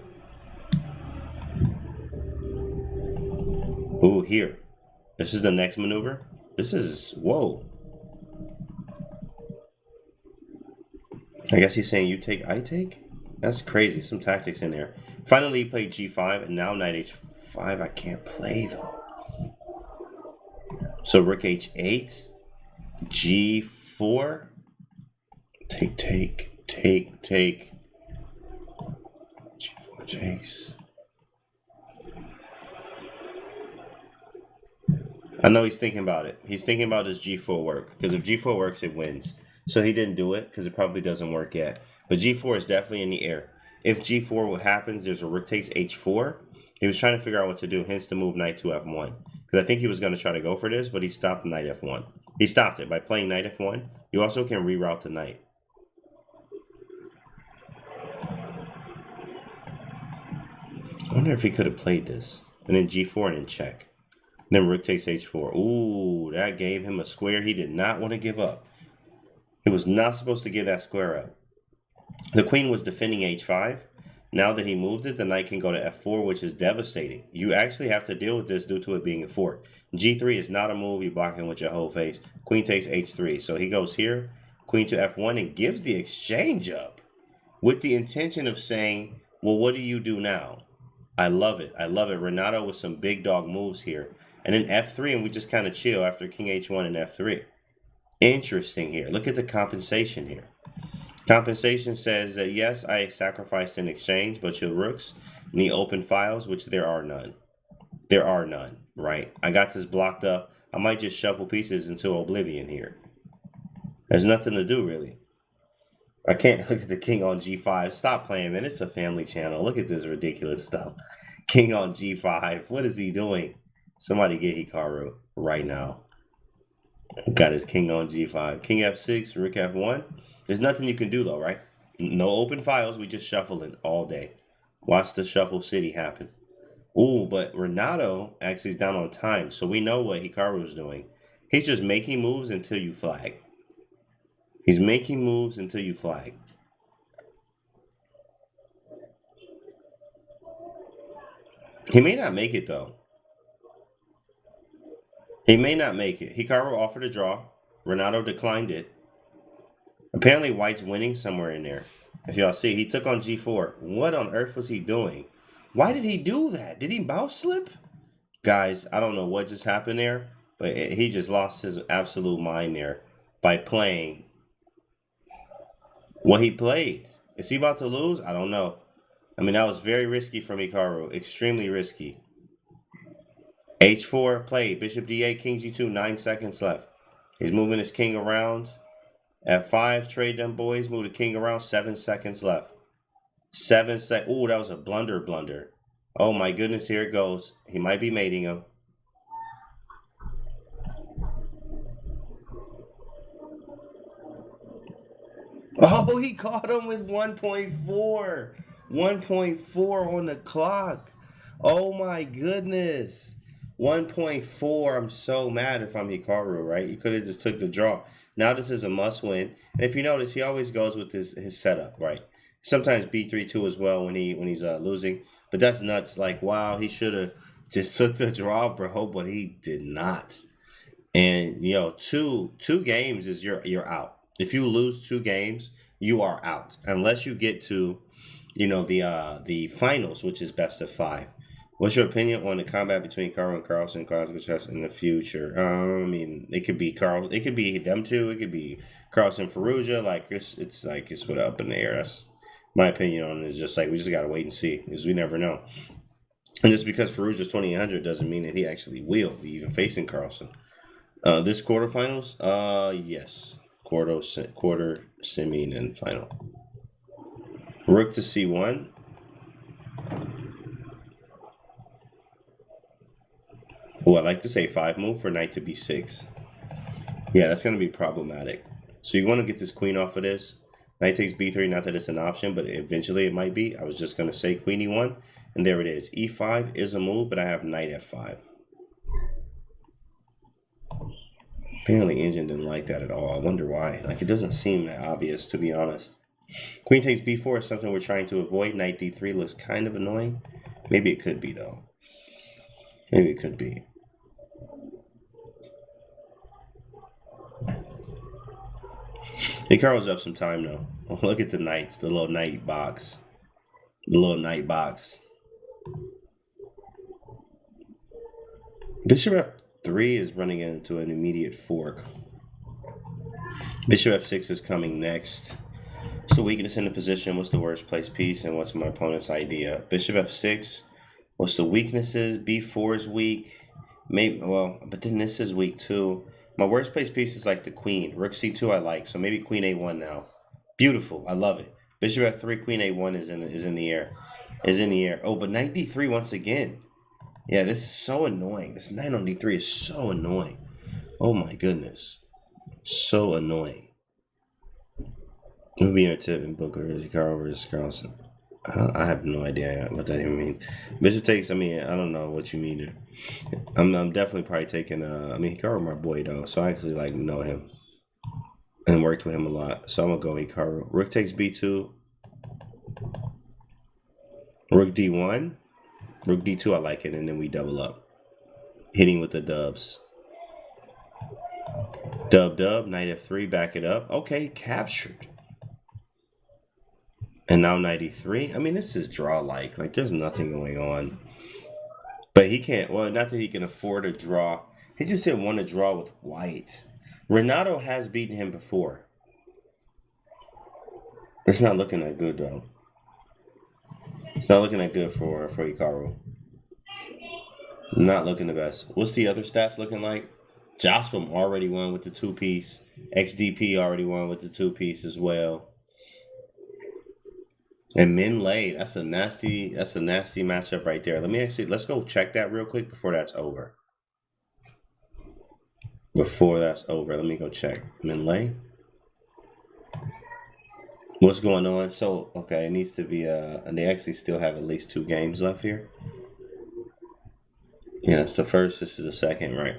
Ooh, here. This is the next maneuver. This is, whoa. I guess he's saying you take, I take? That's crazy. Some tactics in there. Finally, he played G5, and now Knight H5 I can't play, though. So Rook H8, G4. Take. G4 takes. I know he's thinking about it. He's thinking about his G4 work. Because if G4 works, it wins. So he didn't do it because it probably doesn't work yet. But G4 is definitely in the air. If G4 what happens, there's a rook takes H4. He was trying to figure out what to do, hence the move knight to F1. Because I think he was going to try to go for this, but he stopped knight F1. He stopped it by playing knight F1. You also can reroute the knight. I wonder if he could have played this. And then G4 and then check. Then rook takes H4. Ooh, that gave him a square he did not want to give up. He was not supposed to give that square up. The queen was defending H5. Now that he moved it, the knight can go to F4, which is devastating. You actually have to deal with this due to it being a fork. G3 is not a move you're blocking with your whole face. Queen takes H3. So he goes here, queen to F1, and gives the exchange up with the intention of saying, well, what do you do now? I love it. I love it. Renato with some big dog moves here. And then F3, and we just kind of chill after king H1 and F3. Interesting here. Look at the compensation here. Compensation says that, yes, I sacrificed in exchange, but your rooks need open files, which there are none. There are none, right? I got this blocked up. I might just shuffle pieces into oblivion here. There's nothing to do, really. I can't look at the king on G5. Stop playing, man. It's a family channel. Look at this ridiculous stuff. King on G5. What is he doing? Somebody get Hikaru right now. Got his king on G5. King F6, rook F1. There's nothing you can do, though, right? No open files. We just shuffling all day. Watch the shuffle city happen. Ooh, but Renato actually is down on time, so we know what Hikaru is doing. He's just making moves until you flag. He's making moves until you flag. He may not make it, though. He may not make it. Hikaru offered a draw. Renato declined it. Apparently, White's winning somewhere in there. If y'all see, he took on G4. What on earth was he doing? Why did he do that? Did he mouse slip? Guys, I don't know what just happened there, but he just lost his absolute mind there by playing what he played. Is he about to lose? I don't know. I mean, that was very risky from Hikaru. Extremely risky. H4 played. Bishop D8, King G2, 9 seconds left. He's moving his king around. F5, trade them boys. Move the king around. 7 seconds left. 7 sec. Ooh, that was a blunder. Oh my goodness, here it goes. He might be mating him. Oh, he caught him with 1.4. 1.4 on the clock. Oh my goodness. 1.4. I'm so mad if I'm Hikaru, right? You could have just took the draw. Now this is a must win. And if you notice, he always goes with his setup, right? Sometimes B3-2 as well when he's losing. But that's nuts. Like, wow, he should have just took the draw, bro, but he did not. And you know, two games is you're out. If you lose 2 games, you are out. Unless you get to, you know, the finals, which is best of 5. What's your opinion on the combat between Carl and Carlsen, classical chess in the future? I mean, it could be it could be them two, it could be Carlsen Ferrugia. Like it's what up in the air. That's my opinion on it. Is just like we just gotta wait and see, because we never know. And just because Ferrugia's 2800 doesn't mean that he actually will be even facing Carlsen. This quarterfinals, yes, quarter, semi, and then final. Rook to C1. Oh, I like to say 5 move for knight to B6. Yeah, that's going to be problematic. So you want to get this queen off of this. Knight takes B3, not that it's an option, but eventually it might be. I was just going to say queen E1, and there it is. E5 is a move, but I have knight F5. Apparently Engine didn't like that at all. I wonder why. Like, it doesn't seem that obvious, to be honest. Queen takes B4 is something we're trying to avoid. Knight D3 looks kind of annoying. Maybe it could be, though. Maybe it could be. Hikaru's up some time, though. Oh, look at the knights. The little knight box. The little knight box. Bishop F3 is running into an immediate fork. Bishop F6 is coming next. So weakness in the position. What's the worst place piece? And what's my opponent's idea? Bishop F6. What's the weaknesses? B4 is weak. Maybe, well, but then this is weak too. My worst place piece is like the queen. Rook C2 I like. So maybe queen A1 now. Beautiful. I love it. Bishop F3, queen A1 is in the air. Is in the air. Oh, but knight D3 once again. Yeah, this is so annoying. This knight on D3 is so annoying. Oh my goodness. So annoying. It would be our tip in Booker, Hikaru versus Carlsen. I have no idea what that even means. Bishop takes, I mean, I don't know what you mean there. I'm definitely probably taking, I mean, Hikaru my boy though, so I actually like know him. And worked with him a lot. So I'm going to go Hikaru. Rook takes B2. Rook D1. Rook D2, I like it, and then we double up. Hitting with the dubs. Dub, knight F3, back it up. Okay, captured. And now knight E3. I mean, this is draw-like. Like, there's nothing going on. But he can't, well, not that he can afford a draw. He just didn't want to draw with white. Renato has beaten him before. It's not looking that good, though. It's not looking that good for Hikaru. Not looking the best. What's the other stats looking like? Jospim already won with the 2-piece. XDP already won with the 2-piece as well. And Min Lei, that's a nasty matchup right there. Let's go check that real quick before that's over. Let me go check. Min Lei. What's going on? So, okay, it needs to be, and they actually still have at least 2 games left here. Yeah, that's the first. This is the second, right?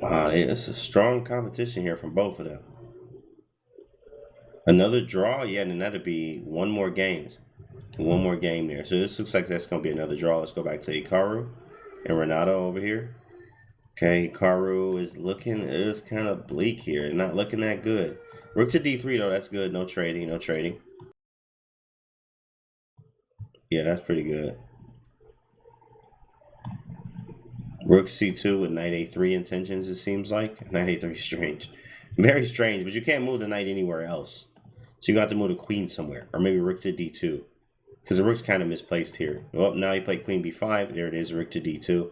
Wow, it's a strong competition here from both of them. Another draw? Yeah, then that'd be one more game. One more game there. So this looks like that's going to be another draw. Let's go back to Hikaru and Renato over here. Okay, Hikaru is kind of bleak here. Not looking that good. Rook to d3 though, that's good. No trading, no trading. Yeah, that's pretty good. Rook c2 with knight a3 intentions, it seems like. Knight a3 is strange. Very strange, but you can't move the knight anywhere else. So you got to move the queen somewhere. Or maybe rook to d2. Because the rook's kind of misplaced here. Well, now he played queen b5. There it is, rook to d2.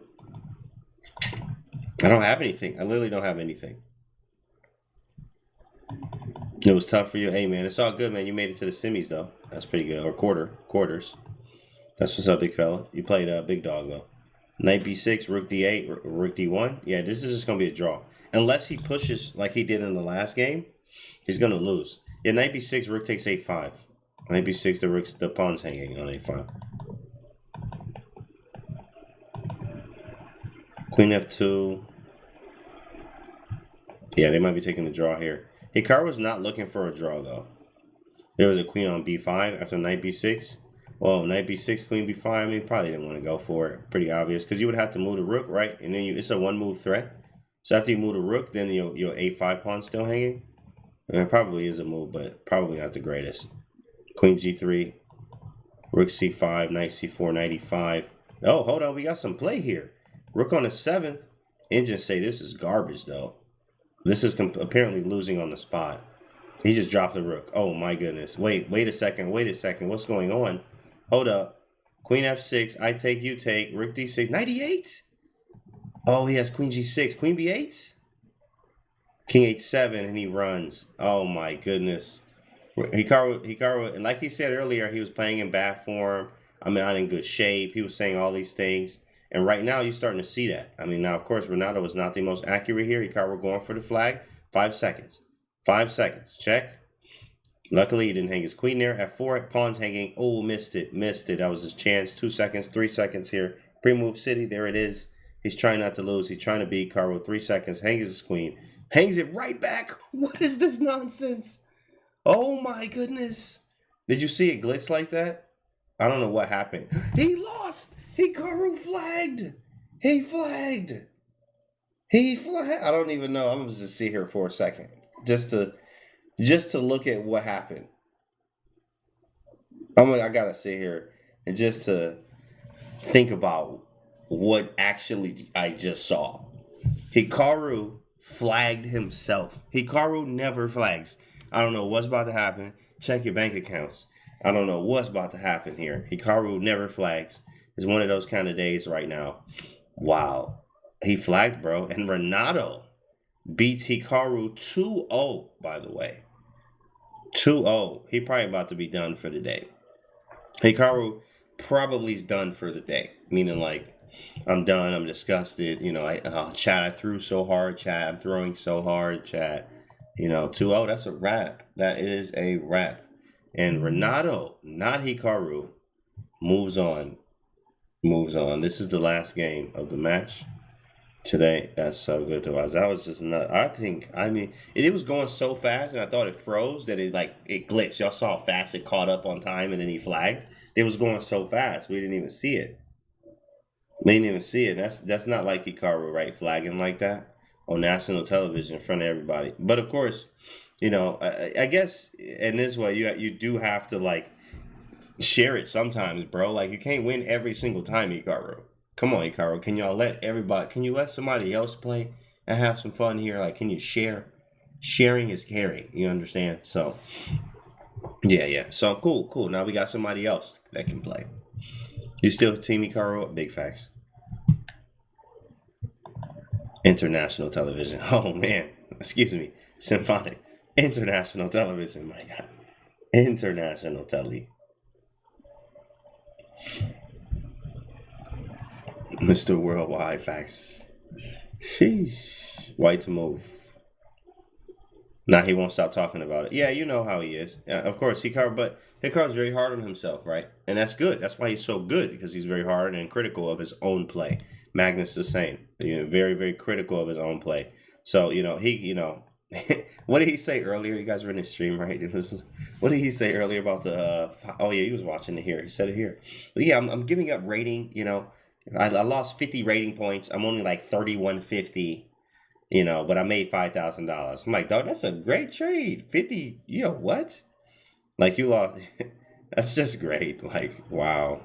I don't have anything. I literally don't have anything. It was tough for you. Hey, man, it's all good, man. You made it to the semis, though. That's pretty good. Or quarters. That's what's up, big fella. You played big dog, though. Knight b6, rook d8, rook d1. Yeah, this is just going to be a draw. Unless he pushes like he did in the last game, he's going to lose. Yeah, knight b6, rook takes a5. Knight b6, the pawn's hanging on a5. Queen f2. Yeah, they might be taking the draw here. Hikaru's not looking for a draw, though. There was a queen on b5 after knight b6. Well, knight b6, queen b5. I mean, probably didn't want to go for it. Pretty obvious, because you would have to move the rook, right? And then it's a one-move threat. So after you move the rook, then your a5 pawn's still hanging. And it probably is a move, but probably not the greatest. Queen g3, rook c5, knight c4, knight e5. Oh, hold on, we got some play here. Rook on the 7th. Engines say this is garbage, though. This is apparently losing on the spot. He just dropped the rook. Oh, my goodness. Wait a second. What's going on? Hold up. Queen f6. I take, you take. Rook d6. Knight e8. Oh, he has queen g6. Queen b8. King h7, and he runs. Oh, my goodness. Hikaru, and like he said earlier, he was playing in bad form. I mean, not in good shape. He was saying all these things. And right now, you're starting to see that. I mean, now, of course, Renato was not the most accurate here. Hikaru going for the flag. 5 seconds. 5 seconds. Check. Luckily, he didn't hang his queen there. F4, pawn's hanging. Oh, missed it. That was his chance. 2 seconds, 3 seconds here. Pre-move city. There it is. He's trying not to lose. He's trying to beat Hikaru. 3 seconds. Hangs his queen. Hangs it right back. What is this nonsense? Oh, my goodness. Did you see it glitch like that? I don't know what happened. He lost. Hikaru flagged. He flagged. I don't even know. I'm gonna just sit here for a second, just to look at what happened. I gotta sit here and just to think about what actually I just saw. Hikaru flagged himself. Hikaru never flags. I don't know what's about to happen. Check your bank accounts. I don't know what's about to happen here. Hikaru never flags. It's one of those kind of days right now. Wow. He flagged, bro. And Renato beats Hikaru 2-0, by the way. 2-0. He probably about to be done for the day. Hikaru probably is done for the day. Meaning like, I'm done. I'm disgusted. You know, chat, I threw so hard. Chat, I'm throwing so hard. Chat, 2-0. That's a wrap. That is a wrap. And Renato, not Hikaru, moves on. This is the last game of the match today. That's so good to watch. That was just nuts. It was going so fast, and I thought it froze that it glitched. Y'all saw how fast it caught up on time, and then he flagged. It was going so fast, we didn't even see it. That's not like Hikaru, right? Flagging like that on national television in front of everybody. But of course, I guess in this way, you do have to share it sometimes, bro. Like, you can't win every single time, Hikaru. Come on, Hikaru. Can you let somebody else play and have some fun here? Like, can you share? Sharing is caring. You understand? So, yeah. So, cool. Now we got somebody else that can play. You still team Hikaru? Big facts. International television. Oh, man. Excuse me. Symphonic. International television. My God. International telly. Mr. Worldwide Facts. Sheesh. White to move. Now he won't stop talking about it. Yeah, you know how he is. Of course, Hikaru's very hard on himself, right? And that's good. That's why he's so good, because he's very hard and critical of his own play. Magnus the same. Very, very critical of his own play. So, what did he say earlier? You guys were in the stream, right? What did he say earlier about the? Oh yeah, he was watching it here. He said it here. But yeah, I'm giving up rating. I lost 50 rating points. I'm only like 3150, you know, but I made $5,000. I'm like, dog, that's a great trade. 50, you know what? Like you lost. That's just great. Like, wow.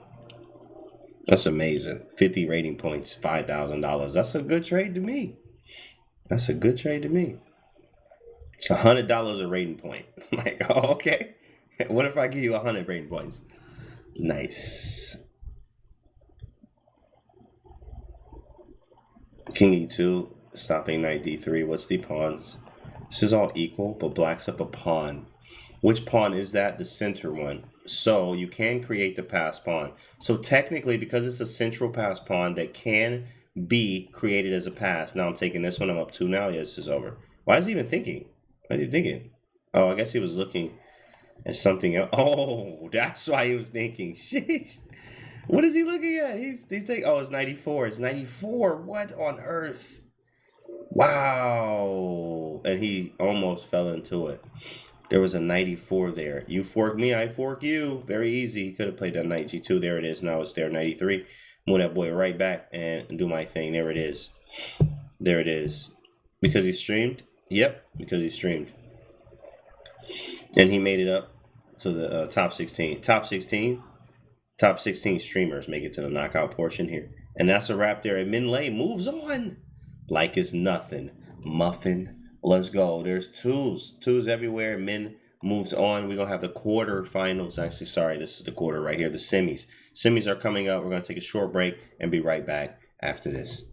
That's amazing. 50 rating points, $5,000. That's a good trade to me. That's a good trade to me. $100 a rating point. Like, oh, okay. What if I give you 100 rating points? Nice. King E2, stopping knight D3. What's the pawns? This is all equal, but black's up a pawn. Which pawn is that? The center one. So you can create the pass pawn. So technically, because it's a central pass pawn that can be created as a pass. Now I'm taking this one. I'm up 2 now. Yes, this is over. Why is he even thinking? What are you thinking? Oh, I guess he was looking at something else. Oh, that's why he was thinking. Sheesh. What is he looking at? He's thinking, oh, it's 94. It's 94. What on earth? Wow. And he almost fell into it. There was a 94 there. You fork me, I fork you. Very easy. He could have played that knight G2. There it is. Now it's there, 93. Move that boy right back and do my thing. There it is. There it is. Because he streamed? Yep, because he streamed. And he made it up to the top 16. Top 16 streamers make it to the knockout portion here. And that's a wrap there. And Min Lei moves on like it's nothing. Muffin. Let's go. There's twos everywhere. Min moves on. We're going to have the quarterfinals. Actually, sorry, this is the quarter right here. The semis. Semis are coming up. We're going to take a short break and be right back after this.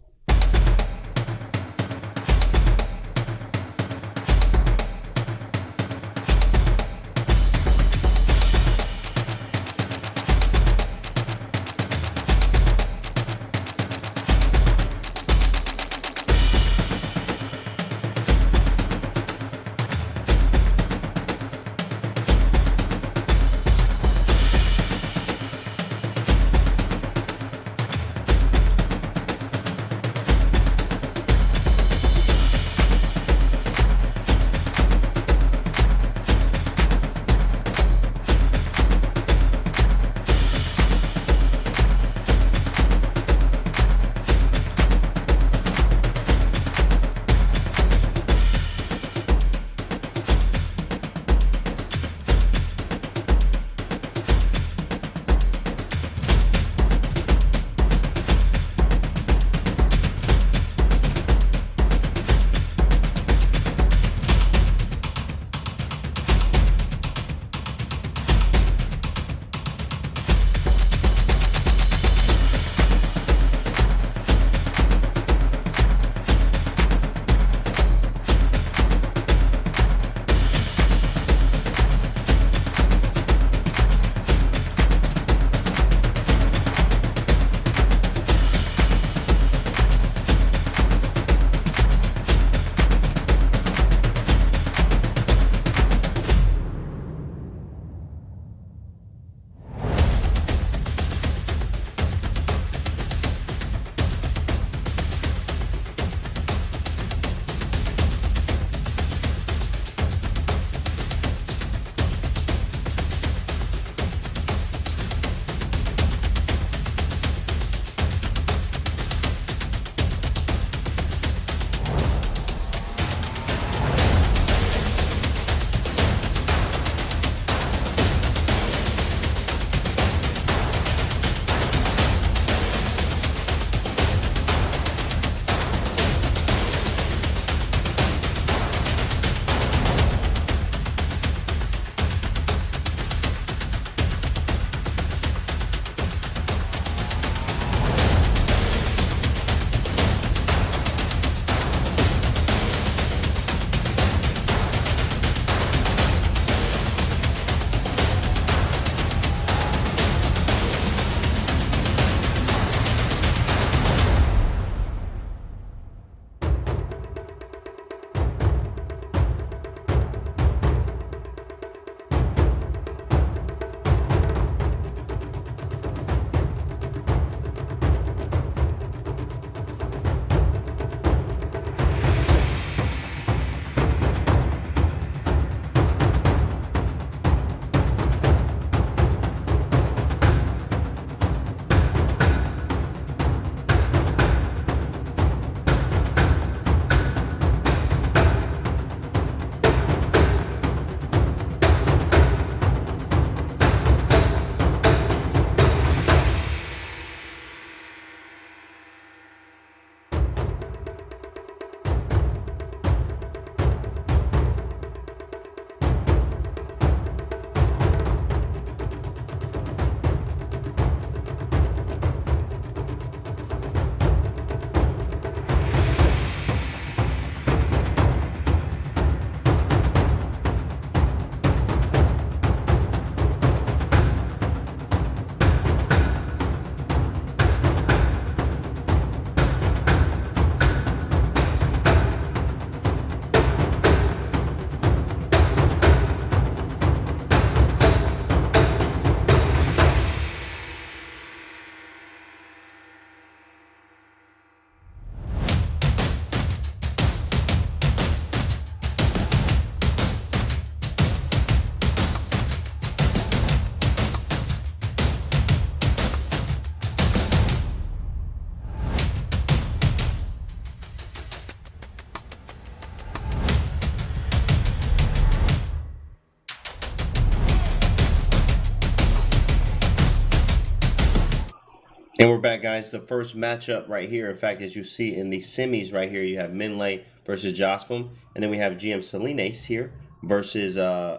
And we're back, guys. The first matchup right here. In fact, as you see in the semis right here, you have Minlay versus Jospin. And then we have GM Salinas here versus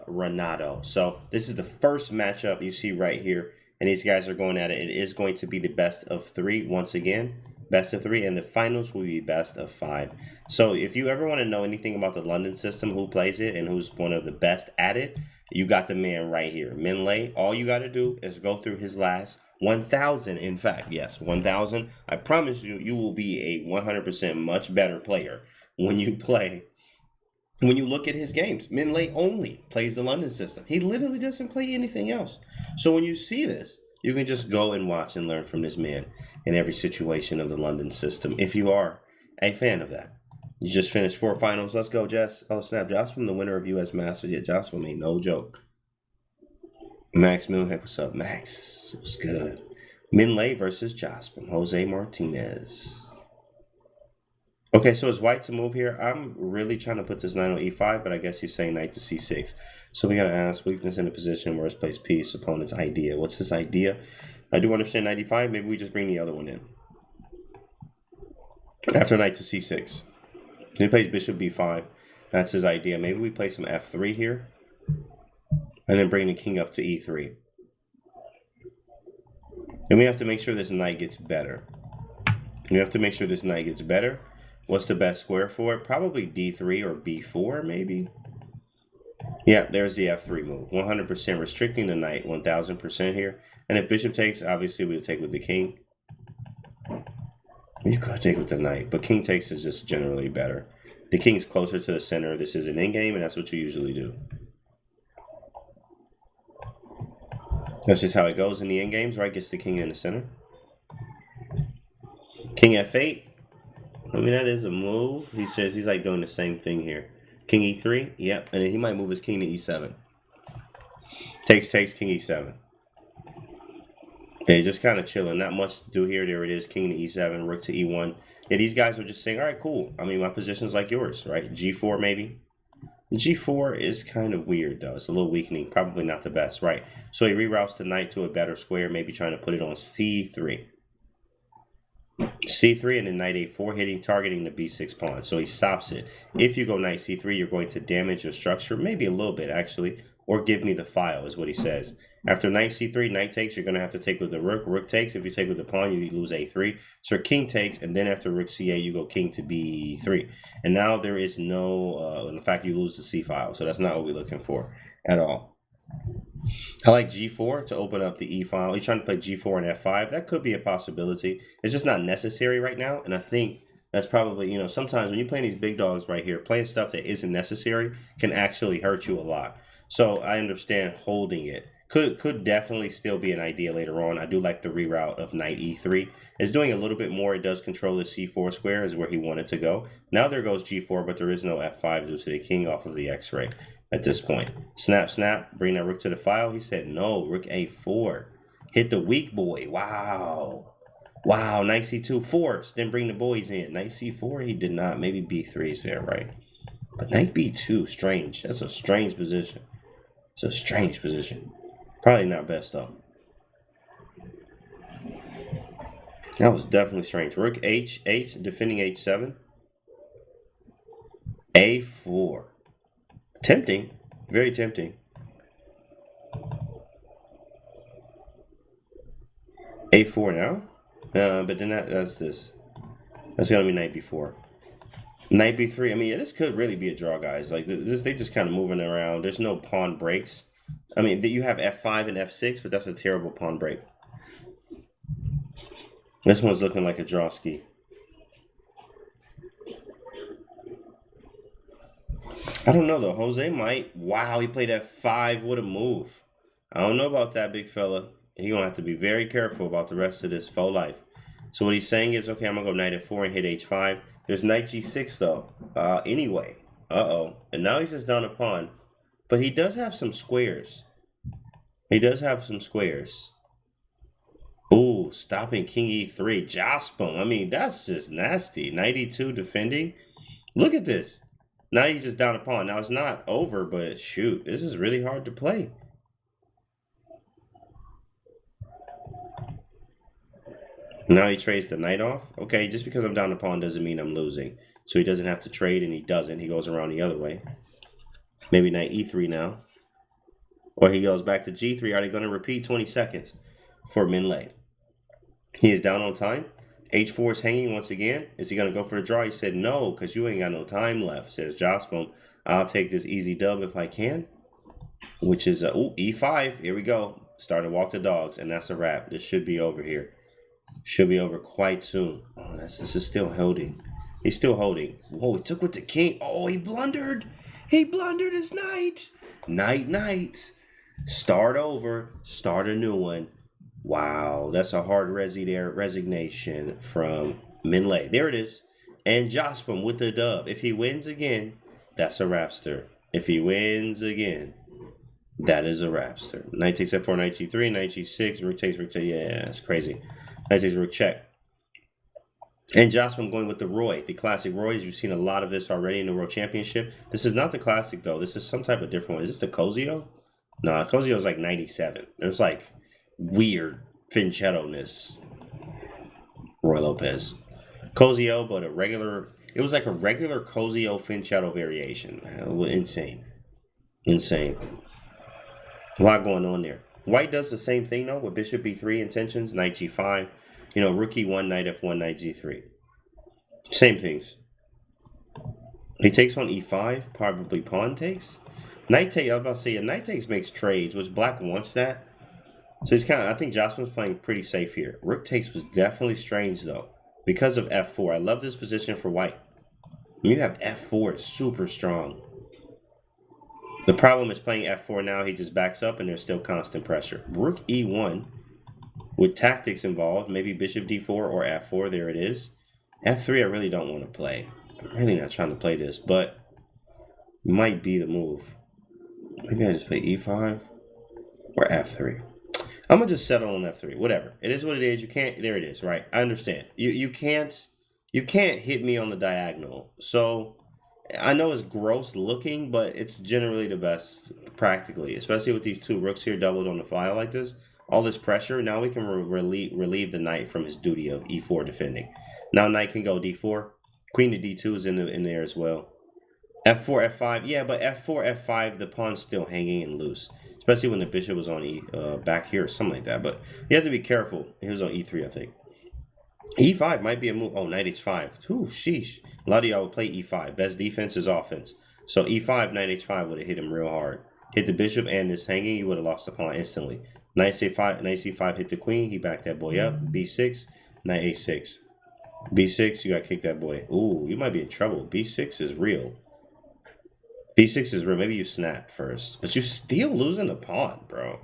Renato. So this is the first matchup you see right here. And these guys are going at it. It is going to be the best of 3 once again. Best of 3. And the finals will be best of 5. So if you ever want to know anything about the London system, who plays it, and who's one of the best at it, you got the man right here. Minlay, all you got to do is go through his last 1,000. In fact, yes, 1,000. I promise you, you will be a 100% much better player when you play. When you look at his games, Minlay only plays the London system. He literally doesn't play anything else. So when you see this, you can just go and watch and learn from this man in every situation of the London system. If you are a fan of that. You just finished 4 finals. Let's go, Jess. Oh, snap. Jospin, the winner of U.S. Masters. Yeah, Jospin ain't no joke. Max Moonhead, what's up, Max? What's good? Minlay versus Jospin. Jose Martinez. Okay, so it's white to move here. I'm really trying to put this knight on e5, but I guess he's saying knight to c6. So we got to ask, weakness in a position, worst place piece, opponent's idea. What's his idea? I do understand knight e5. Maybe we just bring the other one in. After knight to c6. He plays bishop b5. That's his idea. Maybe we play some f3 here. And then bring the king up to e3. And we have to make sure this knight gets better. We have to make sure this knight gets better. What's the best square for it? Probably d3 or b4, maybe. Yeah, there's the f3 move. 100% restricting the knight, 1000% here. And if bishop takes, obviously we'll take with the king. You could take with the knight, but king takes is just generally better. The king's closer to the center. This is an endgame, and that's what you usually do. That's just how it goes in the endgames, right? Gets the king in the center. King f8. I mean, that is a move. He's like doing the same thing here. King e3. Yep. And then he might move his king to e7. Takes, king e7. Okay, just kind of chilling. Not much to do here. There it is. King to e7, rook to e1. Yeah, these guys were just saying, all right, cool. I mean, my position's like yours, right? g4 maybe. G4 is kind of weird, though. It's a little weakening. Probably not the best, right? So he reroutes the knight to a better square, maybe trying to put it on c3. c3 and then knight a4, targeting the b6 pawn. So he stops it. If you go knight c3, you're going to damage your structure, maybe a little bit, actually. Or give me the file, is what he says. After knight c3, knight takes, you're going to have to take with the rook. Rook takes. If you take with the pawn, you lose a3. So king takes, and then after rook c8, you go king to b3. And now there is no, in fact, you lose the c file. So that's not what we're looking for at all. I like g4 to open up the e file. He's trying to play g4 and f5. That could be a possibility. It's just not necessary right now. And I think that's probably, sometimes when you're playing these big dogs right here, playing stuff that isn't necessary can actually hurt you a lot. So I understand holding it. Could definitely still be an idea later on. I do like the reroute of knight e3. It's doing a little bit more. It does control the c4 square is where he wanted to go. Now there goes g4, but there is no f5 due to the king off of the x-ray at this point. Snap, snap. Bring that rook to the file. He said no. Rook a4. Hit the weak boy. Wow. Wow. Knight c2 forced. Then bring the boys in. Knight c4. He did not. Maybe b3 is there, right? But knight b2. Strange. That's a strange position. It's a strange position. Probably not best, though. That was definitely strange. Rook h8, defending h7. a4. Tempting. Very tempting. a4 now? But then that's this. That's going to be knight b4. Knight b3. I mean, yeah, this could really be a draw, guys. Like, this, they just kind of moving around. There's no pawn breaks. I mean, you have f5 and f6, but that's a terrible pawn break. This one's looking like a draw ski. I don't know, though. Jose might. Wow, he played f5. What a move. I don't know about that, big fella. He's going to have to be very careful about the rest of this faux life. So what he's saying is, okay, I'm going to go knight f4 and hit h5. There's knight g6, though. Anyway. Uh-oh. And now he's just down a pawn. But he does have some squares. He does have some squares. Ooh, stopping king e3. Jospin. I mean, that's just nasty. Knight e2 defending. Look at this. Now he's just down a pawn. Now it's not over, but shoot, this is really hard to play. Now he trades the knight off. Okay, just because I'm down a pawn doesn't mean I'm losing. So he doesn't have to trade, and he doesn't. He goes around the other way. Maybe knight e3 now. Or he goes back to g3. Are they going to repeat 20 seconds for Min Lei? He is down on time. h4 is hanging once again. Is he going to go for the draw? He said no, because you ain't got no time left, says Jospin. I'll take this easy dub if I can. Which is, e5. Here we go. Starting to walk the dogs, and that's a wrap. This should be over here. Should be over quite soon. Oh, this is still holding. He's still holding. Whoa, he took with the king. Oh, he blundered. He blundered his knight. Knight. Start over. Start a new one. Wow, that's a hard resignation from Min Lei. There it is. And Jospin with the dub. If he wins again, that's a rapster. If he wins again, that is a rapster. Knight takes f4, knight g3, knight g6, rook takes, yeah, that's crazy. Knight takes rook check. And Jospin going with the Roy, the classic Roys. You've seen a lot of this already in the World Championship. This is not the classic, though. This is some type of different one. Is this the Cozio? No, Cozio is like 97. There's like weird Finchetto-ness. Roy Lopez. Cozio, but a regular... It was like a regular Cozio Finchetto variation. Insane. Insane. A lot going on there. White does the same thing, though, with bishop b3 intentions, knight g5. You know, rook e1, knight f1, knight g3. Same things. He takes on e5, probably pawn takes. Knight take, I was about to say, a knight takes makes trades, which black wants that. So he's kind of, I think Jospin's playing pretty safe here. Rook takes was definitely strange, though, because of f4. I love this position for white. When you have f4, it's super strong. The problem is playing f4 now, he just backs up and there's still constant pressure. Rook e1 with tactics involved, maybe bishop d4 or f4, there it is. f3 I really don't want to play. I'm really not trying to play this, but might be the move. Maybe I just play e5 or f3. I'm going to just settle on f3, whatever. It is what it is. You can't, there it is, right? I understand. You can't hit me on the diagonal. So I know it's gross looking, but it's generally the best practically, especially with these two rooks here doubled on the file like this. All this pressure, now we can relieve the knight from his duty of e4 defending. Now knight can go d4. Queen to d2 is in there as well. f4, f5. Yeah, but f4, f5, the pawn's still hanging and loose. Especially when the bishop was on back here or something like that. But you have to be careful. He was on e3, I think. e5 might be a move. Oh, knight h5. Ooh, sheesh. A lot of y'all would play e5. Best defense is offense. So e5, knight h5 would have hit him real hard. Hit the bishop and this hanging, you would have lost the pawn instantly. Knight c5 hit the queen. He backed that boy up. b6, knight a6. b6, you got to kick that boy. Ooh, you might be in trouble. b6 is real. b6 is real. Maybe you snap first. But you're still losing the pawn, bro.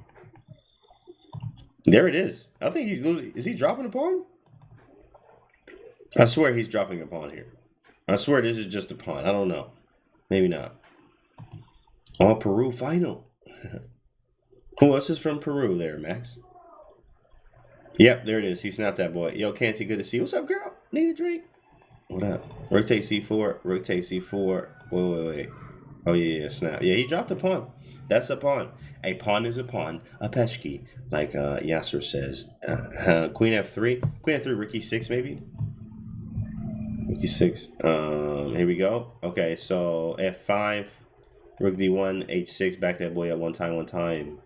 There it is. I think he's losing. Is he dropping a pawn? I swear he's dropping a pawn here. I swear this is just a pawn. I don't know. Maybe not. Oh, Peru final. Who else is from Peru there, Max? Yep, there it is. He snapped that boy. Yo, Canty, good to see you. What's up, girl? Need a drink? What up? Rook takes c4. Rook takes c4. Wait. Oh, yeah, snap. Yeah, he dropped a pawn. That's a pawn. A pawn is a pawn. A peshki, like Yasser says. Queen f3. Queen f3, rook e6 maybe? Rook e6. Here we go. Okay, so f5. Rook d1, h6. Back that boy up one time.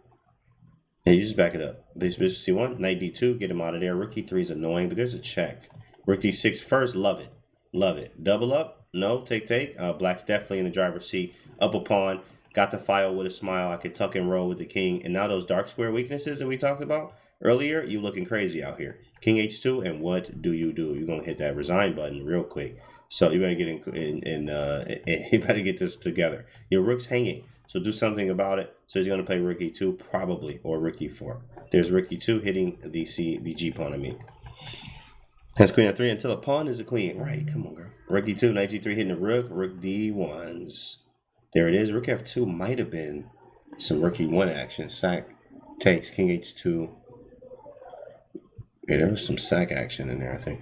Yeah, you just back it up. Bishop c1, knight d2, get him out of there. Rook e3 is annoying, but there's a check. Rook d6 first, love it. Double up, no, take. Black's definitely in the driver's seat. Up a pawn, got the file with a smile. I could tuck and roll with the king. And now those dark square weaknesses that we talked about earlier, you looking crazy out here. King h2, and what do? You're going to hit that resign button real quick. So you better get you better get this together. Your rook's hanging. So do something about it. So he's going to play rook e2 probably, or rook e4. There's rook e2 hitting the g pawn, I mean. Has queen f3 until a pawn is a queen. Right, come on, girl. Rook e2, knight g3 hitting the rook. Rook d1s. There it is. Rook f2 might have been some rook e1 action. Sack takes, king h2. Yeah, there was some sack action in there, I think.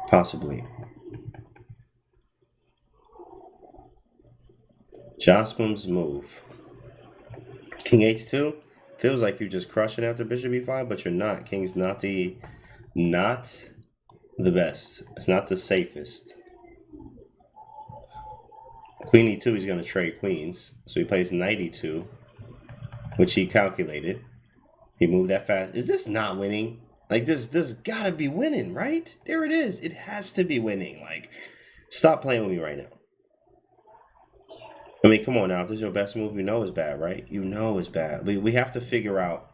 Possibly. Jospin's move. King h2 feels like you're just crushing after bishop e5, but you're not. King's not the best. It's not the safest. Queen e2, he's going to trade queens. So he plays knight e2, which he calculated. He moved that fast. Is this not winning? Like, this gotta be winning, right? There it is. It has to be winning. Like, stop playing with me right now. I mean, come on now. If this is your best move, you know it's bad, right? You know it's bad. We have to figure out.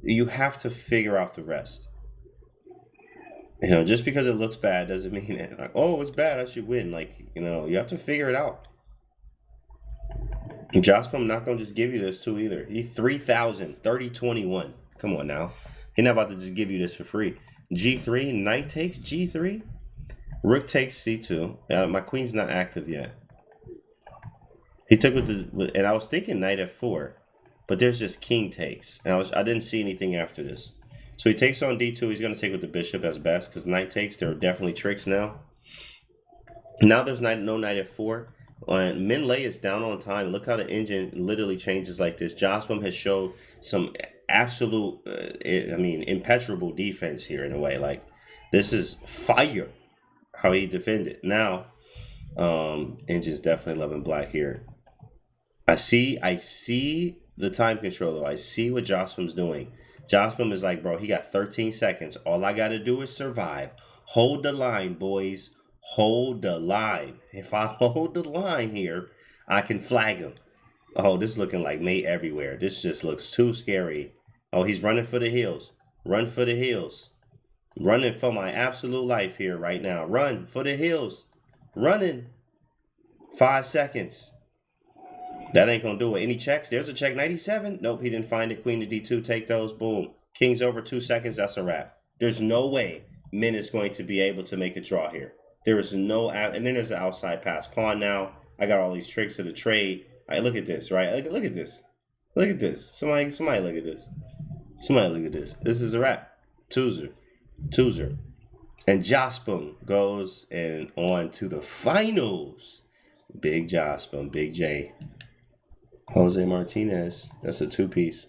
You have to figure out the rest. You know, just because it looks bad doesn't mean that, like, oh, it's bad, I should win. Like, you know, you have to figure it out. Jospin, I'm not going to just give you this too either. He 3,000, 30-21. Come on now. He's not about to just give you this for free. G3, knight takes G3. Rook takes C2. My queen's not active yet. He took and I was thinking knight f4, but there's just king takes. And I didn't see anything after this. So he takes on d2. He's going to take with the bishop as best because knight takes. There are definitely tricks now. Now there's no knight f4. And Min Lei is down on time. Look how the engine literally changes like this. Jospin has showed some absolute, impenetrable defense here in a way. Like, this is fire how he defended. Now, engine's definitely loving black here. I see the time control though. I see what Jospin's doing. Jospin is like, bro, he got 13 seconds. All I got to do is survive. Hold the line, boys. Hold the line. If I hold the line here, I can flag him. Oh, this is looking like mate everywhere. This just looks too scary. Oh, he's running for the hills. Run for the hills. Running for my absolute life here right now. Run for the hills. Running. 5 seconds. That ain't gonna do it. Any checks? There's a check. 97. Nope, he didn't find it. Queen to d2. Take those. Boom. King's over 2 seconds. That's a wrap. There's no way Min is going to be able to make a draw here. There is no out, and then there's an outside pass pawn now. I got all these tricks of the trade. All right, look at this, right? Look at this. Look at this. Somebody look at this. Somebody look at this. This is a wrap. Toozer. And Jospin goes and on to the finals. Big Jospin, Big J. Jose Martinez. That's a two-piece.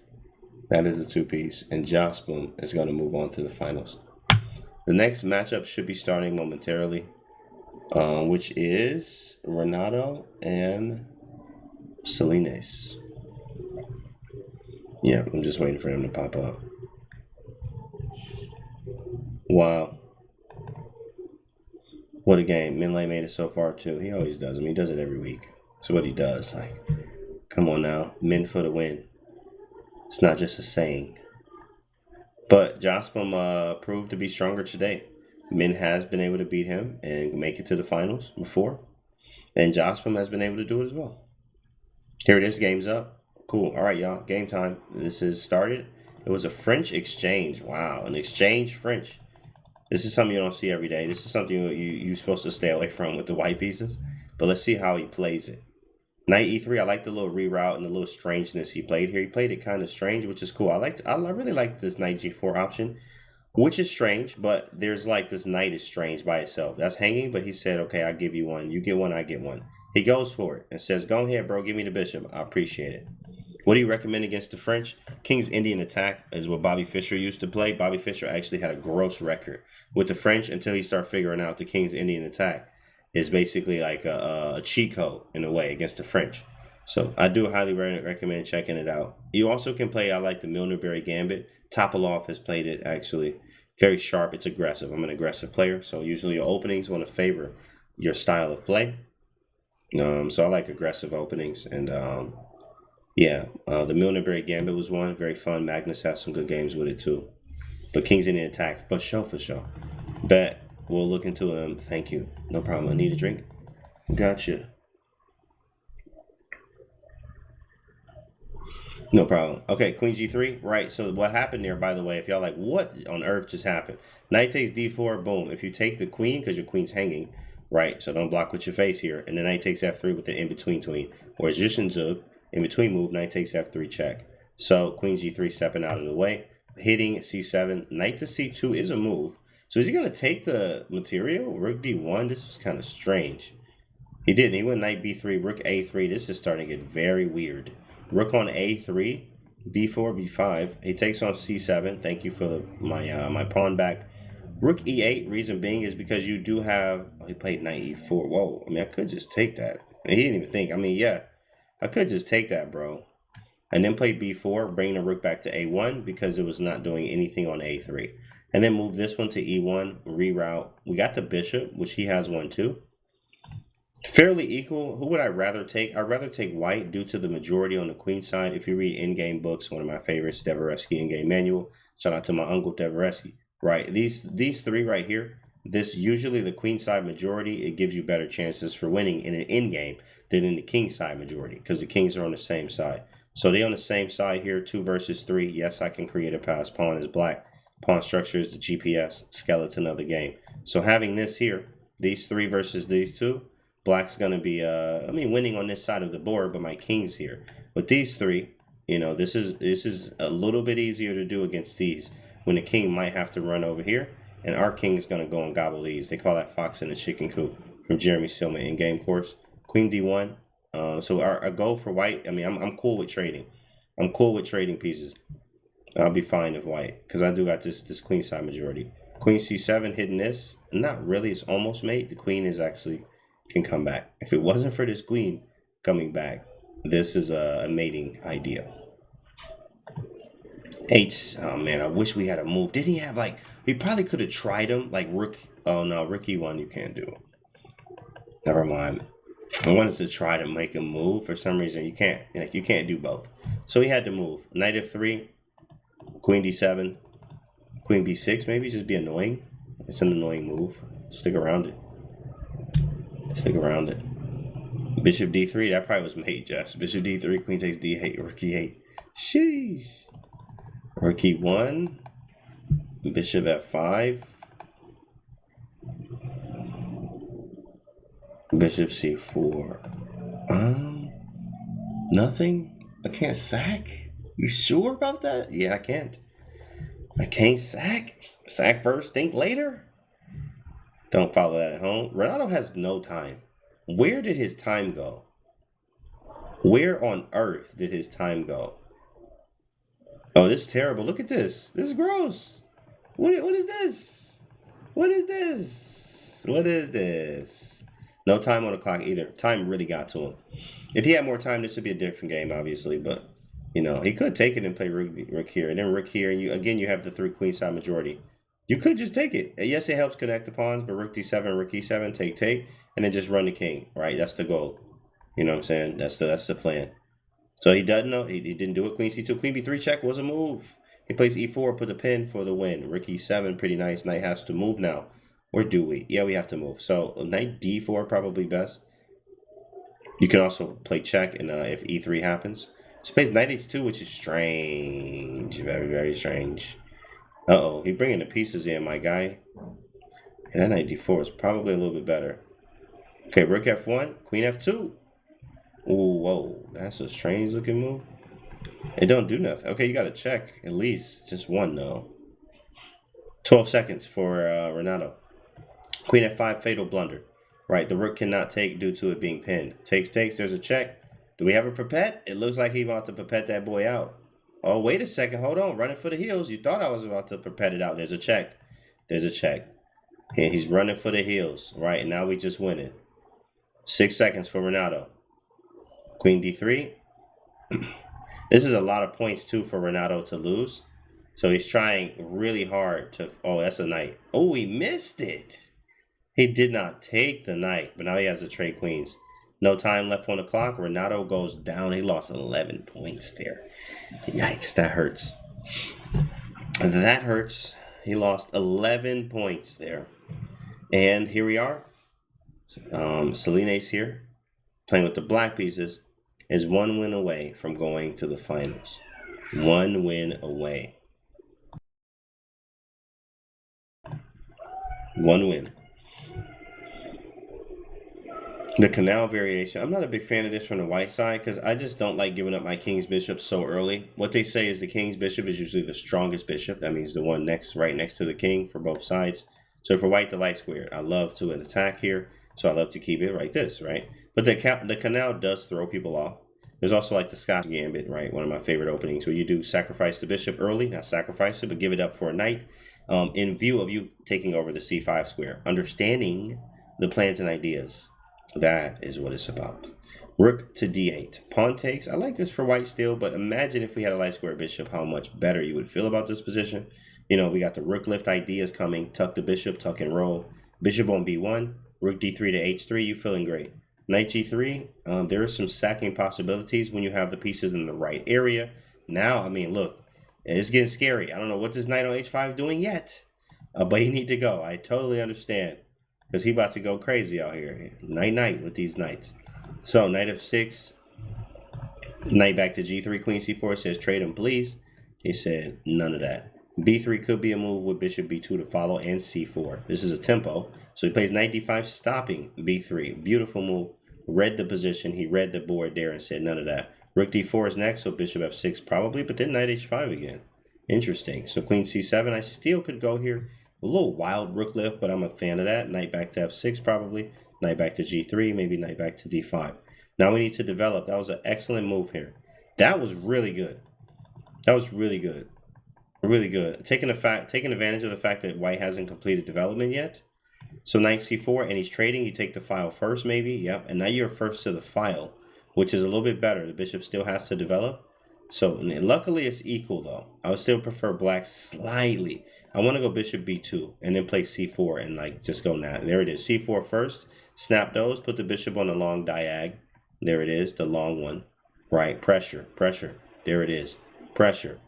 That is a two-piece. And Jospin is going to move on to the finals. The next matchup should be starting momentarily, which is Renato and Salinas. Yeah, I'm just waiting for him to pop up. Wow. What a game. Min Lei made it so far, too. He always does. I mean, he does it every week. That's what he does. Like, come on now. Min for the win. It's not just a saying. But Jospin proved to be stronger today. Min has been able to beat him and make it to the finals before. And Jospin has been able to do it as well. Here it is. Game's up. Cool. All right, y'all. Game time. This is started. It was a French exchange. Wow. An exchange French. This is something you don't see every day. This is something you're supposed to stay away from with the white pieces. But let's see how he plays it. Knight e3, I like the little reroute and the little strangeness he played here. He played it kind of strange, which is cool. I really like this knight g4 option, which is strange, but there's like this knight is strange by itself. That's hanging, but he said, okay, I'll give you one. You get one, I get one. He goes for it and says, go ahead, bro, give me the bishop. I appreciate it. What do you recommend against the French? King's Indian attack is what Bobby Fischer used to play. Bobby Fischer actually had a gross record with the French until he started figuring out the King's Indian attack is basically like a cheat code in a way against the French. So I do highly recommend checking it out. You also can play, I like the Milnerberry Gambit. Topalov has played it actually. Very sharp, it's aggressive. I'm an aggressive player, so usually your openings want to favor your style of play. So I like aggressive openings. And the Milnerberry Gambit was one, very fun. Magnus has some good games with it too. But King's Indian attack, for sure. Bet. We'll look into them. Thank you. No problem. I need a drink. Gotcha. No problem. Okay, Queen G3. Right. So what happened there, by the way, if y'all like, what on earth just happened? Knight takes D4. Boom. If you take the queen, because your queen's hanging, right? So don't block with your face here. And then knight takes F3 with the in-between queen. Or Zhishinzug, in-between move, knight takes F3 check. So Queen G3 stepping out of the way. Hitting C7. Knight to C2 is a move. So is he going to take the material? Rook D1? This was kind of strange. He didn't. He went knight B3, rook A3. This is starting to get very weird. Rook on A3, B4, B5. He takes on C7. Thank you for my pawn back. Rook e8, reason being is because you do have, oh, he played knight e4. Whoa, I mean, I could just take that. He didn't even think. I mean, yeah, I could just take that, bro. And then play b4, bring the rook back to a1 because it was not doing anything on a3. And then move this one to e1, reroute. We got the bishop, which he has one too. Fairly equal. Who would I rather take? I'd rather take white due to the majority on the queen side. If you read in-game books, one of my favorites, Devereski in-game manual. Shout out to my uncle Devereski. Right, these three right here, this usually the queen side majority, it gives you better chances for winning in an in-game than in the king side majority because the kings are on the same side. So they on the same side here, 2 versus 3. Yes, I can create a pass. Pawn is black. Pawn structure is the GPS skeleton of the game. So having this here, these 3 versus these 2, black's going to be, winning on this side of the board, but my king's here. With these 3, you know, this is a little bit easier to do against these when the king might have to run over here, and our king's going to go and gobble these. They call that fox in the chicken coop from Jeremy Silma in-game course. Queen d1. So our goal for white, I mean, I'm cool with trading. I'm cool with trading pieces. I'll be fine if white, because I do got this queen side majority. Queen c7 hitting this. Not really, it's almost mate. The queen is actually can come back. If it wasn't for this queen coming back, this is a mating idea. H, oh man, I wish we had a move. Did he have like, we probably could have tried him like rook. Oh no, rook e1 you can't do. Never mind. I wanted to try to make him move. For some reason you can't, like you can't do both. So he had to move. Knight f3, queen d7, queen b6, maybe just be annoying. It's an annoying move. Stick around it. Stick around it. Bishop d3, that probably was mate, Jess. Bishop d3, queen takes d8, rook e8. Sheesh. Rook e1, bishop f5, bishop c4. Nothing? I can't sack? You sure about that? Yeah, I can't. I can't sack? Sack first, think later? Don't follow that at home. Ronaldo has no time. Where did his time go? Where on earth did his time go? Oh, this is terrible. Look at this. This is gross. What is this? What is this? What is this? No time on the clock either. Time really got to him. If he had more time, this would be a different game, obviously. But, you know, he could take it and play rook here. And then rook here. And you have the 3 queen side majority. You could just take it. Yes, it helps connect the pawns. But rook d7, rook e7, take. And then just run the king, right? That's the goal. You know what I'm saying? That's the plan. So he doesn't know. He didn't do it. Queen c2, queen b3 check was a move. He plays e4, put the pin for the win. Rook e7, pretty nice. Knight has to move now. Or do we? Yeah, we have to move. So knight d4 probably best. You can also play check, and if e3 happens. So he plays knight h2, which is strange. Very, very strange. Uh-oh, he's bringing the pieces in, my guy. And that knight d4 is probably a little bit better. Okay, rook f1, queen f2. Ooh, whoa, that's a strange looking move. It don't do nothing. Okay, you got to check at least. Just one, though. 12 seconds for Renato. Queen f5, fatal blunder. Right, the rook cannot take due to it being pinned. Takes, there's a check. Do we have a perpet? It looks like he about to perpet that boy out. Oh, wait a second. Hold on. Running for the heels. You thought I was about to perpet it out. There's a check. There's a check. And he's running for the heels. Right, now we just win it. 6 seconds for Renato. Queen d3. This is a lot of points, too, for Renato to lose. So he's trying really hard to... Oh, that's a knight. Oh, he missed it. He did not take the knight, but now he has the trade queens. No time left on the clock. Renato goes down. He lost 11 points there. Yikes, that hurts. That hurts. He lost 11 points there. And here we are. Selene's here, playing with the black pieces, is 1 win away from going to the finals. 1 win away. 1 win. The canal variation. I'm not a big fan of this from the white side because I just don't like giving up my king's bishop so early. What they say is the king's bishop is usually the strongest bishop. That means the one right next to the king for both sides. So for white, the light squared. I love to attack here, so I love to keep it like this, right? But the canal does throw people off. There's also like the Scotch Gambit, right? One of my favorite openings where you do sacrifice the bishop early, not sacrifice it, but give it up for a knight in view of you taking over the c5 square. Understanding the plans and ideas. That is what it's about. Rook to d8. Pawn takes. I like this for white still, but imagine if we had a light square bishop, how much better you would feel about this position. You know, we got the rook lift ideas coming. Tuck the bishop, tuck and roll. Bishop on b1. Rook d3 to h3. You feeling great. Knight g3. There are some sacking possibilities when you have the pieces in the right area. Now, I mean, look, it's getting scary. I don't know what this knight on h5 doing yet, but he need to go. I totally understand because he about to go crazy out here. Night with these knights. So knight f6. Knight back to g3. Queen c4 says trade him, please. He said none of that. b3 could be a move with bishop b2 to follow and c4. This is a tempo. So he plays knight d5, stopping b3. Beautiful move. Read the position. He read the board there and said none of that. Rook d4 is next, so bishop f6 probably, but then knight h5 again. Interesting. So queen c7, I still could go here. A little wild rook lift, but I'm a fan of that. Knight back to f6 probably. Knight back to g3, maybe knight back to d5. Now we need to develop. That was an excellent move here. That was really good. That was really good. Really good. Taking advantage of the fact that white hasn't completed development yet. So knight c4, and he's trading. You take the file first, maybe. Yep. And now you're first to the file, which is a little bit better. The bishop still has to develop. So luckily it's equal, though. I would still prefer black slightly. I want to go bishop b2 and then play c4 and like just go now. There it is. c4 first. Snap those. Put the bishop on the long diag. There it is. The long one. Right. Pressure. Pressure. There it is. Pressure.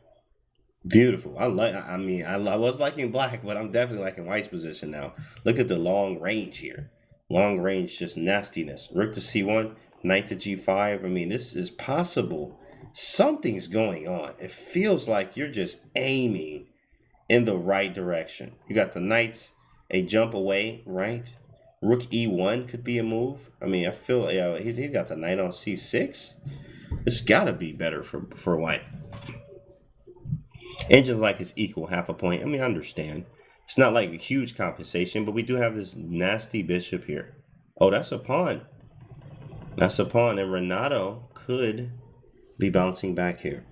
Beautiful. I was liking black, but I'm definitely liking white's position now. Look at the long range here. Long range, just nastiness. Rook to c1, knight to g5. I mean, this is possible. Something's going on. It feels like you're just aiming in the right direction. You got the knights, a jump away, right? Rook e1 could be a move. I mean, I feel he's got the knight on c6. This got to be better for white. Engines like it's equal, half a point. I mean, I understand. It's not like a huge compensation, but we do have this nasty bishop here. Oh, that's a pawn. That's a pawn, and Renato could be bouncing back here.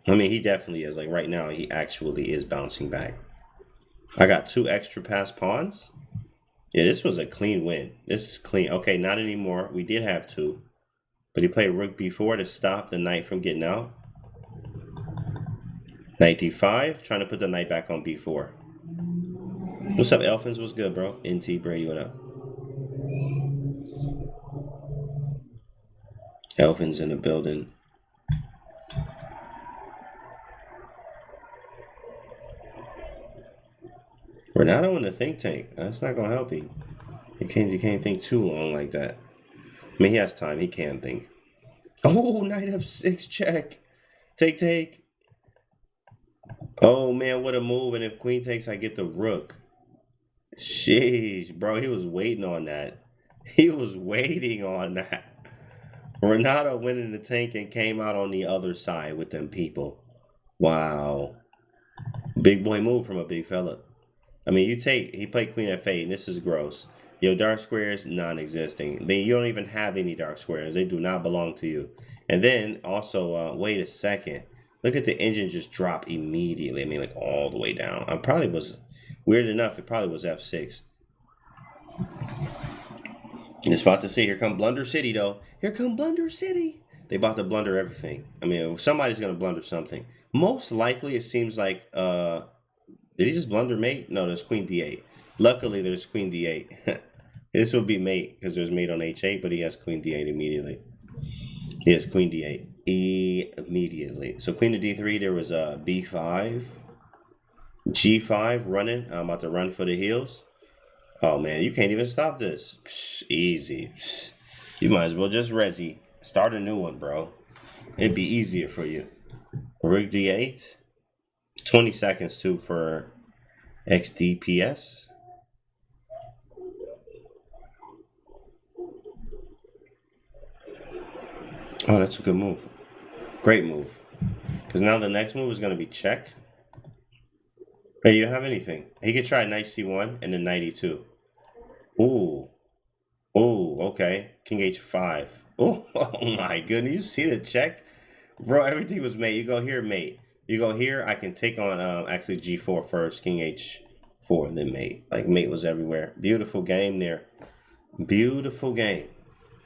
I mean, he definitely is. Like right now, he actually is bouncing back. I got 2 extra pass pawns. Yeah, this was a clean win. This is clean. Okay, not anymore. We did have 2. But he played rook b4 to stop the knight from getting out. Knight d5, trying to put the knight back on b4. What's up, Elfins? What's good, bro? NT Brady, what up? Elfins in the building. Renato in the think tank. That's not gonna help him. You can't think too long like that. I mean, he has time. He can think. Oh, knight f6 check. Take. Oh man, what a move! And if queen takes, I get the rook. Sheesh, bro. He was waiting on that. He was waiting on that. Renato went in the tank and came out on the other side with them people. Wow. Big boy move from a big fella. I mean, he played queen f8, and this is gross. Your dark squares, non-existing. You don't even have any dark squares. They do not belong to you. And then also, wait a second. Look at the engine just drop immediately. I mean, like all the way down. I probably was, weird enough, it probably was f6. It's about to see, here come Blunder City, though. Here come Blunder City. They about to blunder everything. I mean, somebody's going to blunder something. Most likely, it seems like, did he just blunder mate? No, there's queen d8. Luckily, there's queen d8. This would be mate, because there's mate on h8, but he has queen d8 immediately. He has queen d8 immediately. So queen to d3, there was a b5. g5 running. I'm about to run for the heels. Oh, man, you can't even stop this. Psh, easy. Psh. You might as well just resi. Start a new one, bro. It'd be easier for you. Rook d8. 20 seconds, too, for XDPS. Oh, that's a good move. Great move. Because now the next move is going to be check. Hey, you have anything? He could try knight c1 and then knight e2. Ooh. Ooh, okay. King h5. Oh, oh my goodness. You see the check? Bro, everything was mate. You go here, mate. You go here, I can take on actually G4 first, King H4, then mate. Like mate was everywhere. Beautiful game there. Beautiful game.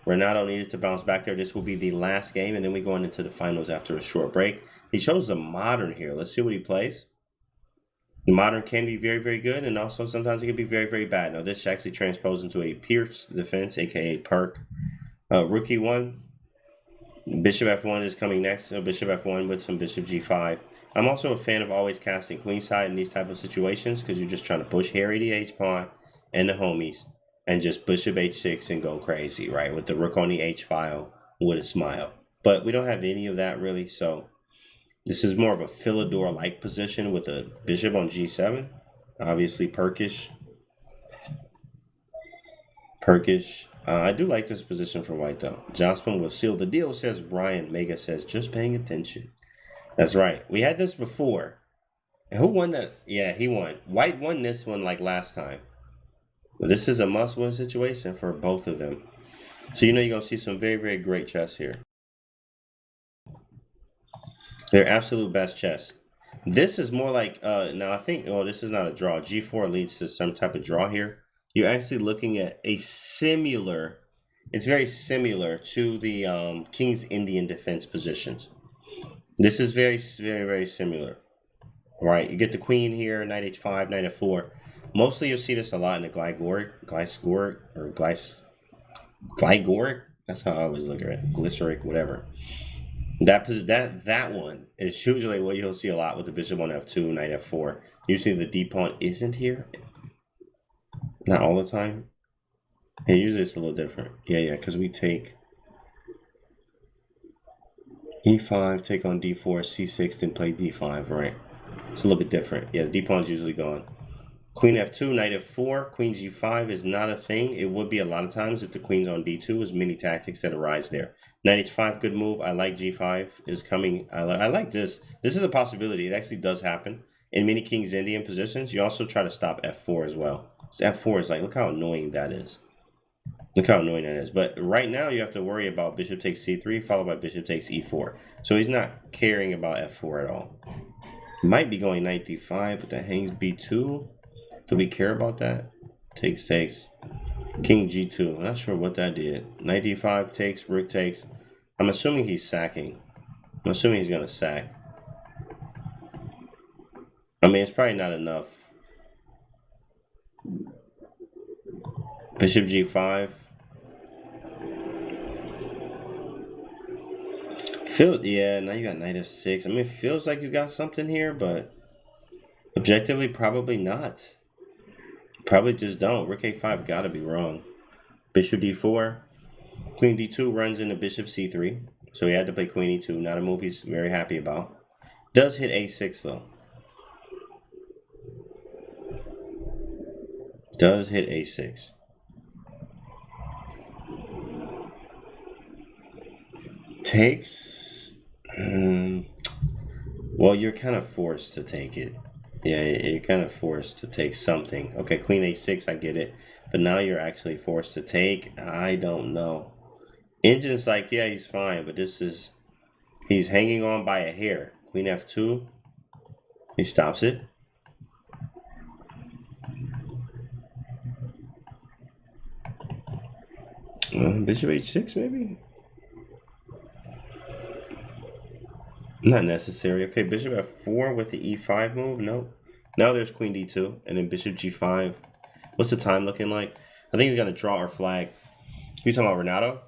Renato needed to bounce back there. This will be the last game, and then we go into the finals after a short break. He chose the modern here. Let's see what he plays. The modern can be very, very good, and also sometimes it can be very, very bad. Now, this actually transposed into a Pierce defense, aka Perk. Rookie 1. Bishop F1 is coming next. So Bishop F1 with some Bishop G5. I'm also a fan of always casting queenside in these type of situations because you're just trying to push Harry the H pawn and the homies and just Bishop H6 and go crazy, right? With the rook on the H file with a smile. But we don't have any of that really, so this is more of a Philidor-like position with a bishop on G7. Obviously Perkish. I do like this position for white though. Jospin will seal the deal, says Brian. Mega says, just paying attention. That's right. We had this before. And who won that? Yeah, he won. White won this one like last time. But this is a must-win situation for both of them. So you know you're going to see some very, very great chess here. They're absolute best chess. This is more like, now I think, oh, this is not a draw. G4 leads to some type of draw here. You're actually looking at a similar, it's very similar to the King's Indian defense positions. This is very, very, very similar. All right, you get the queen here, knight h5, knight f4. Mostly you'll see this a lot in the Gligoric. That's how I always look at it. Glyceric, whatever. That one is usually what you'll see a lot with the bishop on f2, knight f4. Usually the d pawn isn't here. Not all the time. Yeah, usually it's a little different. Yeah, because we take e5, take on d4, c6, then play d5, right? It's a little bit different. Yeah, the d pawn's usually gone. Queen f2, knight f4, queen g5 is not a thing. It would be a lot of times if the queen's on d2. There's many tactics that arise there. Knight h5, good move. I like g5 is coming. I like this. This is a possibility. It actually does happen in many King's Indian positions. You also try to stop f4 as well. So f4 is like, look how annoying that is. Look how annoying that is. But right now you have to worry about bishop takes c3 followed by bishop takes e4. So he's not caring about f4 at all. Might be going knight d5, but that hangs b2. Do we care about that? Takes. King g2. I'm not sure what that did. Knight d5 takes, rook takes. I'm assuming he's sacking. I'm assuming he's going to sack. I mean, it's probably not enough. Bishop g5. Yeah, now you got knight f6. I mean, it feels like you got something here, but objectively, probably not. Probably just don't. Rook a5 gotta be wrong. Bishop d4. Queen d2 runs into bishop c3. So he had to play queen e2. Not a move he's very happy about. Does hit a6 though. Does hit a6. Takes. Well, you're kind of forced to take it. Yeah, you're kind of forced to take something. Okay, queen a6, I get it. But now you're actually forced to take. I don't know. Engine's like, yeah, he's fine. But this is... He's hanging on by a hair. Queen f2. He stops it. Bishop h6, maybe? Not necessary. Okay, bishop f4 with the e5 move. Nope. Now there's queen d2 and then bishop g5. What's the time looking like? I think we're gonna draw our flag. You talking about Renato?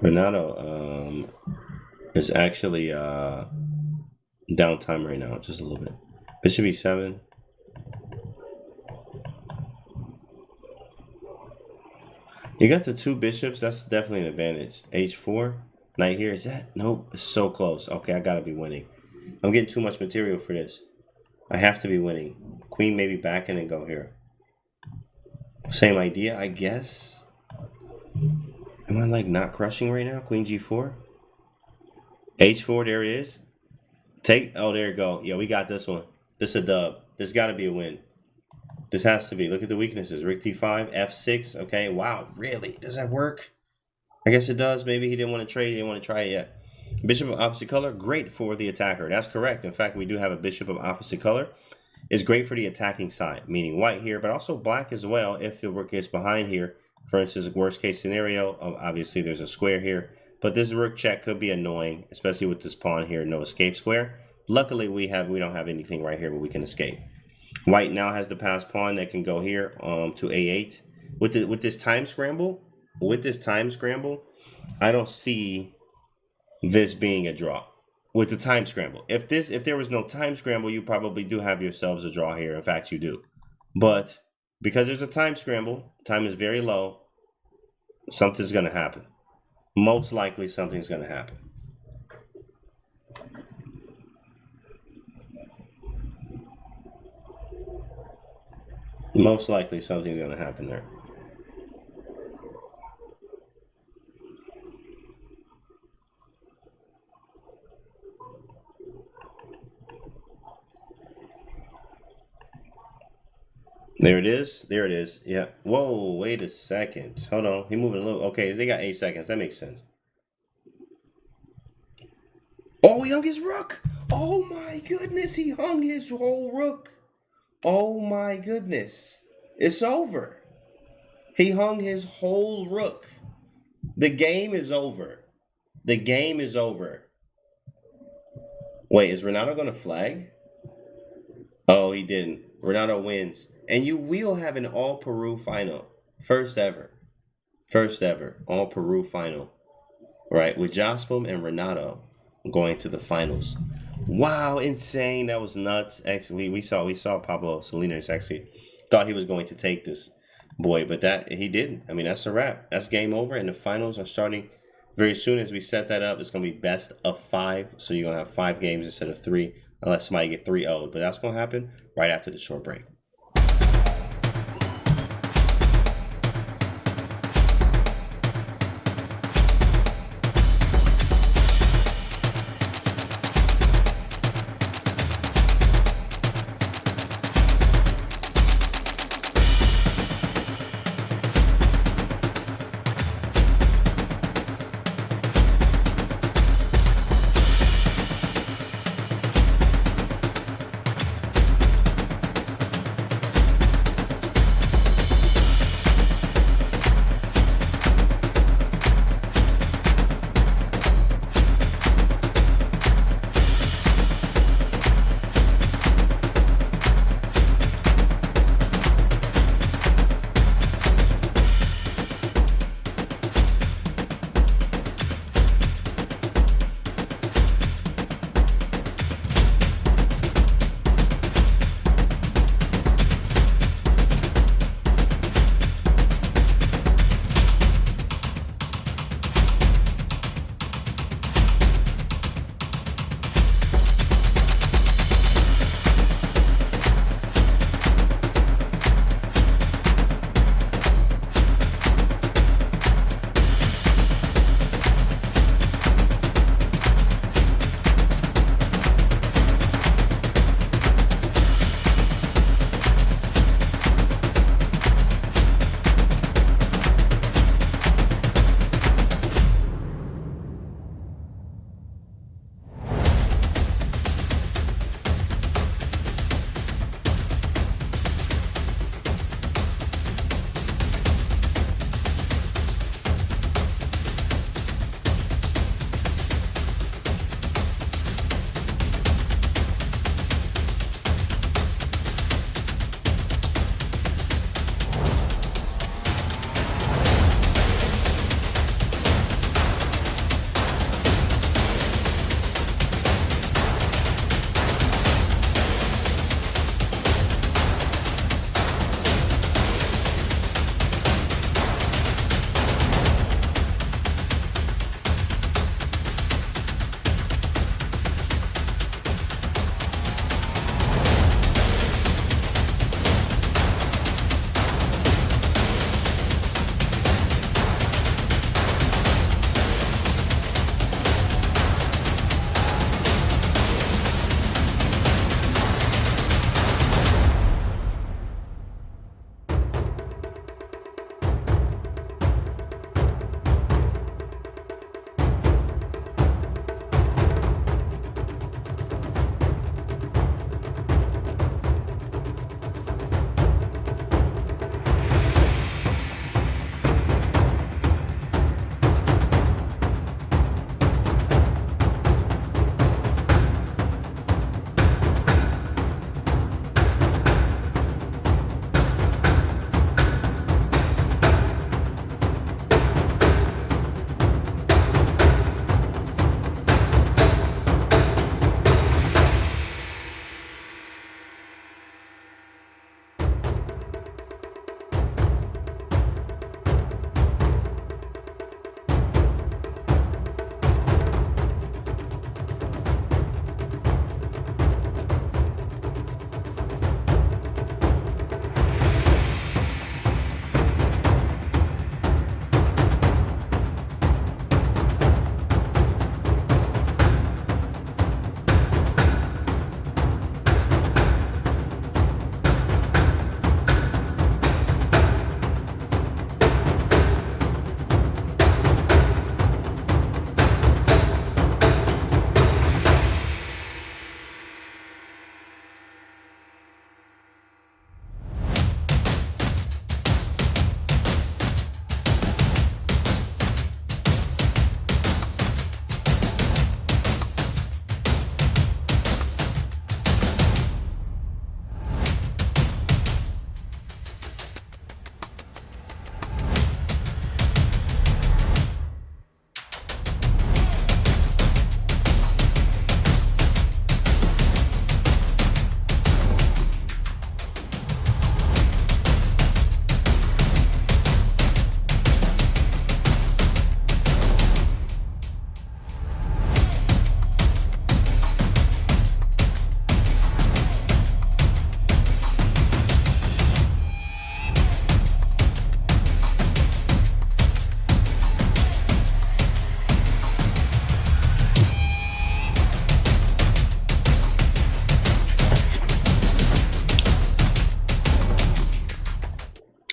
Renato is actually downtime right now, just a little bit. Bishop e7. You got the two bishops. That's definitely an advantage. H4. Knight here. Is that? Nope. It's so close. Okay, I gotta be winning. I'm getting too much material for this. I have to be winning. Queen maybe back and then go here. Same idea, I guess. Am I like not crushing right now? Queen g4. H4, there it is. Oh, there you go. Yeah, we got this one. This is a dub. This got to be a win. This has to be. Look at the weaknesses. Rook d5, f6. Okay, wow, really? Does that work? I guess it does. Maybe he didn't want to trade. He didn't want to try it yet. Bishop of opposite color, great for the attacker. That's correct. In fact, we do have a bishop of opposite color. It's great for the attacking side, meaning white here, but also black as well if the rook gets behind here. For instance, worst case scenario, obviously there's a square here, but this rook check could be annoying, especially with this pawn here, no escape square. Luckily, we don't have anything right here where we can escape. White now has the passed pawn that can go here to a8. With this time scramble, I don't see this being a draw. With the time scramble, if there was no time scramble, you probably do have yourselves a draw here. In fact, you do. But because there's a time scramble, time is very low, something's going to happen. Most likely something's going to happen. Most likely something's going to happen there. There it is. There it is. Yeah. Whoa, wait a second. Hold on. He moving a little. Okay, they got 8 seconds. That makes sense. Oh, he hung his rook. Oh my goodness. He hung his whole rook. Oh my goodness. It's over. He hung his whole rook. The game is over. The game is over. Wait, is Renato going to flag? Oh, he didn't. Renato wins. And you will have an all-Peru final. First ever. All-Peru final. Right, with Jospim and Renato going to the finals. Wow, insane. That was nuts. We saw Pablo Salinas actually thought he was going to take this boy, but that he didn't. I mean, that's a wrap. That's game over, and the finals are starting very soon. As we set that up, it's going to be best of 5. So you're going to have 5 games instead of 3, unless somebody get 3-0'd. But that's going to happen right after the short break.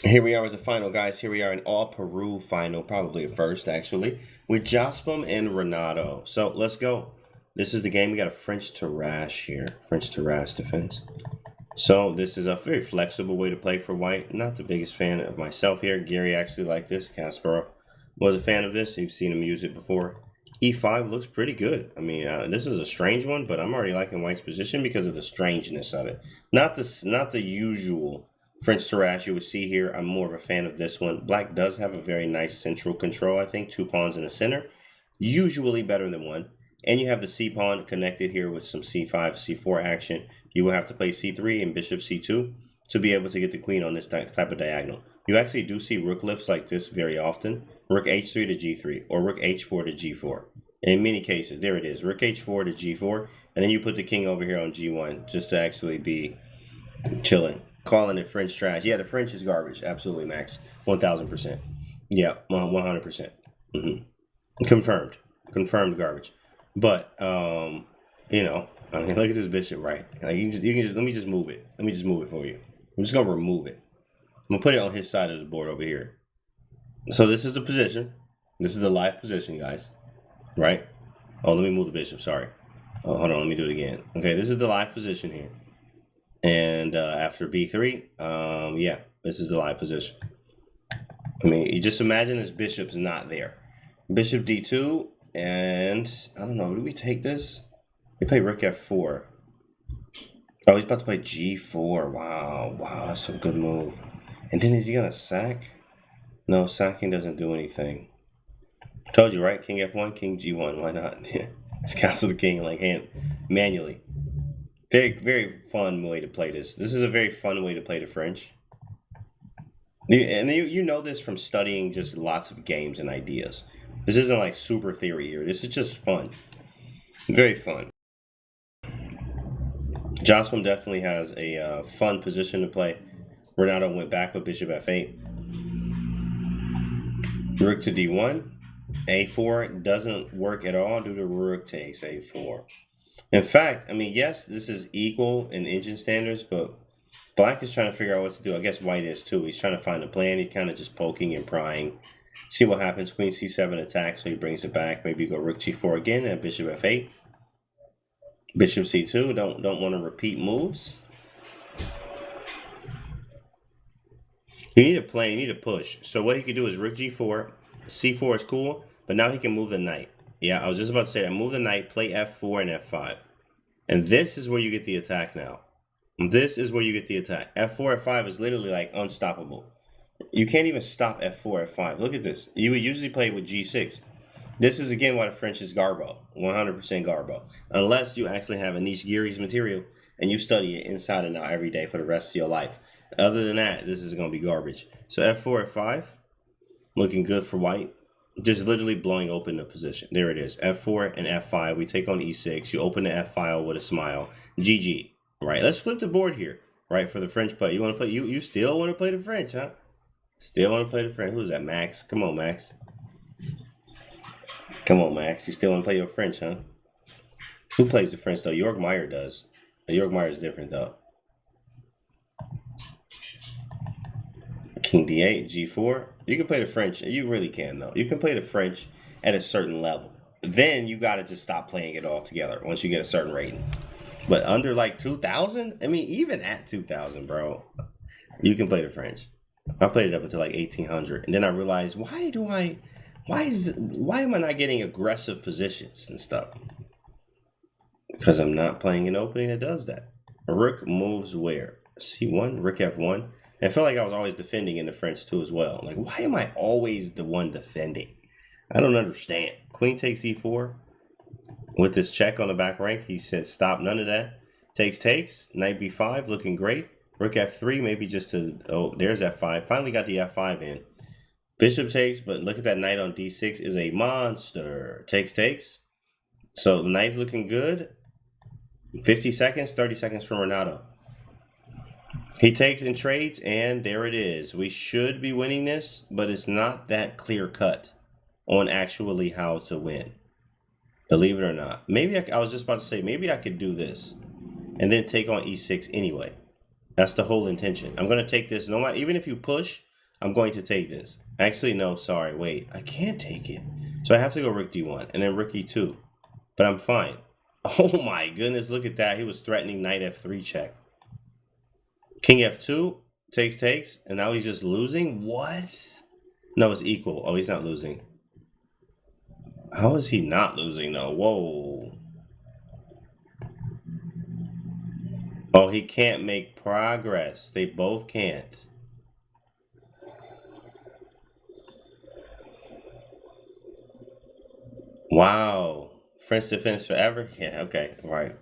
Here we are with the final, guys. Here we are in all Peru final, probably a first, actually, with Jospam and Renato. So let's go. This is the game. We got a French Tarrasch here. French Tarrasch defense. So this is a very flexible way to play for white. Not the biggest fan of myself here. Gary actually liked this. Kasparov was a fan of this. You've seen him use it before. E5 looks pretty good. I mean, this is a strange one, but I'm already liking white's position because of the strangeness of it. Not the usual French Tarrasch you would see here. I'm more of a fan of this one. Black does have a very nice central control, I think. 2 pawns in the center. Usually better than one. And you have the C pawn connected here with some C5, C4 action. You will have to play C3 and bishop C2 to be able to get the queen on this type of diagonal. You actually do see rook lifts like this very often. Rook H3 to G3 or rook H4 to G4. In many cases, there it is. Rook H4 to G4. And then you put the king over here on G1 just to actually be chilling. Calling it French trash. Yeah, the French is garbage. Absolutely, Max. 1000%. Yeah, 100%. Confirmed. Confirmed garbage. But, you know, I mean, look at this bishop, right? Like you can just let me just move it. Let me just move it for you. I'm just gonna remove it. I'm gonna put it on his side of the board over here. So this is the position. This is the live position, guys. Right? Oh, let me move the bishop. Sorry. Oh, hold on. Let me do it again. Okay, this is the live position here. And after B3, yeah, this is the live position. I mean, you just imagine this bishop's not there. Bishop D2, and I don't know, do we take this? We play rook F4. Oh, he's about to play G4. Wow, that's a good move. And then is he gonna sack? No, sacking doesn't do anything. Told you, right? King F1, King G1. Why not? Just cancel the king like hand manually. Very, very fun way to play this. This is a very fun way to play the French. And you know this from studying just lots of games and ideas. This isn't like super theory here. This is just fun. Very fun. Jospam definitely has a fun position to play. Renato went back with bishop F8. Rook to D1. A4 doesn't work at all due to rook takes A4. In fact, I mean, yes, this is equal in engine standards, but black is trying to figure out what to do. I guess white is too. He's trying to find a plan. He's kind of just poking and prying. See what happens. Queen C7 attacks, so he brings it back. Maybe you go rook G4 again and bishop F8. Bishop C2. Don't want to repeat moves. You need a plan. You need a push. So what he could do is rook G4. C4 is cool, but now he can move the knight. Yeah, I was just about to say that. Move the knight, play F4 and F5. And this is where you get the attack now. This is where you get the attack. F4, F5 is literally like unstoppable. You can't even stop F4, F5. Look at this. You would usually play with G6. This is, again, why the French is garbo. 100% garbo. Unless you actually have a niche Giri's material and you study it inside and out every day for the rest of your life. Other than that, this is going to be garbage. So F4, F5, looking good for white. Just literally blowing open the position. There it is. F4 and F5. We take on E6. You open the F file with a smile. GG. Right. Let's flip the board here. Right, for the French play. You want to play? You still want to play the French, huh? Still want to play the French. Who's that, Max? Come on, Max. Come on, Max. You still want to play your French, huh? Who plays the French though? York Meyer does. York Meyer is different though. King D8, G4. You can play the French. You really can, though. You can play the French at a certain level. Then you got to just stop playing it all together once you get a certain rating. But under like 2,000? I mean, even at 2,000, bro, you can play the French. I played it up until like 1,800. And then I realized, why am I not getting aggressive positions and stuff? Because I'm not playing an opening that does that. Rook moves where? C1, Rook F1. I feel like I was always defending in the French too as well. Like, why am I always the one defending? I don't understand. Queen takes E4. With this check on the back rank, he said, stop, none of that. Takes. Knight B5, looking great. Rook F3, maybe just to, oh, there's F5. Finally got the F5 in. Bishop takes, but look at that knight on D6 is a monster. Takes. So the knight's looking good. 50 seconds, 30 seconds from Renato. He takes and trades, and there it is. We should be winning this, but it's not that clear cut on actually how to win. Believe it or not. Maybe I was just about to say, maybe I could do this and then take on E6 anyway. That's the whole intention. I'm going to take this, no matter, even if you push, I'm going to take this. Actually, no, sorry, wait. I can't take it. So I have to go rook d1 and then rook e2. But I'm fine. Oh my goodness, look at that. He was threatening knight f3 check. King f2, takes, and now he's just losing? What? No, it's equal. Oh, he's not losing. How is he not losing, though? Whoa. Oh, he can't make progress. They both can't. Wow. French defense forever? Yeah, okay, right.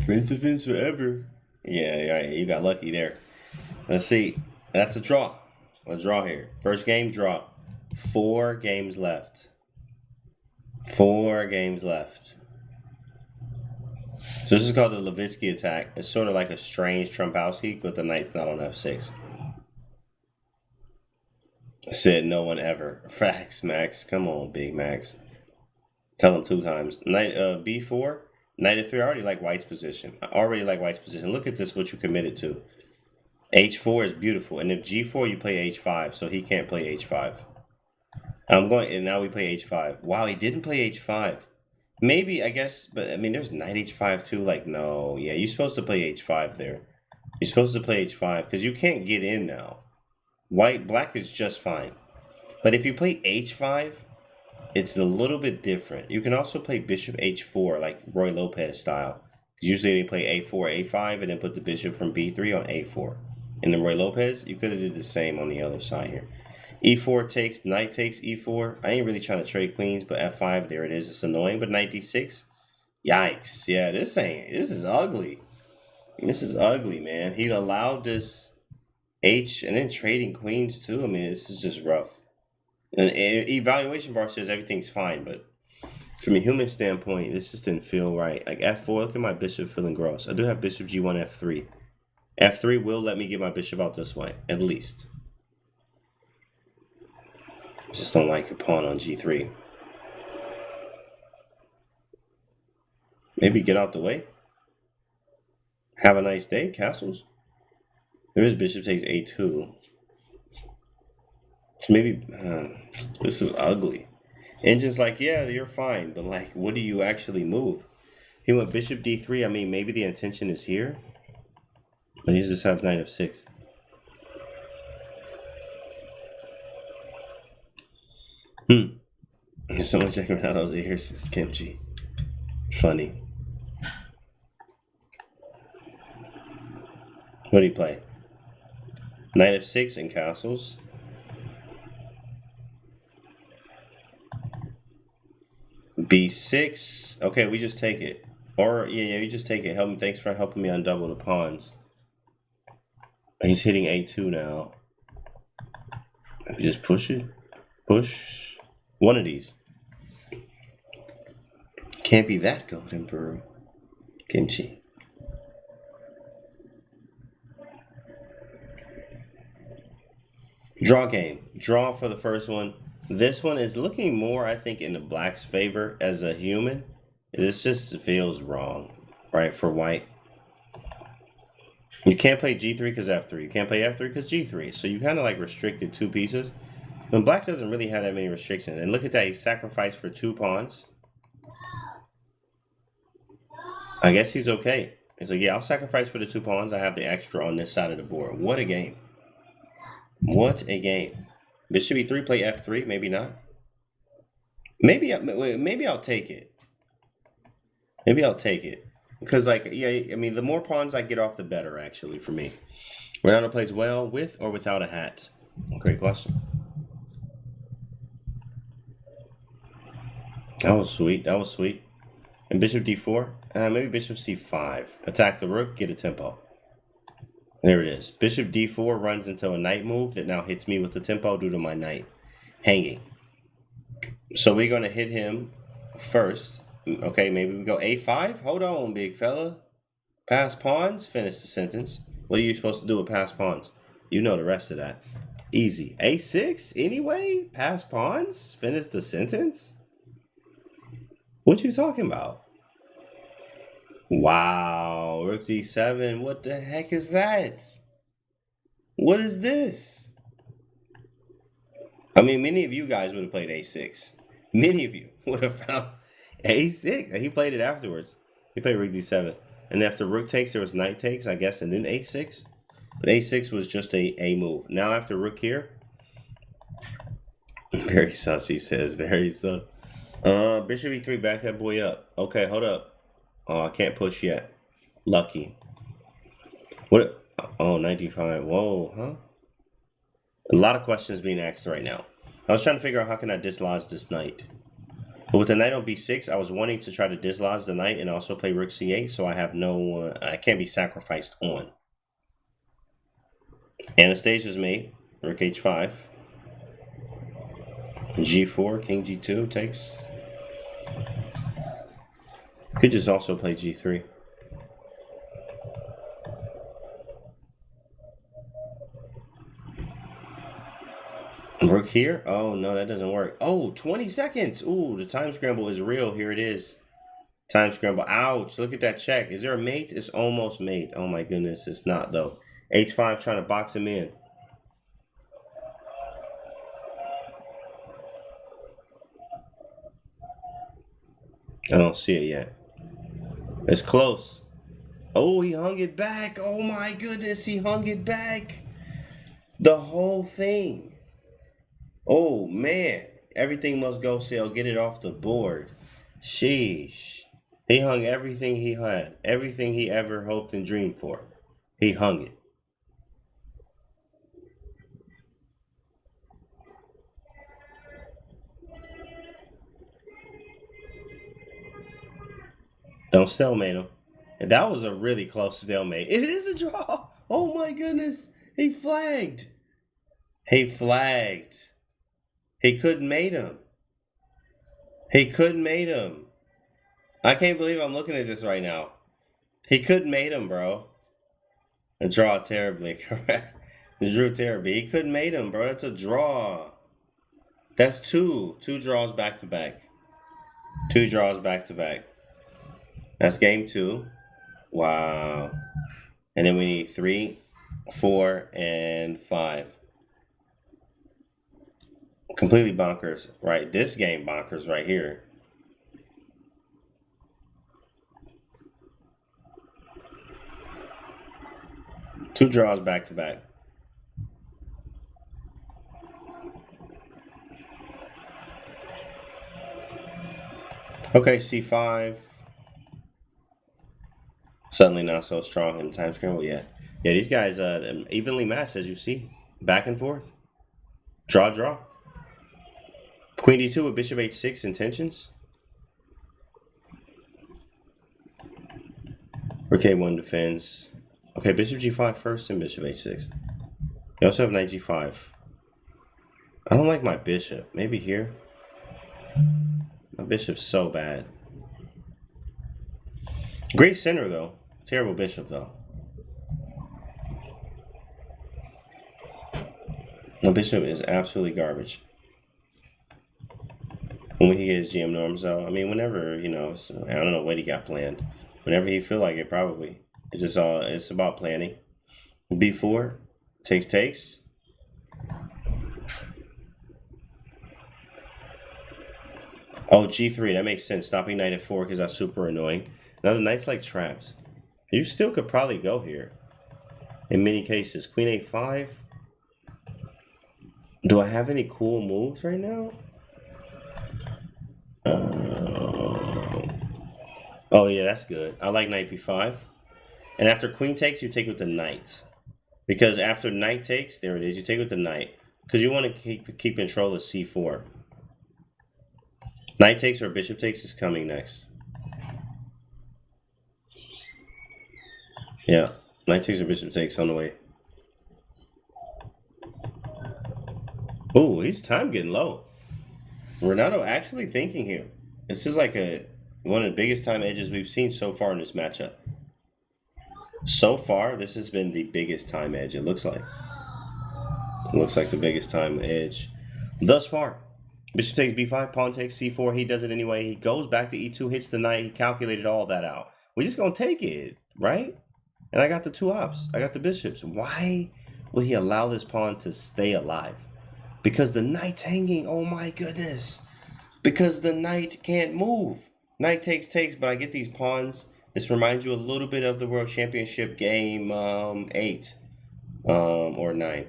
French defense forever. Yeah, you got lucky there. Let's see. That's a draw. A draw here. First game, draw. 4 games left. 4 games left. So this is called the Levitsky attack. It's sort of like a strange Trumpowski, but the knight's not on f6. Said no one ever. Facts, Max. Come on, Big Max. Tell him 2 times. Knight b4, knight f3. I already like white's position. Look at this, what you committed to. h4 is beautiful. And if g4, you play h5, so he can't play h5. And now we play h5. Wow, he didn't play h5. Maybe, I guess, but I mean, there's knight h5 too. Like, no. Yeah, you're supposed to play h5 there. You're supposed to play h5 because you can't get in now. Black is just fine. But if you play h5, it's a little bit different. You can also play bishop h4 like Roy Lopez style. Usually they play a4, a5, and then put the bishop from b3 on a4. And then Roy Lopez, you could have did the same on the other side here. e4 takes, knight takes e4. I ain't really trying to trade queens, but f5, there it is. It's annoying, but knight d6. Yikes. Yeah, this is ugly. This is ugly, man. He allowed this h and then trading queens too. I mean, this is just rough. And evaluation bar says everything's fine, but from a human standpoint, this just didn't feel right. Like f4, look at my bishop feeling gross. I do have bishop g1, f3. f3 will let me get my bishop out this way, at least. Just don't like a pawn on g3. Maybe get out the way. Have a nice day, castles. There is bishop takes a2. So maybe this is ugly. Engine's like, yeah, you're fine, but like, what do you actually move? He went bishop d3. I mean, maybe the intention is here, but he just have knight f6. Someone checking out those ears, kimchi. Funny. What do you play? Knight f6 and castles. b6. Okay, we just take it. Or yeah, you just take it. Help me. Thanks for helping me undouble the pawns. He's hitting a2 now. Maybe just push it. Push one of these. Can't be that golden, bro. Kimchi. Draw game. Draw for the first one. This one is looking more, I think, in the black's favor as a human. This just feels wrong, right, for white. You can't play g3 because f3. You can't play f3 because g3. So you kind of like restricted 2 pieces. When black doesn't really have that many restrictions. And look at that, he sacrificed for 2 pawns. I guess he's okay. He's like, yeah, I'll sacrifice for the 2 pawns. I have the extra on this side of the board. What a game. What a game. Bishop e3, play f3, maybe not. Maybe I'll take it. Maybe I'll take it. Because, like, yeah, I mean, the more pawns I get off, the better, actually, for me. Ronaldo plays well with or without a hat. Great question. That was sweet. That was sweet. And bishop d4. Maybe bishop c5. Attack the rook, get a tempo. There it is. Bishop d4 runs into a knight move that now hits me with the tempo due to my knight hanging. So we're going to hit him first. Okay, maybe we go a5. Hold on, big fella. Pass pawns. Finish the sentence. What are you supposed to do with pass pawns? You know the rest of that. Easy. a6 anyway? Pass pawns? Finish the sentence? What you talking about? Wow, rook d7. What the heck is that? What is this? I mean, many of you guys would have played a6. Many of you would have found a6. And he played it afterwards. He played rook d7. And after rook takes, there was knight takes, I guess, and then a6. But a6 was just a move. Now after rook here. Very sus, he says. Very sus. Bishop e3, back that boy up. Okay, hold up. Oh, I can't push yet. Lucky. What? Oh, 95. Whoa, huh? A lot of questions being asked right now. I was trying to figure out how can I dislodge this knight. But with the knight on b6, I was wanting to try to dislodge the knight and also play rook c8, so I have no, I can't be sacrificed on. Anastasia's mate, rook h5. g4, king g2 takes. Could just also play g3. Rook here? Oh, no, that doesn't work. Oh, 20 seconds. Ooh, the time scramble is real. Here it is. Time scramble. Ouch. Look at that check. Is there a mate? It's almost mate. Oh, my goodness. It's not, though. h5 trying to box him in. I don't see it yet. It's close. Oh, he hung it back. Oh, my goodness. He hung it back. The whole thing. Oh, man. Everything must go sale. Get it off the board. Sheesh. He hung everything he had. Everything he ever hoped and dreamed for. He hung it. Don't stalemate him. And that was a really close stalemate. It is a draw. Oh, my goodness. He flagged. He flagged. He couldn't mate him. He couldn't mate him. I can't believe I'm looking at this right now. He couldn't mate him, bro. And draw terribly, correct. He drew terribly. He couldn't mate him, bro. That's a draw. That's two. Two draws back to back. Two draws back to back. That's game 2. Wow. And then we need 3, 4, and 5. Completely bonkers, right? This game bonkers right here. Two draws back to back. Okay, c5. Suddenly not so strong in time scramble. Yeah, these guys evenly matched, as you see. Back and forth. Draw, draw. Queen d2 with bishop h6 intentions. Rook a1 defends. Okay, bishop g5 first and bishop h6. You also have knight g5. I don't like my bishop. Maybe here. My bishop's so bad. Great center, though. Terrible bishop, though. My bishop is absolutely garbage. When he gets GM norms, though, I mean, whenever, you know, I don't know what he got planned. Whenever he feel like it, probably. It's just all, it's about planning. b4, takes. Oh, g3, that makes sense. Stopping knight at 4 because that's super annoying. Now the knight's like traps. You still could probably go here. In many cases. Queen a5. Do I have any cool moves right now? Oh yeah, that's good. I like knight b5. And after queen takes, you take with the knight. Because after knight takes, there it is, you take with the knight. Because you want to keep control of c4. Knight takes or bishop takes is coming next. Yeah, knight takes or bishop takes on the way. Oh, his time getting low. Ronaldo actually thinking here. This is like one of the biggest time edges we've seen so far in this matchup. So far, this has been the biggest time edge, it looks like. It looks like the biggest time edge thus far. Bishop takes b5, pawn takes c4. He does it anyway. He goes back to e2, hits the knight. He calculated all that out. We're just going to take it, right? And I got the two ops. I got the bishops. Why would he allow this pawn to stay alive? Because the knight's hanging. Oh my goodness. Because the knight can't move. Knight takes, but I get these pawns. This reminds you a little bit of the World Championship game 8. Or 9.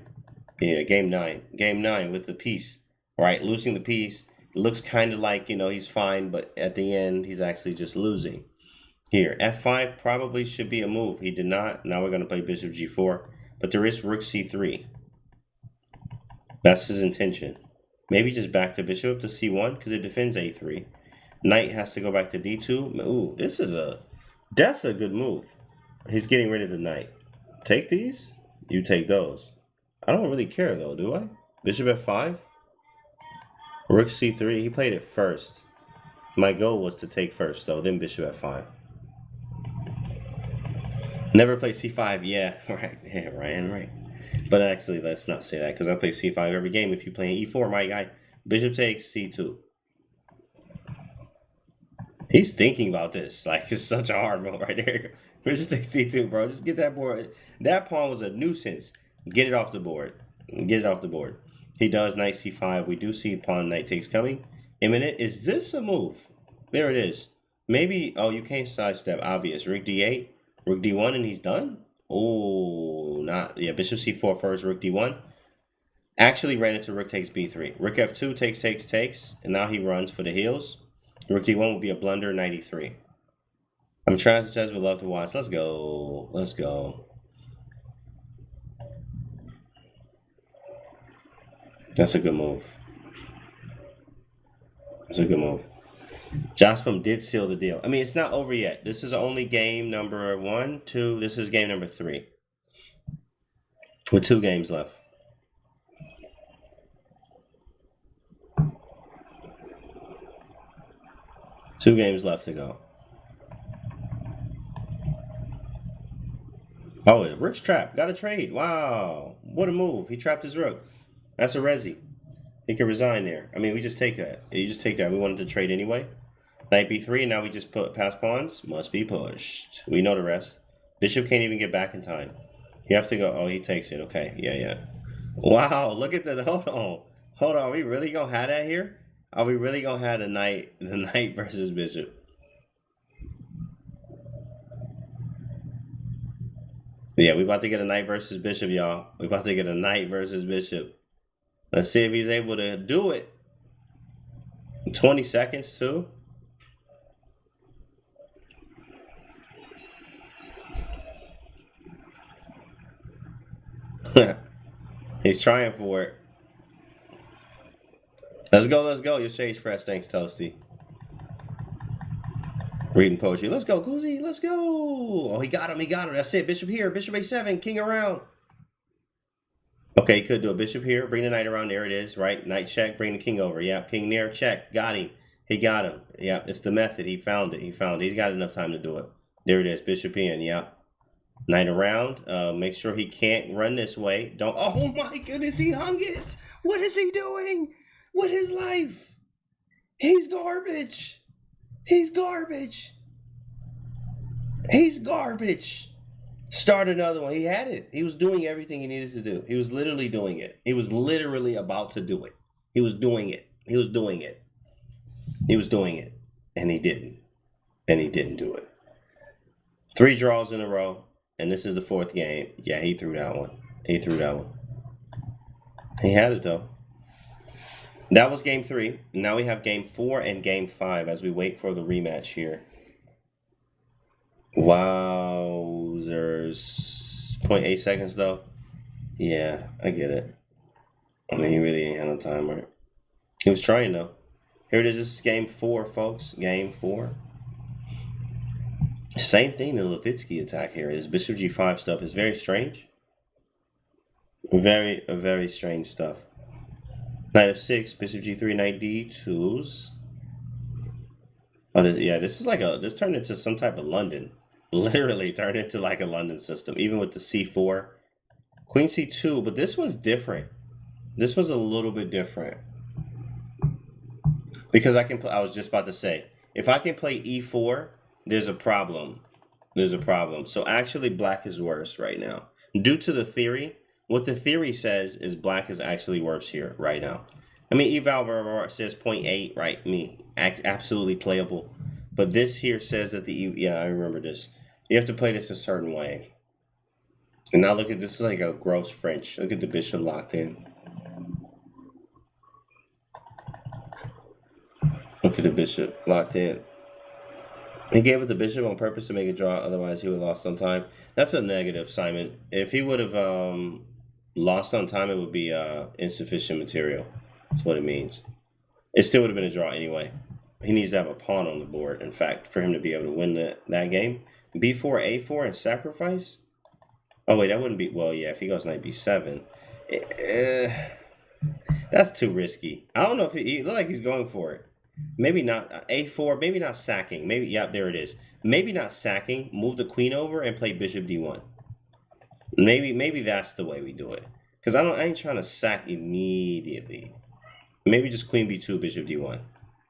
Yeah, game 9. Game 9 with the piece. Right, losing the piece. It looks kind of like, he's fine, but at the end, he's actually just losing. Here, f5 probably should be a move. He did not. Now we're going to play bishop g4. But there is rook c3. That's his intention. Maybe just back to bishop to c1 because it defends a3. Knight has to go back to d2. Ooh, that's a good move. He's getting rid of the knight. Take these. You take those. I don't really care though, do I? Bishop f5. Rook c3. He played it first. My goal was to take first though, then bishop f5. Never play c5. Yeah, right. Yeah, Ryan, right. But actually, let's not say that because I play c5 every game. If you play e4, my guy, bishop takes c2. He's thinking about this. Like, it's such a hard move right there. Bishop takes c2, bro. Just get that board. That pawn was a nuisance. Get it off the board. Get it off the board. He does knight c5. We do see pawn knight takes coming. Imminent. Is this a move? There it is. Maybe. Oh, you can't sidestep. Obvious. Rook d8. Rook d1, and he's done. Oh, not. Yeah, bishop c4 first. Rook d1. Actually ran into rook takes b3. Rook f2 takes. And now he runs for the heels. Rook d1 will be a blunder. Knight e3. I'm trying to just would love to watch. Let's go. Let's go. That's a good move. That's a good move. Jospin did seal the deal. I mean, it's not over yet. This is only game number 1, 2. This is game number 3. With 2 games left. Two games left to go. Oh, Rook's trapped. Got a trade. Wow. What a move. He trapped his Rook. That's a resi. He can resign there. I mean, we just take that. You just take that. We wanted to trade anyway. Knight b3, and now we just put past pawns. Must be pushed. We know the rest. Bishop can't even get back in time. You have to go. Oh, he takes it. Okay. Yeah. Wow. Look at the. Hold on. Are we really going to have that here? Are we really going to have the knight versus bishop? Yeah, we about to get a knight versus bishop, y'all. We about to get a knight versus bishop. Let's see if he's able to do it. 20 seconds, too. He's trying for it. Let's go. Your shades fresh. Thanks, Toasty. Reading poetry. Let's go, Guzzi. Let's go. Oh, he got him. That's it. Bishop here. Bishop a7. King around. Okay, he could do a bishop here. Bring the knight around. There it is, right? Knight check. Bring the king over. Yeah, king near. Check. Got him. He got him. Yeah, it's the method. He found it. He's got enough time to do it. There it is. Bishop in. Yeah. Knight around. Make sure he can't run this way. Don't. Oh my goodness, he hung it. What is he doing with his life? He's garbage. Start another one. He had it. He was doing everything he needed to do. He was literally doing it. He was literally about to do it. He was doing it. And he didn't. Do it. 3 draws in a row. And this is the 4th game. Yeah, he threw that one. He had it, though. That was game 3. Now we have game 4 and game 5 as we wait for the rematch here. Wowzers. 0.8 seconds, though. Yeah, I get it. I mean, he really ain't had no time, right? He was trying, though. Here it is. This is game 4, folks. Game 4. Same thing, the Levitsky attack here. This bishop g5 stuff is very strange. Very strange stuff. Knight f6, bishop g3, knight d2s. Oh, this is like this turned into some type of London. Literally turned into like a London system, even with the c4. Queen c2, but this one's different. This was a little bit different. Because I was just about to say, if I can play e4, there's a problem. So actually black is worse right now. Due to the theory, what the theory says is black is actually worse here right now. I mean, eval says 0.8, right? I mean, absolutely playable. But this here says that yeah, I remember this. You have to play this a certain way. And now look at this, is like a gross French. Look at the bishop locked in. Look at the bishop locked in. He gave it the bishop on purpose to make a draw, otherwise he would have lost on time. That's a negative, Simon. If he would have lost on time, it would be insufficient material. That's what it means. It still would have been a draw anyway. He needs to have a pawn on the board, in fact, for him to be able to win that game. B4, A4, and sacrifice? Oh, wait, that wouldn't be... Well, yeah, if he goes knight B7. That's too risky. I don't know if he look like he's going for it. Maybe not A4, maybe not sacking. Maybe, yeah, there it is. Maybe not sacking. Move the queen over and play bishop D1. Maybe that's the way we do it. Because I ain't trying to sack immediately. Maybe just queen B2, bishop D1.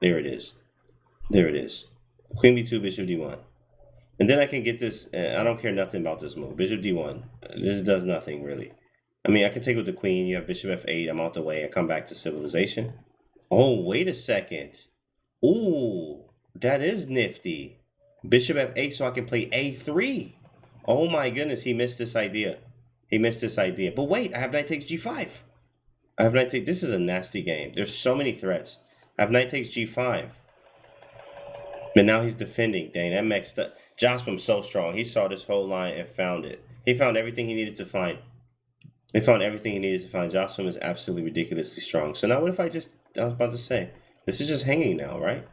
There it is. There it is. Queen B2, bishop D1. And then I can get this. I don't care nothing about this move. Bishop D1. This does nothing, really. I mean, I can take with the queen. You have bishop F8. I'm out the way. I come back to civilization. Oh, wait a second. Ooh, that is nifty. Bishop F8 so I can play A3. Oh my goodness, he missed this idea. He missed this idea. But wait, I have knight takes G5. I have knight takes... This is a nasty game. There's so many threats. I have knight takes G5. But now he's defending. Dang, that mixed up. Jospim's so strong. He saw this whole line and found it. He found everything he needed to find. He found everything he needed to find. Jospim is absolutely ridiculously strong. So now what if I was about to say, this is just hanging now, right?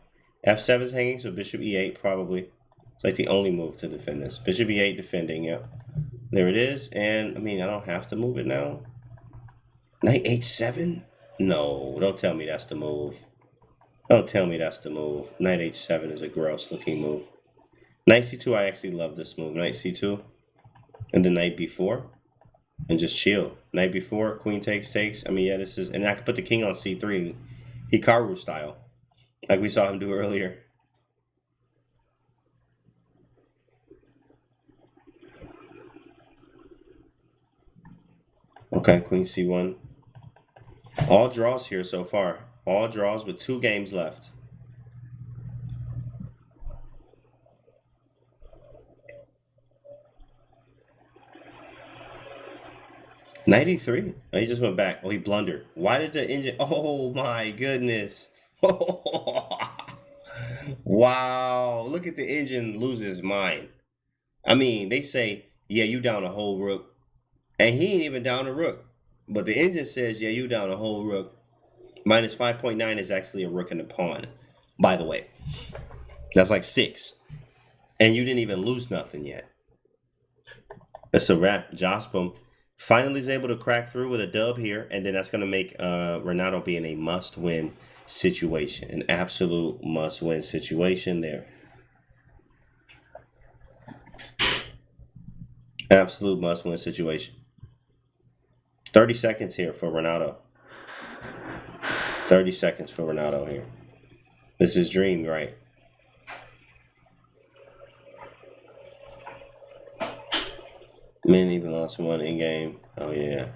F7 is hanging, so bishop E8 probably. It's like the only move to defend this. Bishop E8 defending, yeah. There it is. And, I mean, I don't have to move it now. Knight H7? No, don't tell me that's the move. Don't tell me that's the move. Knight H7 is a gross looking move. Knight C2, I actually love this move. Knight C2. And then Knight B4. And just chill. Knight B4, queen takes. I mean, yeah, this is... And I could put the king on C3. Hikaru style. Like we saw him do earlier. Okay, queen C1. All draws here so far. All draws with 2 games left. Knight E3. Oh, he just went back. Oh, he blundered. Why did the engine... Oh, my goodness. Wow. Look at the engine lose his mind. I mean, they say, yeah, you down a whole rook. And he ain't even down a rook. But the engine says, yeah, you down a whole rook. Minus 5.9 is actually a rook and a pawn. By the way. That's like 6. And you didn't even lose nothing yet. That's a wrap. Jospim finally is able to crack through with a dub here. And then that's going to make Renato be in a must-win situation. An absolute must-win situation there. Absolute must-win situation. 30 seconds here for Renato. 30 seconds for Renato here. This is dream, right? Men even lost one in game. Oh, yeah.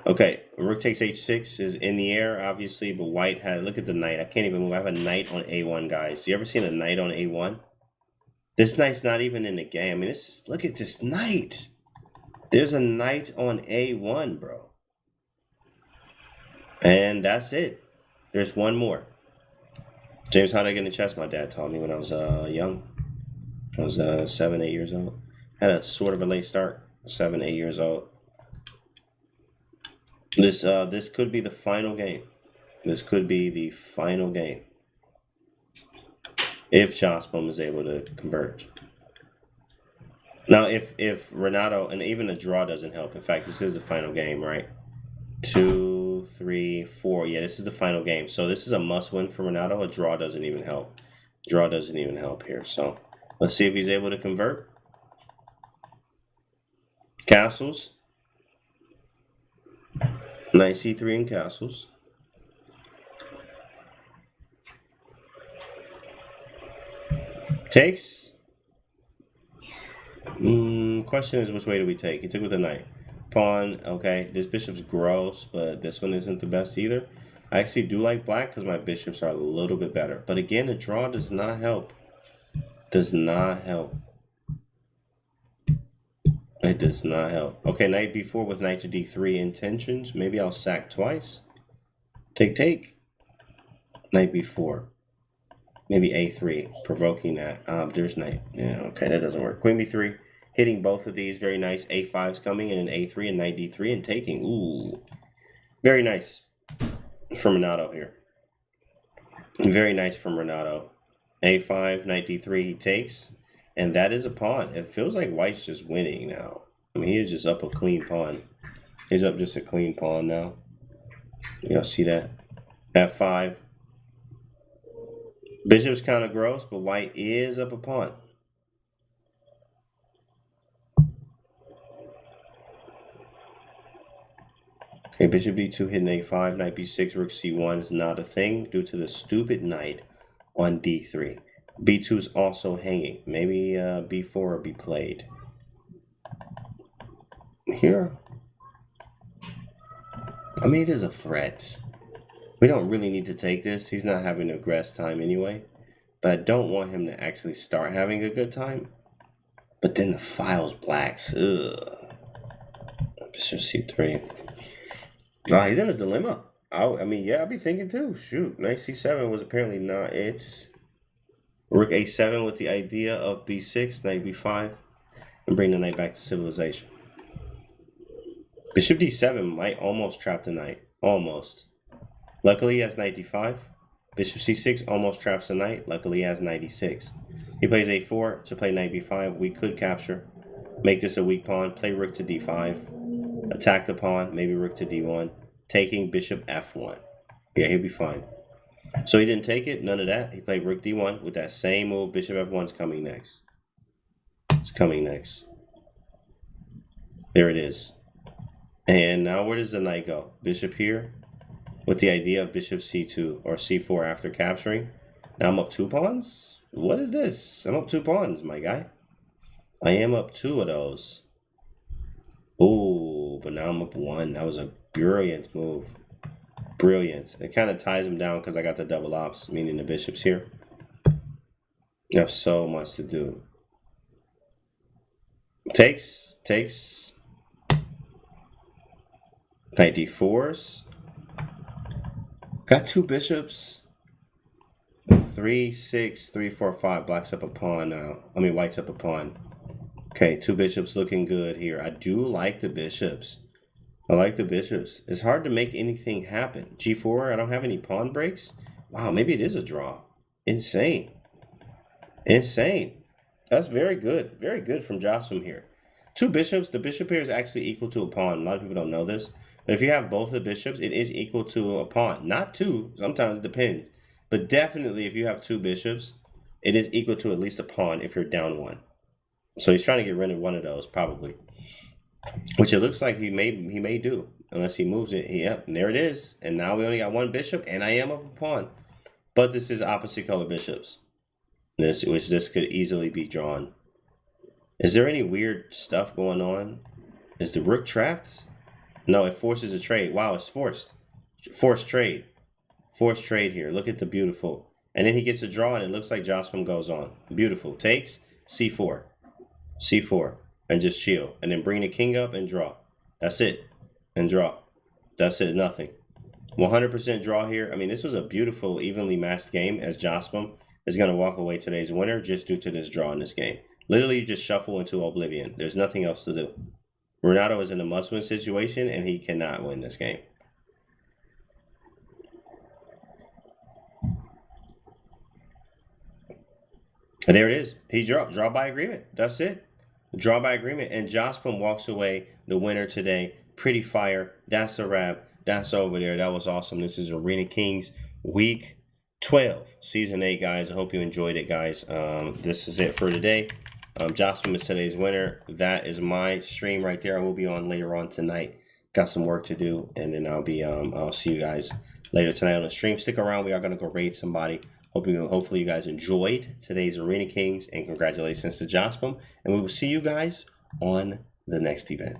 Okay, rook takes h6 is in the air, obviously, but white had... Look at the knight. I can't even move. I have a knight on a1, guys. You ever seen a knight on a1? This knight's not even in the game. I mean, look at this knight. There's a knight on a1, bro. And that's it. There's one more. James, how did I get in chess? My dad taught me when I was young. I was 7, 8 years old. Had a sort of a late start. 7, 8 years old. This could be the final game. This could be the final game. If Jospim is able to converge. Now, if Renato, and even a draw doesn't help. In fact, this is the final game, right? 2, 3, 4. Yeah, this is the final game. So this is a must-win for Renato. A draw doesn't even help. Draw doesn't even help here. So let's see if he's able to convert. Castles. Knight C3 and castles. Takes. Question is, which way do we take? He took with the knight. pawn. Okay, this bishop's gross, but this one isn't the best either. I actually do like black because my bishops are a little bit better. But again, the draw does not help. Does not help. It does not help. Okay, knight b4 with knight to d3 intentions. Maybe I'll sack twice. Take. Knight b4. Maybe a3, provoking that. There's knight. Yeah, okay, that doesn't work. Queen b3, hitting both of these. Very nice. a5's coming, and an a3 and knight d3 and taking. Ooh, very nice from Renato here. Very nice from Renato. a5, knight d3, he takes. And that is a pawn. It feels like white's just winning now. I mean, he is just up a clean pawn. He's up just a clean pawn now. Y'all see that? f5. Bishop's kind of gross, but white is up a pawn. Okay, bishop d2 hitting a5, knight b6, rook c1 is not a thing due to the stupid knight on d3. b2 is also hanging. Maybe b4 will be played. Here. I mean, it is a threat. We don't really need to take this. He's not having a aggress time anyway. But I don't want him to actually start having a good time. But then the file's blacks. Ugh. Bishop c3. Oh, he's in a dilemma. I mean, yeah, I'll be thinking too. Shoot, knight c7 was apparently not it. Rook a7 with the idea of b6, knight b5, and bring the knight back to civilization. Bishop d7 might almost trap the knight. Almost. Luckily, he has knight d5. Bishop c6 almost traps the knight. Luckily, he has knight e6. He plays a4 to play knight b5. We could capture. Make this a weak pawn. Play rook to d5. Attack the pawn. Maybe rook to d1. Taking bishop f1. Yeah, he'll be fine. So he didn't take it. None of that. He played rook d1 with that same move. Bishop f1's coming next. It's coming next. There it is. And now where does the knight go? Bishop here with the idea of bishop c2 or c4 after capturing. Now I'm up 2 pawns? What is this? I'm up 2 pawns, my guy. I am up 2 of those. Ooh, but now I'm up 1. That was a brilliant move. Brilliant. It kind of ties him down because I got the double ops, meaning the bishop's here. I have so much to do. Takes. Knight d4s. Got 2 bishops. 3, 6, 3, 4, 5. Black's up a pawn now. I mean, white's up a pawn. Okay, 2 bishops looking good here. I do like the bishops. I like the bishops. It's hard to make anything happen. G4, I don't have any pawn breaks. Wow, maybe it is a draw. Insane. Insane. That's very good. Very good from Jocelyn here. 2 bishops. The bishop here is actually equal to a pawn. A lot of people don't know this. But if you have both the bishops, it is equal to a pawn. Not 2. Sometimes it depends. But definitely if you have 2 bishops, it is equal to at least a pawn if you're down 1. So he's trying to get rid of one of those, probably. Which it looks like he may do. Unless he moves it. Yep, and there it is. And now we only got 1 bishop, and I am up a pawn. But this is opposite color bishops. Which this could easily be drawn. Is there any weird stuff going on? Is the rook trapped? No, it forces a trade. Wow, it's forced. Forced trade. Forced trade here. Look at the beautiful. And then he gets a draw, and it looks like Jocelyn goes on. Beautiful. Takes c4. c4. And just chill. And then bring the king up and draw. That's it. And draw. That's it. Nothing. 100% draw here. I mean, this was a beautiful, evenly matched game, as Jocelyn is going to walk away today's winner just due to this draw in this game. Literally, you just shuffle into oblivion. There's nothing else to do. Renato is in a must-win situation, and he cannot win this game. And there it is. He draw by agreement. That's it. Draw by agreement. And Jocelyn walks away the winner today. Pretty fire. That's a wrap. That's over there. That was awesome. This is Arena Kings Week 12, Season 8, guys. I hope you enjoyed it, guys. This is it for today. Jocelyn is today's winner. That is my stream right there. I will be on later on tonight. Got some work to do, and then I'll see you guys later tonight on the stream. Stick around. We are gonna go raid somebody. Hopefully you guys enjoyed today's Arena Kings, and congratulations to Jocelyn. And we will see you guys on the next event.